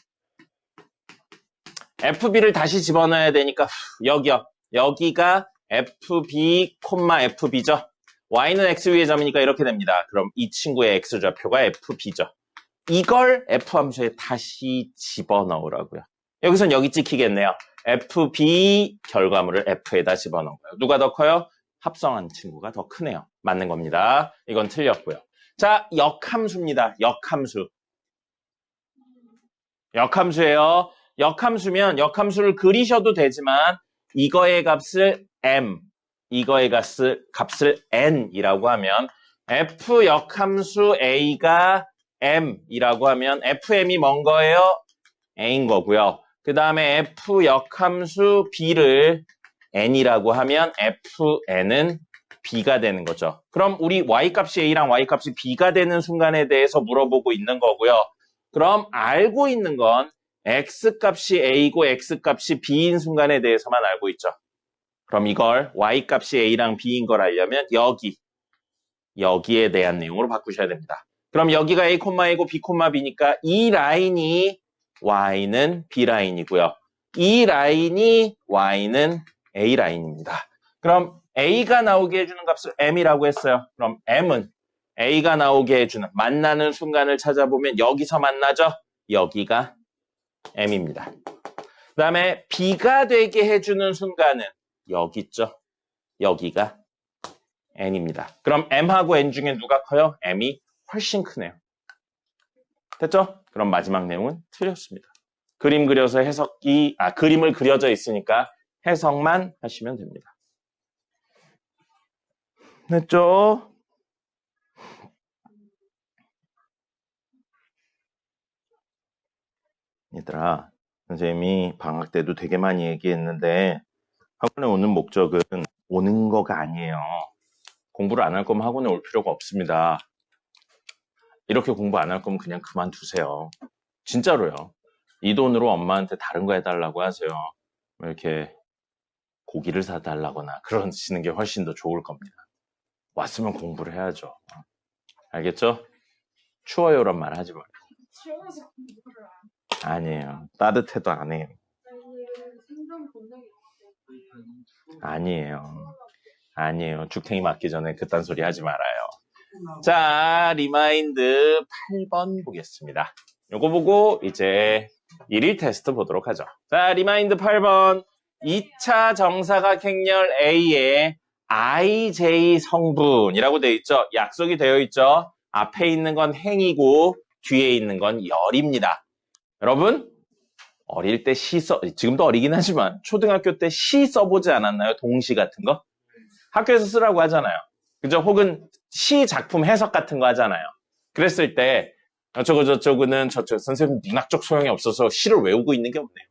S1: FB를 다시 집어넣어야 되니까 여기요. 여기가 FB, FB죠. Y는 X 위의 점이니까 이렇게 됩니다. 그럼 이 친구의 X좌표가 FB죠. 이걸 F함수에 다시 집어넣으라고요. 여기선 여기 찍히겠네요. FB 결과물을 F에다 집어넣은 거예요. 누가 더 커요? 합성한 친구가 더 크네요. 맞는 겁니다. 이건 틀렸고요. 자, 역함수입니다. 역함수. 역함수예요. 역함수면 역함수를 그리셔도 되지만 이거의 값을 M, 이거의 값을 N이라고 하면 F 역함수 A가 M이라고 하면 FM이 뭔 거예요? A인 거고요. 그 다음에 F 역함수 B를 N이라고 하면 FN은 B가 되는 거죠. 그럼 우리 Y값이 A랑 Y값이 B가 되는 순간에 대해서 물어보고 있는 거고요. 그럼 알고 있는 건 X값이 A고 X값이 B인 순간에 대해서만 알고 있죠. 그럼 이걸 Y값이 A랑 B인 걸 알려면 여기에 대한 내용으로 바꾸셔야 됩니다. 그럼 여기가 A, A고 B, B니까 이 라인이 Y는 B 라인이고요. 이 라인이 Y는 A 라인입니다. 그럼 A가 나오게 해주는 값을 M이라고 했어요. 그럼 M은 A가 나오게 해주는 만나는 순간을 찾아보면 여기서 만나죠. 여기가 M입니다. 그 다음에 B가 되게 해주는 순간은 여기 있죠. 여기가 N입니다. 그럼 M하고 N 중에 누가 커요? M이 훨씬 크네요. 됐죠? 그럼 마지막 내용은 틀렸습니다. 그림 그려서 그림을 그려져 있으니까 해석만 하시면 됩니다. 됐죠? 얘들아, 선생님이 방학 때도 되게 많이 얘기했는데 학원에 오는 목적은 오는 거가 아니에요. 공부를 안 할 거면 학원에 올 필요가 없습니다. 이렇게 공부 안 할 거면 그냥 그만두세요. 진짜로요. 이 돈으로 엄마한테 다른 거 해달라고 하세요. 이렇게 고기를 사달라거나 그러시는 게 훨씬 더 좋을 겁니다. 왔으면 공부를 해야죠. 알겠죠? 추워요란 말 하지 말고.
S3: 추워서 공부를
S1: 아니에요. 따뜻해도 안 해요.
S3: 생존 본능이
S1: 아니에요. 죽탱이 맞기 전에 그딴 소리 하지 말아요. 자, 리마인드 8번 보겠습니다. 요거 보고 이제 1일 테스트 보도록 하죠. 자, 리마인드 8번. 2차 정사각행렬 A의 IJ 성분이라고 되어 있죠. 약속이 되어 있죠. 앞에 있는 건 행이고 뒤에 있는 건 열입니다. 여러분, 어릴 때 지금도 어리긴 하지만 초등학교 때 시 써보지 않았나요? 동시 같은 거? 학교에서 쓰라고 하잖아요. 그죠? 혹은 시 작품 해석 같은 거 하잖아요. 그랬을 때 저쪽은 선생님 문학적 소양이 없어서 시를 외우고 있는 게 없네요.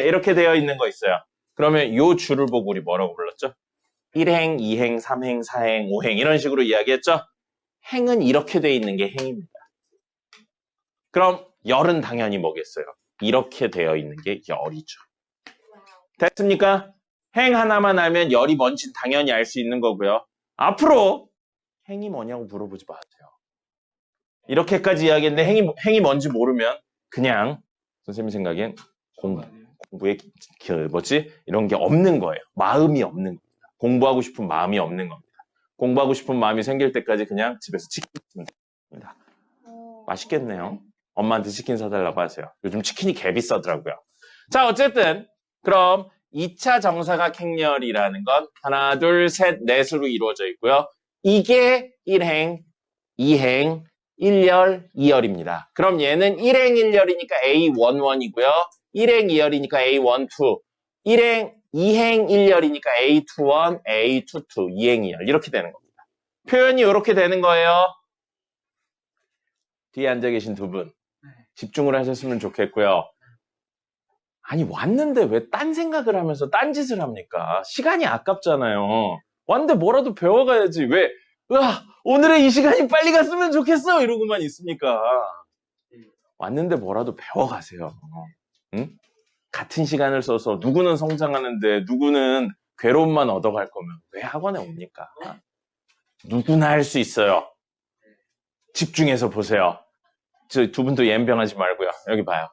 S1: 이렇게 되어 있는 거 있어요. 그러면 요 줄을 보고 우리 뭐라고 불렀죠? 1행, 2행, 3행, 4행, 5행 이런 식으로 이야기했죠? 행은 이렇게 돼 있는 게 행입니다. 그럼 열은 당연히 뭐겠어요? 이렇게 되어 있는 게 열이죠. 됐습니까? 행 하나만 알면 열이 뭔지 당연히 알 수 있는 거고요. 앞으로 행이 뭐냐고 물어보지 마세요. 이렇게까지 이야기했는데 행이 뭔지 모르면 그냥 선생님 생각엔 공부에 이런 게 없는 거예요. 마음이 없는 겁니다. 공부하고 싶은 마음이 없는 겁니다. 공부하고 싶은 마음이 생길 때까지 그냥 집에서 치킨 먹으면 됩니다. 맛있겠네요. 엄마한테 치킨 사달라고 하세요. 요즘 치킨이 개 비싸더라고요. 자, 어쨌든 그럼 2차 정사각 행렬이라는 건 하나, 둘, 셋, 넷으로 이루어져 있고요. 이게 1행, 2행, 1열, 2열입니다. 그럼 얘는 1행 1열이니까 A11이고요. 1행 2열이니까 A12. 2행 1열이니까 A21, A22, 2행 2열 이렇게 되는 겁니다. 표현이 이렇게 되는 거예요. 뒤에 앉아 계신 두 분 집중을 하셨으면 좋겠고요. 아니 왔는데 왜 딴 생각을 하면서 딴 짓을 합니까? 시간이 아깝잖아요. 왔는데 뭐라도 배워가야지. 왜 오늘의 이 시간이 빨리 갔으면 좋겠어 이러고만 있습니까? 왔는데 뭐라도 배워가세요. 응? 같은 시간을 써서 누구는 성장하는데 누구는 괴로움만 얻어갈 거면 왜 학원에 옵니까? 누구나 할 수 있어요. 집중해서 보세요. 저 두 분도 연병하지 말고요. 여기 봐요.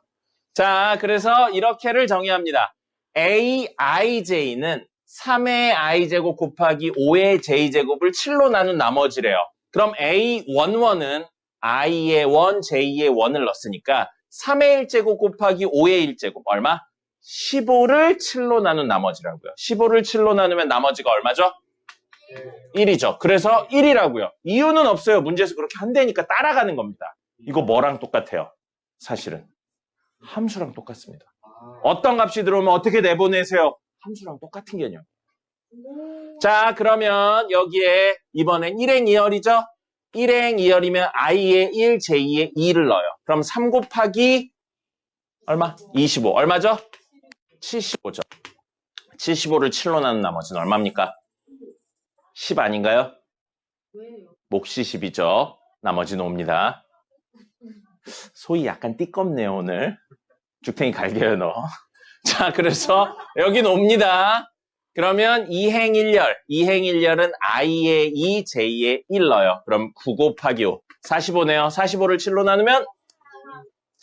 S1: 자, 그래서 이렇게를 정의합니다. AIJ는 3의 I제곱 곱하기 5의 J제곱을 7로 나눈 나머지래요. 그럼 A11은 I의 1, J의 1을 넣었으니까 3의 1제곱 곱하기 5의 1제곱 얼마? 15를 7로 나눈 나머지라고요. 15를 7로 나누면 나머지가 얼마죠? 1이죠. 그래서 1이라고요. 이유는 없어요. 문제에서 그렇게 한다니까 따라가는 겁니다. 이거 뭐랑 똑같아요? 사실은 함수랑 똑같습니다. 어떤 값이 들어오면 어떻게 내보내세요? 함수랑 똑같은 개념. 자, 그러면 여기에 이번엔 1행 2열이죠? 1행 2열이면 I의 1, J의 2를 넣어요. 그럼 3 곱하기 얼마? 25. 얼마죠? 75죠. 75를 7로 나눈 나머지는 얼마입니까? 10 아닌가요?
S3: 왜요?
S1: 몫이 10이죠. 나머지는 5입니다. 소위 약간 띠껍네요, 오늘. 죽탱이 갈겨요, 너. 자, 그래서 여긴 5입니다. 그러면 2행 1열. 2행 1열은 I의 2, J의 1 넣어요. 그럼 9 곱하기 5. 45네요. 45를 7로 나누면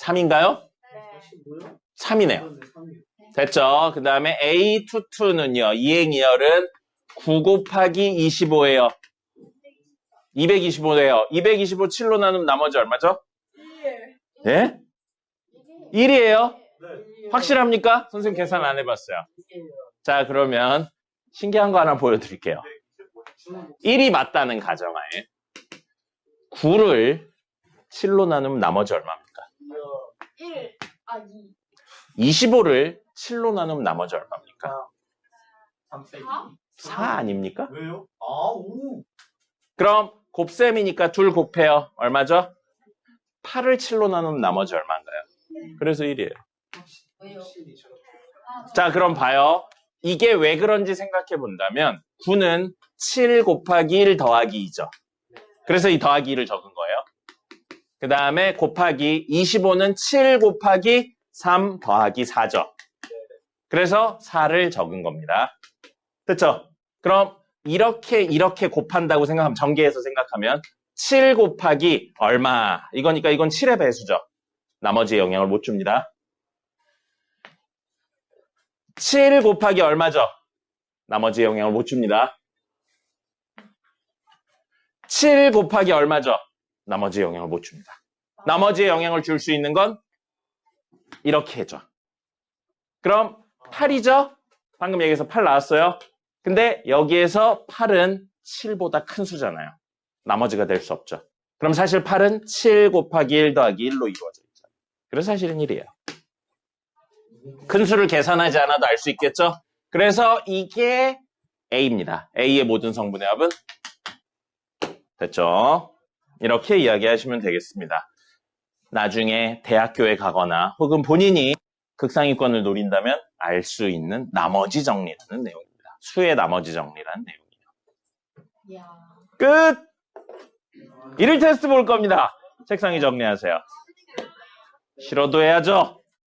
S1: 3인가요?
S3: 네.
S1: 3이네요. 됐죠? 그 다음에 A22는요. 2행 2열은 9 곱하기 25예요. 225네요. 225 7로 나누면 나머지 얼마죠?
S3: 1.
S1: 예? 1이에요? 확실합니까? 선생님 계산 안 해봤어요. 자, 그러면 신기한 거 하나 보여드릴게요. 1이 맞다는 가정하에 9를 7로 나누면 나머지 얼마입니까?
S3: 1. 2.
S1: 25를 7로 나누면 나머지 얼마입니까?
S3: 4?
S1: 4 아닙니까?
S4: 왜요? 아, 오.
S1: 그럼 곱셈이니까 둘 곱해요. 얼마죠? 8을 7로 나누면 나머지 얼마인가요? 그래서 1이에요.
S3: 왜요?
S1: 자, 그럼 봐요. 이게 왜 그런지 생각해 본다면 9는 7 곱하기 1 더하기 2죠. 그래서 이 더하기 2를 적은 거예요. 그 다음에 곱하기 25는 7 곱하기 3 더하기 4죠. 그래서 4를 적은 겁니다. 됐죠? 그럼 이렇게 곱한다고 생각하면 전개해서 생각하면 7 곱하기 얼마 이거니까 이건 7의 배수죠. 나머지 영향을 못 줍니다. 7 곱하기 얼마죠? 나머지 영향을 못 줍니다. 7 곱하기 얼마죠? 나머지 영향을 못 줍니다. 나머지 영향을 줄 수 있는 건 이렇게 해줘. 그럼 8이죠? 방금 얘기해서 8 나왔어요. 근데 여기에서 8은 7보다 큰 수잖아요. 나머지가 될 수 없죠. 그럼 사실 8은 7 곱하기 1 더하기 1로 이루어져 있죠. 그래서 사실은 1이에요. 큰 수를 계산하지 않아도 알 수 있겠죠? 그래서 이게 A입니다. A의 모든 성분의 합은 됐죠? 이렇게 이야기하시면 되겠습니다. 나중에 대학교에 가거나 혹은 본인이 극상위권을 노린다면 알 수 있는 나머지 정리라는 내용입니다. 수의 나머지 정리라는 내용이에요.
S3: 야.
S1: 끝! 1일 테스트 볼 겁니다. 책상에 정리하세요. 싫어도 해야죠.